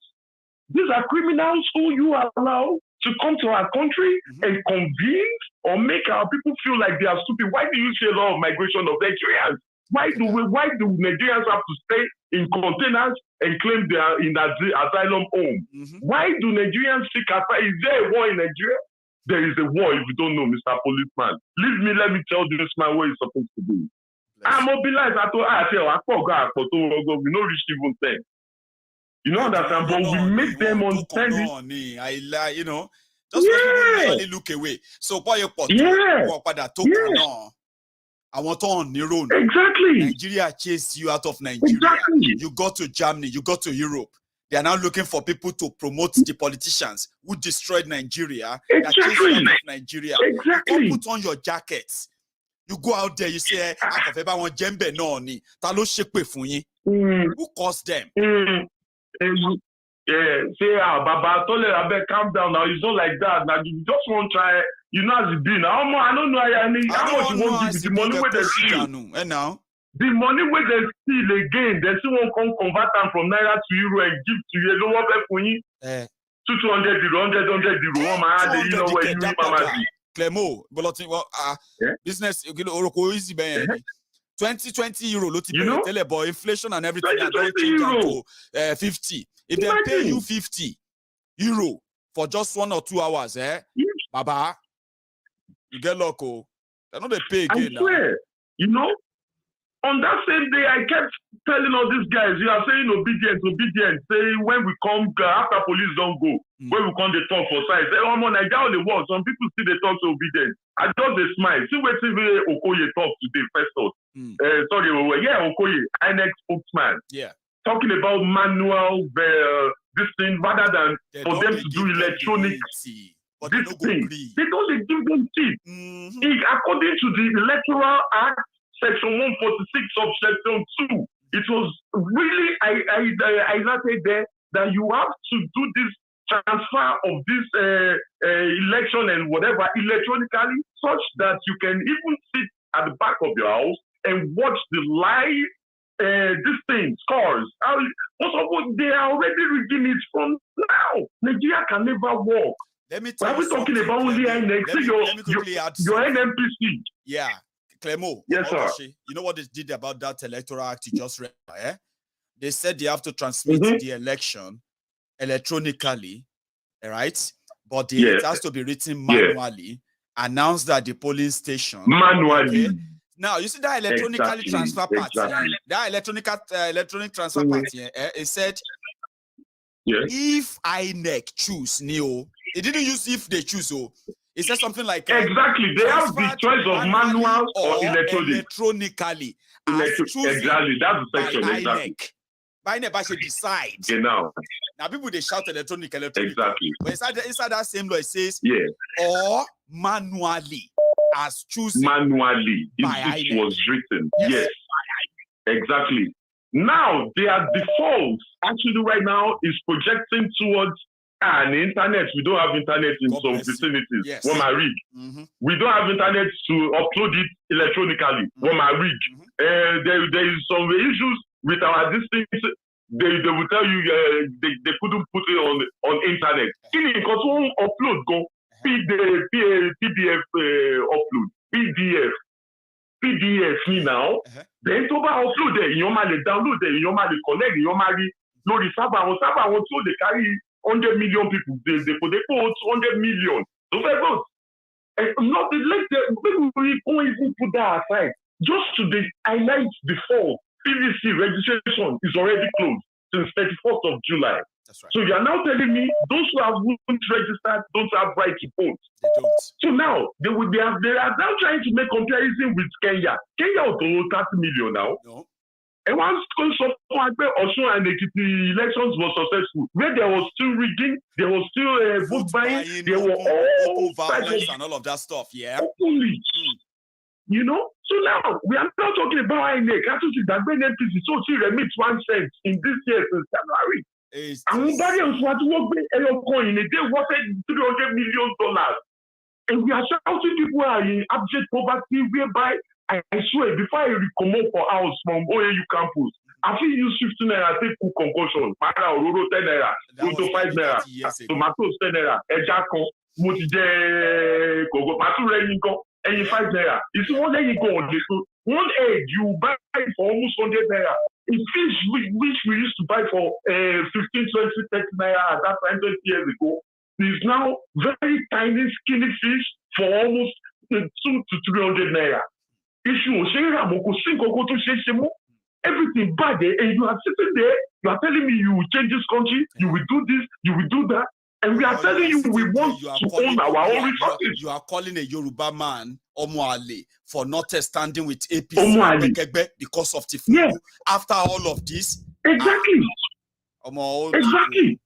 Speaker 13: These are criminals who you allow to come to our country and convince or make our people feel like they are stupid. Why do you see a lot of migration of Nigerians? Why do Nigerians have to stay in containers and claim they are in that asylum home? Why do Nigerians seek asylum? Is there a war in Nigeria? There is a war if you don't know, Mr. Policeman. Leave me, let me tell this man what he's supposed to do. I'm mobilized. I thought, we don't reach even 10. You know understand, but we make them understand it.
Speaker 5: You know, just really look away. So,
Speaker 13: exactly.
Speaker 5: Nigeria chased you out of Nigeria.
Speaker 13: Exactly.
Speaker 5: You go to Germany, you go to Europe. They are now looking for people to promote the politicians who destroyed Nigeria.
Speaker 13: Exactly.
Speaker 5: Out of Nigeria.
Speaker 13: Exactly.
Speaker 5: You put on your jackets. You go out there, you say, who caused them?
Speaker 13: Say, Baba, calm down now. It's not like that. Now you just want to try. You know as it be now. I don't know how much you want to give the money where they steal. The money where they steal again, they still won't come convert them from naira to euro and give to you. Don't want to pay 200 euro, 100 euro. You know where you need Mama.
Speaker 5: Clemo, business, 20 euro, you know? But inflation and everything, I don't change down to 50. If they pay you 50 euro for just 1 or 2 hours, Baba, you get local. They're not they pay again.
Speaker 13: I swear, you know, on that same day, I kept telling all these guys, you are saying obedience. Say when we come, after police don't go, when we come, they talk for size. Say, oh, man, I got the word. Some people still they talk to obedience. I just they smile. See what Okoye talk today, first off. Okoye, INEC spokesman.
Speaker 5: Yeah.
Speaker 13: Talking about manual, this thing, rather than for them to do electronic. This thing. They don't give them teeth. According to the Electoral Act, Section 146 of Section 2, it was really I noted there that you have to do this transfer of this election and whatever electronically, such that you can even sit at the back of your house and watch the live this thing scores. Most of what they are already reading it from now. Nigeria can never work.
Speaker 5: Let me tell you.
Speaker 13: Are we talking about only INEC? Your NNPC.
Speaker 5: Yeah. Clemo,
Speaker 13: yes, sir.
Speaker 5: You know what they did about that electoral act you just read? They said they have to transmit the election electronically, right? But it has to be written manually. Announced at the polling station
Speaker 13: manually.
Speaker 5: Okay? Now you see that electronically transfer part. That electronic transfer part. It said if INEC choose Neo, it didn't use if they choose. It says something like
Speaker 13: exactly. They have the choice of manual or
Speaker 5: electronically.
Speaker 13: Exactly. That's the section.
Speaker 5: Exactly. INEC should decide.
Speaker 13: Now
Speaker 5: people they shout electronic.
Speaker 13: Exactly.
Speaker 5: But inside that same law, it says or manually. as chosen
Speaker 13: manually, it was written. Yes, exactly. Now, their default actually right now is projecting towards an internet. We don't have internet in some vicinities.
Speaker 5: Yes.
Speaker 13: One rig. We don't have internet to upload it electronically. One rig. There is some issues with our distance. They will tell you they couldn't put it on internet. Because one upload go PDF upload PDF now. Then to upload it, you might download it, you might connect, you might no the server so they carry 100 million people. They quote 100 million. So very good. Not maybe we won't even put that aside. Just to highlight the fall. PVC registration is already closed since 31st of July.
Speaker 5: That's right.
Speaker 13: So you are now telling me those who have registered don't have right to vote.
Speaker 5: They don't.
Speaker 13: So now they are now trying to make comparison with Kenya. Kenya will 30 million now.
Speaker 5: No.
Speaker 13: And once also and the elections were successful, where there was still rigging, there was still vote buying, there were all
Speaker 5: violence and all of that stuff. Yeah.
Speaker 13: Openly. You know? So now we are not talking about INEC. I think that when NPC so she remits 1 cent in this year since January. And Bulgarians want to work with a coin in a day worth $300 million. And we are shouting people are in abject poverty, whereby I swear before I come up for house from OAU campus, I feel use 15 naira take cook concoction. Mara ororo 10 naira, to 5 naira, tomatoes 10 naira, ejako, mutije, gogo, patu reninko. And you 5 naira. It's one day you go on this. One egg you buy for almost 100 naira. In fish which we used to buy for 15, 20, 30 naira at that time 20 years ago, is now very tiny, skinny fish for almost 200 to 300 naira. If you everything bad there, and you are sitting there, you are telling me you will change this country, you will do this, you will do that. And we are telling you we want to own our own resources.
Speaker 5: You are calling a Yoruba man Omoale for not standing with APC because of Thiefnubu. After all of this.
Speaker 13: Exactly. Exactly.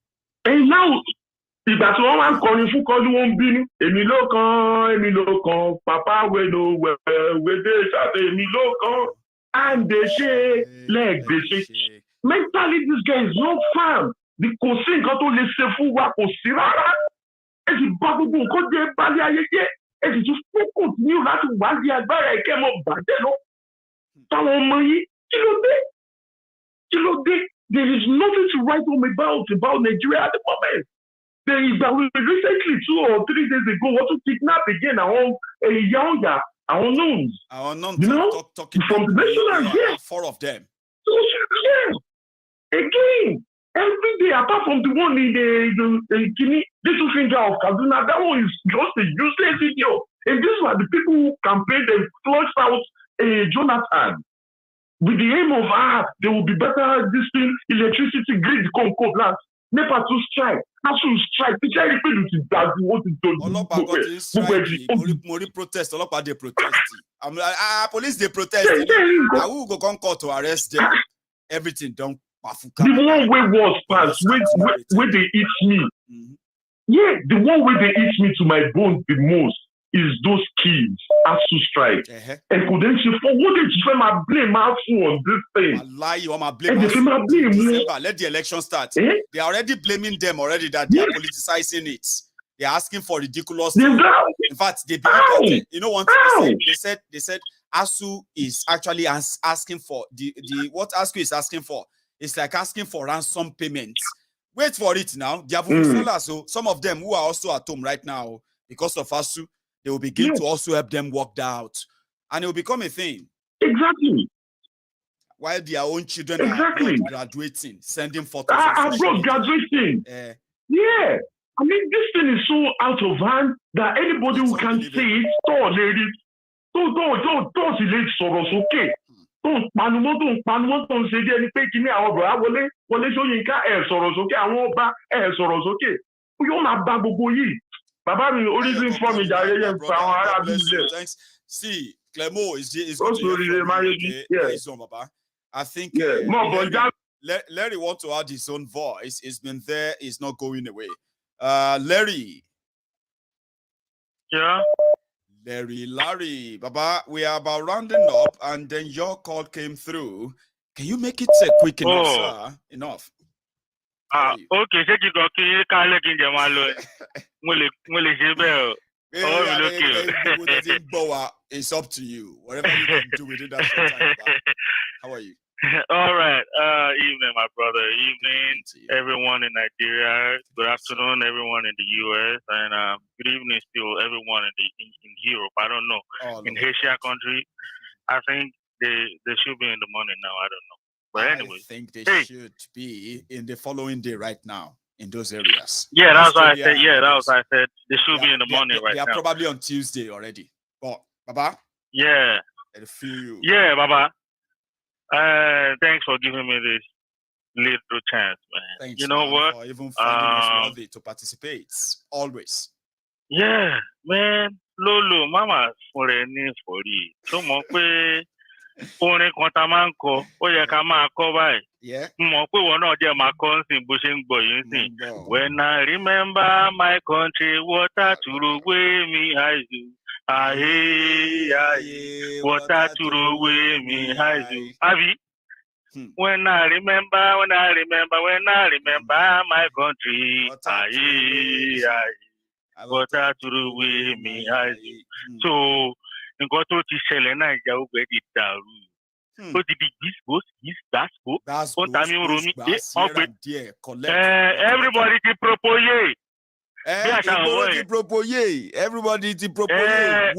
Speaker 13: And now, ìgbà tí wọ́n wá ń kọrin fún kọ́lú wọn ń bínú. Èmi ló kan, papa wédè ṣàtẹ̀ èmi ló kan, and they say, leg they say. Mentally, this guy is not firm. The kò sí nǹkan tó lè ṣe fún wa kò sí rárá. Ẹ sì bá gbogbo nǹkan jẹ́ balẹ̀ ayé jẹ́. Ẹ sì tún fókùn ní láti wá di agbára ẹ̀kẹ́ mọ́ bàjẹ́ lọ. Táwọn ọmọ yìí kí ló dé? Kí ló dé? There is nothing to write home about Nigeria at the moment. There is recently 2 or 3 days ago want to kidnap again our nuns.
Speaker 5: Our nuns,
Speaker 13: you know,
Speaker 5: talking
Speaker 13: from the national, yeah.
Speaker 5: 4 of them.
Speaker 13: So, yeah. Again, every day, apart from the one in the little finger of Kaduna, that one is just a useless video. And these were the people who campaigned and flushed out Jonathan with the aim of there will be better this thing, electricity grid come last. NEPA to strike. National strike. The child people to that what is done.
Speaker 5: Mori protest. Olopa they protest. Police they protest. I will go come court to arrest them. Everything done.
Speaker 13: The one way was past where they eat me. Yeah, the one way they eat me to my bones the most is those kids as to strike. And couldn't you for what did you my blame on this thing?
Speaker 5: Lie, you are my blame. December, let the election start. They are already blaming them already that they are politicizing it. They are asking for ridiculous. In fact, they believe that, you know one thing they said ASU is actually asking for the what ASU is asking for. It's like asking for ransom payments. Wait for it now. So some of them who are also at home right now because of ASU, they will begin to also help them work that out. And it will become a thing.
Speaker 13: Exactly.
Speaker 5: While their own children are graduating, sending photos.
Speaker 13: Abroad graduating. Yeah. I mean, this thing is so out of hand that anybody who can see it, don't delete Soros, okay? Don't say any pay to me, wọlé Ṣóyínká Soros, okay? I won't buy Soros, okay? You not baboyi. Baba mi origin for me
Speaker 5: thanks. See, Clemo is I think Larry wants to add his own voice. It's been there, it's not going away. Larry.
Speaker 10: Yeah.
Speaker 5: Larry, Baba, we are about rounding up, and then your call came through. Can you make it quick enough, sir? Enough.
Speaker 14: Okay, ṣé kí kan kí kálẹ̀ kí n jẹ máa lọ mo lè ṣe bẹ́ẹ̀ o.
Speaker 5: It's up to you. Whatever you can do within that short time. How are you?
Speaker 14: All right. Evening, my brother. Evening, everyone in Nigeria. Good afternoon, everyone in the US, and good evening still everyone in Europe. I don't know. In Asia country, I think they should be in the morning now. I don't know. But anyway,
Speaker 5: I think they should be in the following day right now in those areas.
Speaker 14: Yeah, that's what I said. Yeah, that's what I said. They should be in the morning right now.
Speaker 5: They are probably on Tuesday already. But Baba?
Speaker 14: Yeah.
Speaker 5: I feel you.
Speaker 14: Yeah, Baba. Thanks for giving me this little chance, man.
Speaker 5: Thanks,
Speaker 14: you know
Speaker 5: man,
Speaker 14: what?
Speaker 5: For even finding us worthy to participate. Always.
Speaker 14: Yeah, man. Lolo, mama, for any for you. So much. Orin kan tá máa ń kọ ó yẹ ká máa kọ báyìí mọ̀ pé wọn náà jẹ́ máa kọ́ nsìn bó ṣe ń gbọ́ yìí nsìn. When I remember my country, water to away me haizu. Aye, water to away me haizu. Abi? When I remember my country, aye, water to away me haizu. So, nǹkan tó ti ṣẹlẹ̀ náà ìjà ogun ẹ̀ ti dàrú. Ó ti di gbàsgbó ó ń ta mí ń romí. Everybody ti propoye.
Speaker 5: Everybody ti propoye.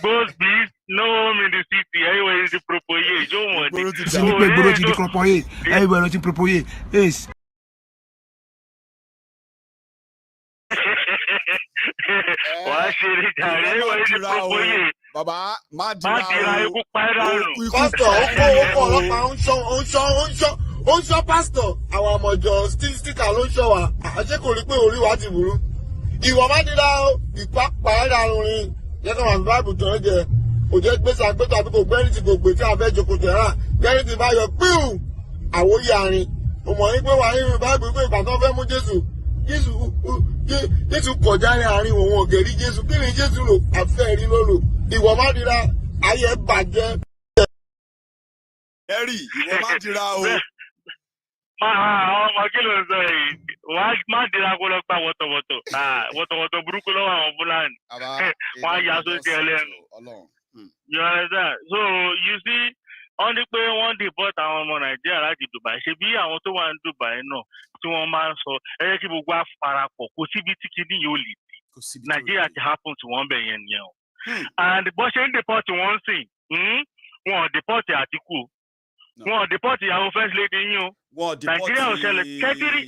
Speaker 14: Those bees, no home in the city. Everybody ti propoye.
Speaker 15: Everybody ti propoye. Everybody ti propoye. Yes.
Speaker 14: Wàá ṣe eré jàre everybody ti propoye.
Speaker 5: Bàbá má
Speaker 14: dira ikú pàdánù.
Speaker 16: Pásítọ̀ ó kó ọlọ́pàá ó ń ṣọ́ pásítọ̀ àwọn ọmọjọ sticker ló ń ṣọ́ wa àṣẹ kò rí pé orí wa ti burú. Ìwọ má dira ìpá pàdánù rin yẹ́n kàn wà ní báìbù tó ń jẹ òjò gbèsè àgbẹ̀tọ̀ àbí kò gbẹ́rì tí kò gbè tí a fẹ́ jókòó tẹ̀ rà gbẹ́rì tí bá yọ píù àwòyí àárín. Mo mọ̀ ní pé wà nínú báìbù pé ìgbà tó fẹ́ mú Jésù kọjá ní àárín òun ògèrí Jésù kí ni Jésù lò àfẹ́ rí lólo ìwọ má dira ayé bàjẹ́.
Speaker 5: Ẹ̀rí ìwọ má dira o.
Speaker 14: Ọmọ kí ló ń sọ yìí? Wàá má dira kó lọ gba wọ̀tọ̀wọ̀tọ̀. Wọ̀tọ̀wọ̀tọ̀ burúkú lọ́wọ́ àwọn Fúlàní. Wọ́n á yà sókè ẹlẹ́nu. You understand? So you see, wọ́n ní pé wọ́n deport àwọn ọmọ Nàìjíríà láti Dubai. Ṣé bí àwọn tó wà ní Dubai náà tí wọ́n máa ń sọ ẹ jẹ́ kí gbogbo àfarapọ̀ kò síbi tí kìíní yóò lè dé. Nàìjíríà ti happen tí wọ́n bẹ̀ yẹn nìyẹn o. And bó ṣe ń deport wọ́n sìn, wọn ò deport Atiku. Wọn ò deport ìyàwó first lady yín o. Nàìjíríà ò ṣẹlẹ̀ kẹ́kiri.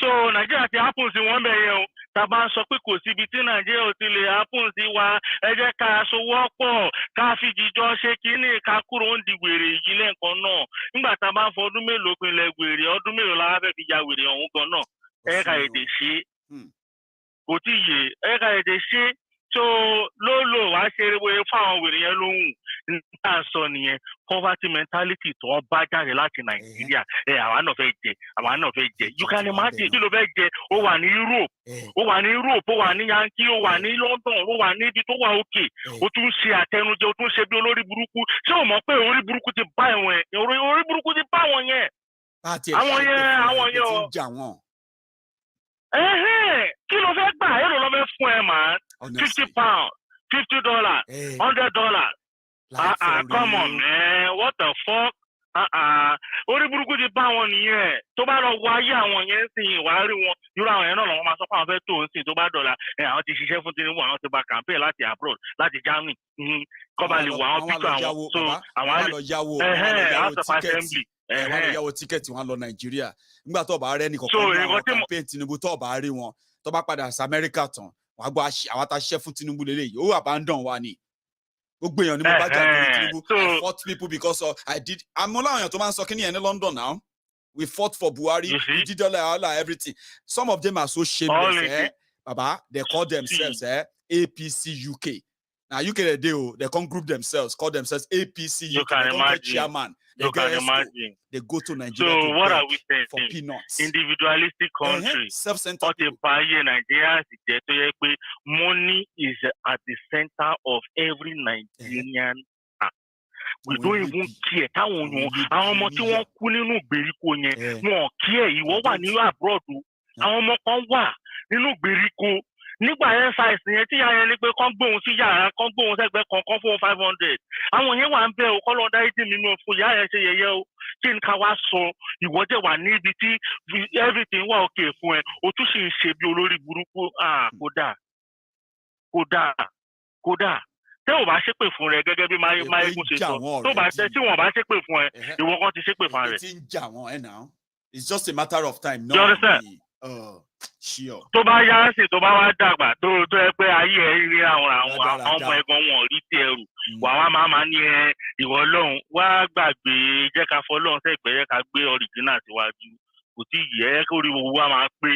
Speaker 14: So Nàìjíríà ti happen sí wọ́n bẹ̀ yẹn o. Tàbá ń sọ pé kò síbi tí Nàìjíríà ò ti lè happen sí wa, ẹ jẹ́ ká sowọ́pọ̀ ká fi jíjọ ṣe kínní ká kúrò ń di wèrè yìí lẹ́ẹ̀kan náà. Nígbà tá a bá ń fọ ọdún mélòó pinlẹ̀ wèrè ọdún mélòó la fẹ́ fi ya wèrè ọ̀hún gan náà. Ẹ ká èdè ṣe. Kò tí ì yé ẹ ká èdè ṣe. So ló wá ṣe wèrè fún àwọn wèrè yẹn lóhùn. Nígbà sọ nìyẹn poverty mentality tó ń bá jáde láti Nàìjíríà. Àwa náà fẹ́ jẹ. You can imagine kí ló fẹ́ jẹ ó wà ní Europe. Ó wà ní Yankee, ó wà ní London, ó wà níbi tó wà òkè. Ó tún ṣe àtẹnujẹ, ó tún ṣe bí olórí burúkú. Ṣé o mọ̀ pé orí burúkú ti bá ẹ̀wọ̀n ẹ̀? Orí burúkú ti bá àwọn yẹn. Àwọn yẹn o. Kí ló fẹ́ gbà? Èló ló fẹ́ fún ẹ màá? £50, $50, $100. Come on, man. What the fuck? Orí burúkú ti bá wọn nìyẹn. Tó bá lọ wọ ayé àwọn yẹn ń sìn wàá rí wọn. Irú àwọn yẹn náà lọ́wọ́ máa sọ pé àwọn fẹ́ tó ń sìn tó bá dọ̀la. Àwọn ti ṣiṣẹ́ fún Tinubu, àwọn ti gba campaign láti abroad, láti Germany. Kọ́ba lè wọ àwọn píkọ̀ àwọn. So àwọn House of Assembly.
Speaker 5: Wọ́n lọ yáwó tíkẹ́ẹ̀tì wọn lọ Nàìjíríà. Nígbà tó bá rẹ́ nìkan kan ní àwọn campaign Tinubu tó bá rí wọn. Tó bá padà sí Amẹ́ríkà tán, wọ́n á gbọ́ àwọn àtàṣiṣẹ́ fún Tinubu lélẹ́yìí. Ó abandon wa ni. Gbogbo èèyàn ni mo bá jà lórí Tinubu. I fought people because àmọ́ láwọn èèyàn tó máa ń sọ kí ni ẹ̀ ní London now. We fought for Buhari. We did all everything. Some of them are so shameless. Baba, they call themselves APC UK. Now you can they can't group themselves, call themselves APC.
Speaker 14: You can imagine.
Speaker 5: Chairman.
Speaker 14: You can imagine.
Speaker 5: They go to Nigeria.
Speaker 14: So what are we saying?
Speaker 5: For peanuts.
Speaker 14: Individualistic country.
Speaker 5: Self-centered.
Speaker 14: Nigeria, money is at the center of every Nigerian. We don't even care. Àwọn ọmọ tí wọ́n kú nínú ìgbèríko yẹn, wọn care. Ìwọ wà nínú abroad. Àwọn ọmọ kan wà nínú ìgbèríko. Nígbà yẹn size yẹn tí yẹn ní pé kán gbóhùn sí yàrá, kán gbóhùn sẹ́gbẹ́ kan fún 500. Àwọn yẹn wà ń bẹ̀ o, kọ́ lọ́ọ́ dáríjì nínú fún ìyá yẹn ṣe yẹyẹ o. Kí n ká wá sọ ìwọ́jẹ̀ wà níbi tí everything wà okay fún ẹ, o tún sì ń ṣe bí olórí burúkú. Kódà. Tẹ́ ò bá ṣépè fún rẹ gẹ́gẹ́ bí Maiyegun ṣe sọ. Tí wọ́n bá ṣépè fún ẹ, ìwọ kan ti ṣépè fún rẹ.
Speaker 5: It's just a matter of time.
Speaker 14: No. You understand?
Speaker 5: Sure.
Speaker 14: Tó bá yá sí tó bá wá dàgbà tó ẹ pé ayé ẹ rí àwọn ọmọ ẹ̀gbọ́n wọn rí tí ẹrù wà wá máa ní ìwọ Ọlọ́run wá gbàgbé jẹ́ ká fọlọ́run sẹ́gbẹ̀ẹ́ jẹ́ ká gbé original síwájú kò tí yẹ kó rí owó wa máa pé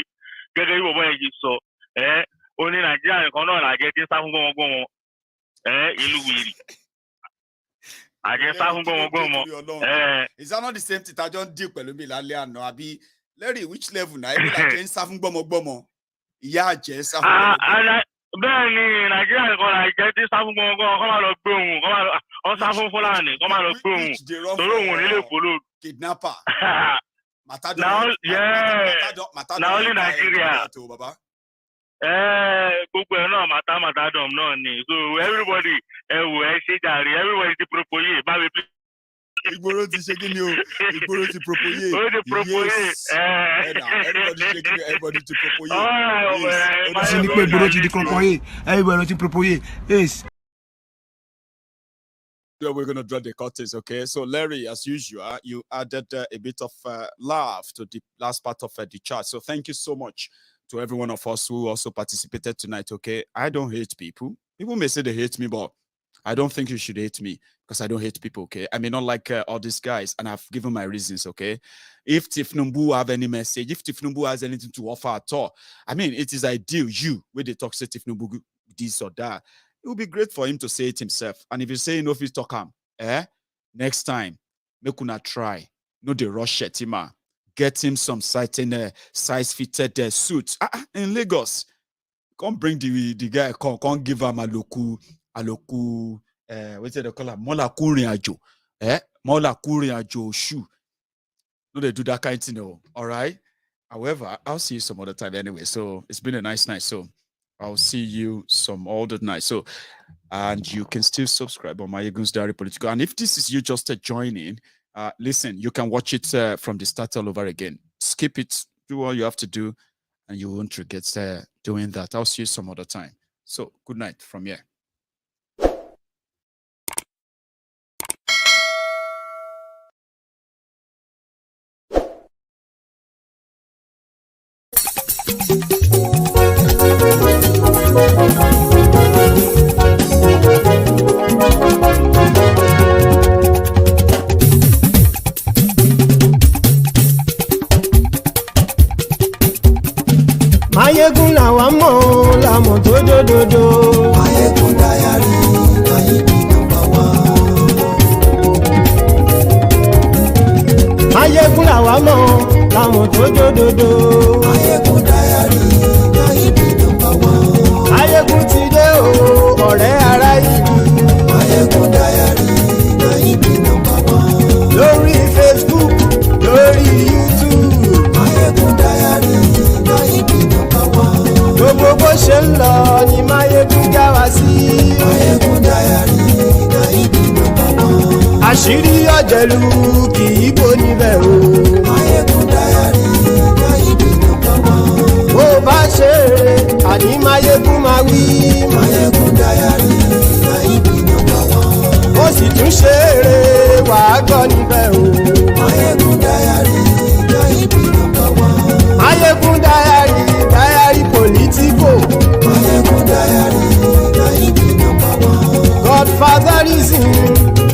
Speaker 14: gẹ́gẹ́ bí bọ̀bọ̀ yẹn ṣe sọ ó ní Nàìjíríà nìkan náà làjẹ́ tí ń sá fún gbọ́mọgbọ́mọ ìlú wìrì àjẹ́ sá fún gbọ́mọgbọ́mọ.
Speaker 5: Is that not the same thing that John did pẹ̀lú mi lálẹ́ àná àbí Larry, which level now? Even like Jane Safun Bomo. Yeah, Jane Safun.
Speaker 14: Bẹ́ẹ̀ ni Nàìjíríà nìkan la jẹ́ tí Safun Bomo kọ́ máa lọ gbé òun, kọ́ máa lọ Safun Fúlàní, kọ́ máa lọ gbé òun. Torí òun nílé follow.
Speaker 5: Kidnapper.
Speaker 14: Now only Nigeria. Gbogbo ẹ̀ náà matadom náà ni. So everybody, ṣe jàre, everybody ti propoye, bá mi please.
Speaker 5: Igboro ti ṣe kíni o, Igboro ti propoye.
Speaker 14: Yes.
Speaker 5: Everybody ṣe kíni, everybody ti propoye.
Speaker 15: Yes. Ṣé ní pé Igboro ti di propoye, everybody ti propoye. Yes.
Speaker 3: We're going to draw the curtains, okay? So, Larry, as usual, you added a bit of laugh to the last part of the chat. So, thank you so much to every one of us who also participated tonight, okay? I don't hate people. People may say they hate me, but I don't think you should hate me because I don't hate people, okay? I may not like all these guys, and I've given my reasons, okay? If Thiefnubu have any message, if Thiefnubu has anything to offer at all, I mean, it is ideal, where they talk to Thiefnubu this or that, it would be great for him to say it himself. And if you say, no, if you talk him, next time, make una try, no, the rush Shettima, get him some certain size-fitted suit in Lagos. Come bring the guy, come give him a loku, what's it they call it? Mola kuriajo, Mola kuriajo shoe. No, they do that kind of thing, all right? However, I'll see you some other time anyway. So it's been a nice night. So I'll see you some other night. So, and you can still subscribe on Maiyegun's Diary Politico. And if this is you just joining, listen, you can watch it from the start all over again. Skip it, do all you have to do, and you won't regret doing that. I'll see you some other time. So, good night from here.
Speaker 2: Maiyegun làwa mọ̀ làmọ̀ tó dòdòdò.
Speaker 4: Maiyegun Diary, Maiyegun #1.
Speaker 2: Maiyegun làwa mọ̀ làmọ̀ tó dòdòdò.
Speaker 4: Maiyegun Diary, Maiyegun #1.
Speaker 2: Maiyegun ti dé o, ọ̀rẹ́ ará ìlú.
Speaker 4: Maiyegun Diary, Maiyegun #1.
Speaker 2: Lórí Facebook, lórí YouTube.
Speaker 4: Maiyegun Diary, Maiyegun #1.
Speaker 2: Gbogbo bó ṣe ń lọ ni Maiyegun já wa sí.
Speaker 4: Maiyegun Diary, Maiyegun #1.
Speaker 2: Àṣírí ọ̀jẹ̀lú kì í bò níbẹ̀ o.
Speaker 4: Maiyegun Diary, Maiyegun #1.
Speaker 2: Bó bá ṣe eré, àní Maiyegun máa wí.
Speaker 4: Maiyegun Diary, Maiyegun #1.
Speaker 2: Ó sì tún ṣe eré, wàá gbọ́ níbẹ̀ o.
Speaker 4: Maiyegun Diary, Maiyegun #1.
Speaker 2: Maiyegun Diary, Diary Politico.
Speaker 4: Maiyegun Diary, Maiyegun #1.
Speaker 2: Godfatherism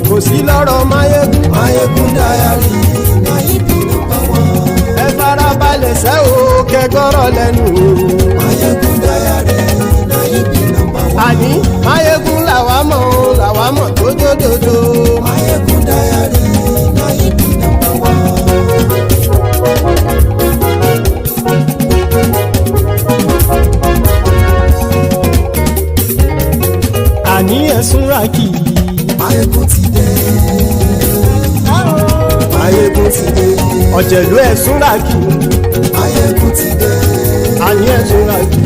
Speaker 2: kò sí lọ́rọ̀ Maiyegun.
Speaker 4: Maiyegun Diary, Maiyegun #1.
Speaker 2: Ẹ farabalẹ̀ sẹ́ o kẹgọ́rọ̀ lẹ́nu o.
Speaker 4: Maiyegun Diary, Maiyegun #1.
Speaker 2: Àní Maiyegun làwa làwa mọ̀ tó dódòdó.
Speaker 4: Maiyegun Diary, na him be number one.
Speaker 2: Àní ẹ̀sùn ràkì.
Speaker 4: Maiyegun ti dé. Maiyegun ti dé.
Speaker 2: Ọ̀jẹ̀lú ẹ̀sùn ràkì.
Speaker 4: Maiyegun ti dé.
Speaker 2: Àní ẹ̀sùn ràkì.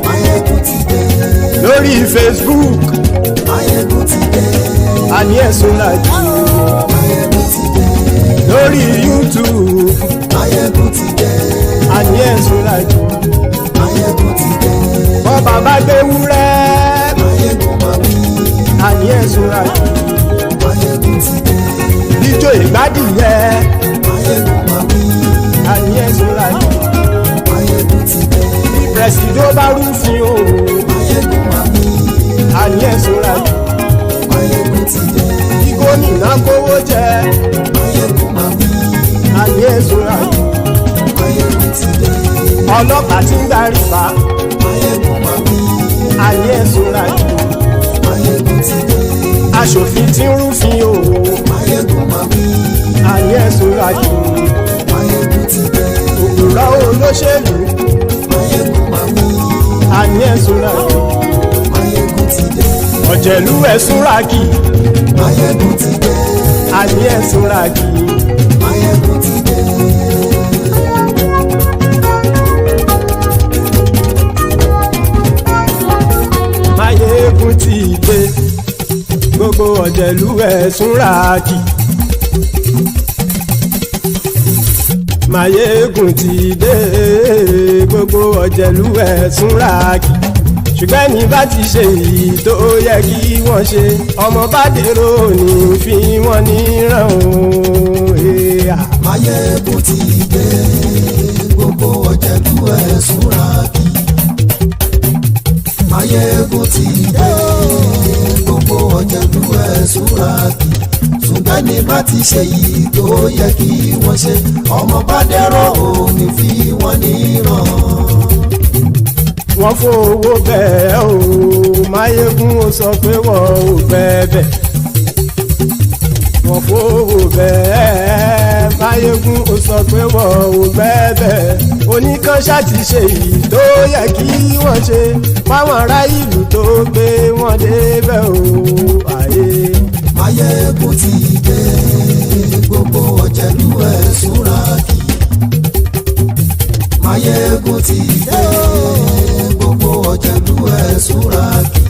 Speaker 4: Maiyegun ti dé.
Speaker 2: Lórí Facebook.
Speaker 4: Maiyegun ti dé.
Speaker 2: Àní ẹ̀sùn ràkì.
Speaker 4: Maiyegun ti dé.
Speaker 2: Lórí YouTube.
Speaker 4: Maiyegun ti dé.
Speaker 2: Àní ẹ̀sùn ràkì.
Speaker 4: Maiyegun ti dé.
Speaker 2: Bọ́ bàbá gbé wúrẹ́.
Speaker 4: Maiyegun máa wí.
Speaker 2: Àní ẹ̀sùn ràkì.
Speaker 4: Maiyegun ti dé.
Speaker 2: Ijó ìgbádìyẹ.
Speaker 4: Maiyegun máa wí.
Speaker 2: Àní ẹ̀sùn ràkì.
Speaker 4: Maiyegun ti dé.
Speaker 2: Prẹ̀sìdó bá rúfin o.
Speaker 4: Maiyegun máa wí.
Speaker 2: Àní ẹ̀sùn ràkì.
Speaker 4: Maiyegun ti dé.
Speaker 2: Gómìnà kówó jẹ.
Speaker 4: Maiyegun máa wí.
Speaker 2: Àní ẹ̀sùn ràkì.
Speaker 4: Maiyegun ti dé.
Speaker 2: Ọlọ́pàá tí ń darí bá.
Speaker 4: Maiyegun máa wí.
Speaker 2: Àní ẹ̀sùn ràkì.
Speaker 4: Maiyegun ti dé.
Speaker 2: Aṣòfin tí ń rúfin o.
Speaker 4: Maiyegun máa wí.
Speaker 2: Àní ẹ̀sùn ràkì.
Speaker 4: Maiyegun ti dé.
Speaker 2: Òpùrọ́ olóṣèlú.
Speaker 4: Maiyegun máa wí.
Speaker 2: Àní ẹ̀sùn ràkì.
Speaker 4: Maiyegun ti dé.
Speaker 2: Ọ̀jẹ̀lú ẹ̀sùn ràkì.
Speaker 4: Maiyegun ti dé.
Speaker 2: Àní ẹ̀sùn ràkì.
Speaker 4: Maiyegun ti dé.
Speaker 2: Maiyegun ti dé. Gbogbo ọ̀jẹ̀lú ẹ̀sùn ràkì. Maiyegun ti dé. Gbogbo ọ̀jẹ̀lú ẹ̀sùn ràkì. Ṣùgbọ́n ní bá ti ṣe èyí tó yẹ kí wọ́n ṣe, ọmọ bá dèrò ní fi wọ́n níran o.
Speaker 4: Maiyegun ti dé. Gbogbo ọ̀jẹ̀lú ẹ̀sùn ràkì. Maiyegun ti dé. Gbogbo ọ̀jẹ̀lú ẹ̀sùn ràkì. Ṣùgbọ́n ní bá ti ṣe èyí tó yẹ kí wọ́n ṣe, ọmọ bá dèrò ní fi wọ́n níran.
Speaker 2: Wọ́n fowó bẹ́ẹ̀ o, Maiyegun ó sọ pé wọ́n ò bẹ́ẹ̀. Wọ́n fowó bẹ́ẹ̀, Maiyegun ó sọ pé wọ́n ò bẹ́ẹ̀. Oníkan ṣáàtì ṣe èyí tó yẹ kí wọ́n ṣe, fáwọn ará ìlú tó gbé wọn débẹ̀ o.
Speaker 4: Maiyegun ti dé. Gbogbo ọ̀jẹ̀lú ẹ̀sùn ràkì. Maiyegun ti dé. Gbogbo ọ̀jẹ̀lú ẹ̀sùn ràkì.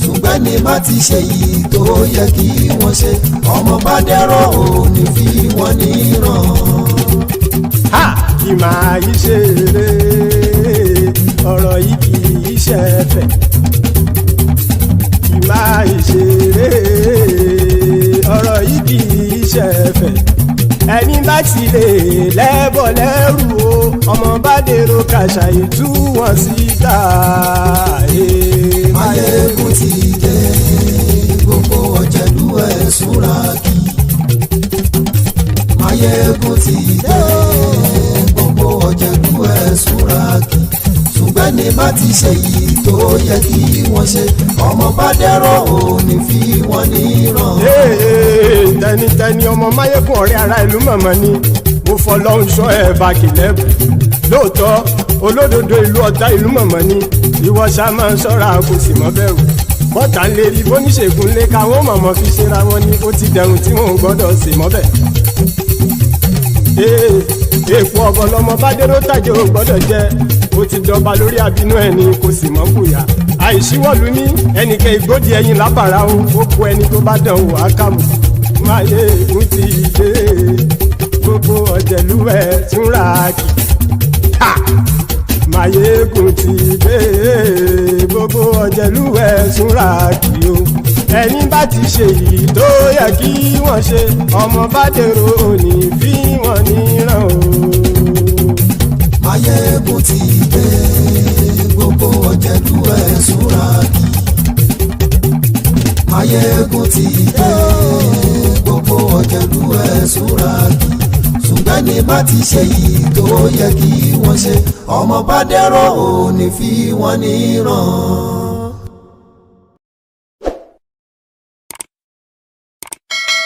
Speaker 4: Ṣùgbọ́n ní má ti ṣe yìí tó yẹ kí wọ́n ṣe, ọmọ bá dẹ́rọ̀ ò ní fi wọ́n níran.
Speaker 2: Kì máa yí ṣe eré, ọ̀rọ̀ yìí kì í ṣe ẹ̀fẹ̀. Kì máa yí ṣe eré, ọ̀rọ̀ yìí kì í ṣe ẹ̀fẹ̀. Ẹni bá ti lè lẹ́bọ̀ lẹ́rù o, ọmọ bá dèrò kàṣàyè tú wọn síta.
Speaker 4: Maiyegun ti dé. Gbogbo ọ̀jẹ̀lú ẹ̀sùn ràkì. Maiyegun ti dé. Gbogbo ọ̀jẹ̀lú ẹ̀sùn ràkì. Ṣùgbọ́n ní bá ti ṣe yìí tó yẹ kí wọ́n ṣe, ọmọ bá dẹ́rọ̀ ò ní fi wọ́n níran.
Speaker 2: Tẹnitẹni ọmọ Maiyegun ọ̀rẹ́ ara ìlú mọ̀mọ́ ni mo fọlọ́hún ṣọ́ ẹ̀ bá kìlẹ́bù. Lóòótọ́ olódodo ìlú ọ̀tá ìlú mọ̀mọ́ ni ìwọ ṣá máa ń ṣọ́ra kò sì mọ́ bẹ̀rù. Bọ́tà ń lè rí bóníṣègùn lé káwọn mọ̀mọ́ fi ṣera wọn ni ó ti dẹrùn tí wọn ò gbọ́dọ̀ sì mọ́ bẹ̀. Èèpo ọ̀bọ lọmọ bá dérò tàjẹ́ ò gbọ́dọ̀ jẹ́, ó ti dọba lórí àbínú ẹni kò sì mọ́ fòyà. Àìsíwọ́lu ní ẹnìkẹ́ ìgbódì ẹyin lábàrá o, ó kó ẹni tó bá dán o àkàmù. Maiyegun ti dé. Gbogbo ọ̀jẹ̀lú ẹ̀sùn ràkì. Maiyegun ti dé. Gbogbo ọ̀jẹ̀lú ẹ̀sùn ràkì o. Ẹni bá ti ṣe yìí tó yẹ kí wọ́n ṣe, ọmọ bá dèrò òní fi wọ́n níran o.
Speaker 4: Maiyegun ti dé. Gbogbo ọ̀jẹ̀lú ẹ̀sùn ràkì. Maiyegun ti dé. Gbogbo ọ̀jẹ̀lú ẹ̀sùn ràkì. Ṣùgbọ́n ní bá ti ṣe yìí tó yẹ kí wọ́n ṣe, ọmọ bá dẹ́rọ̀ ò ní fi wọ́n níran.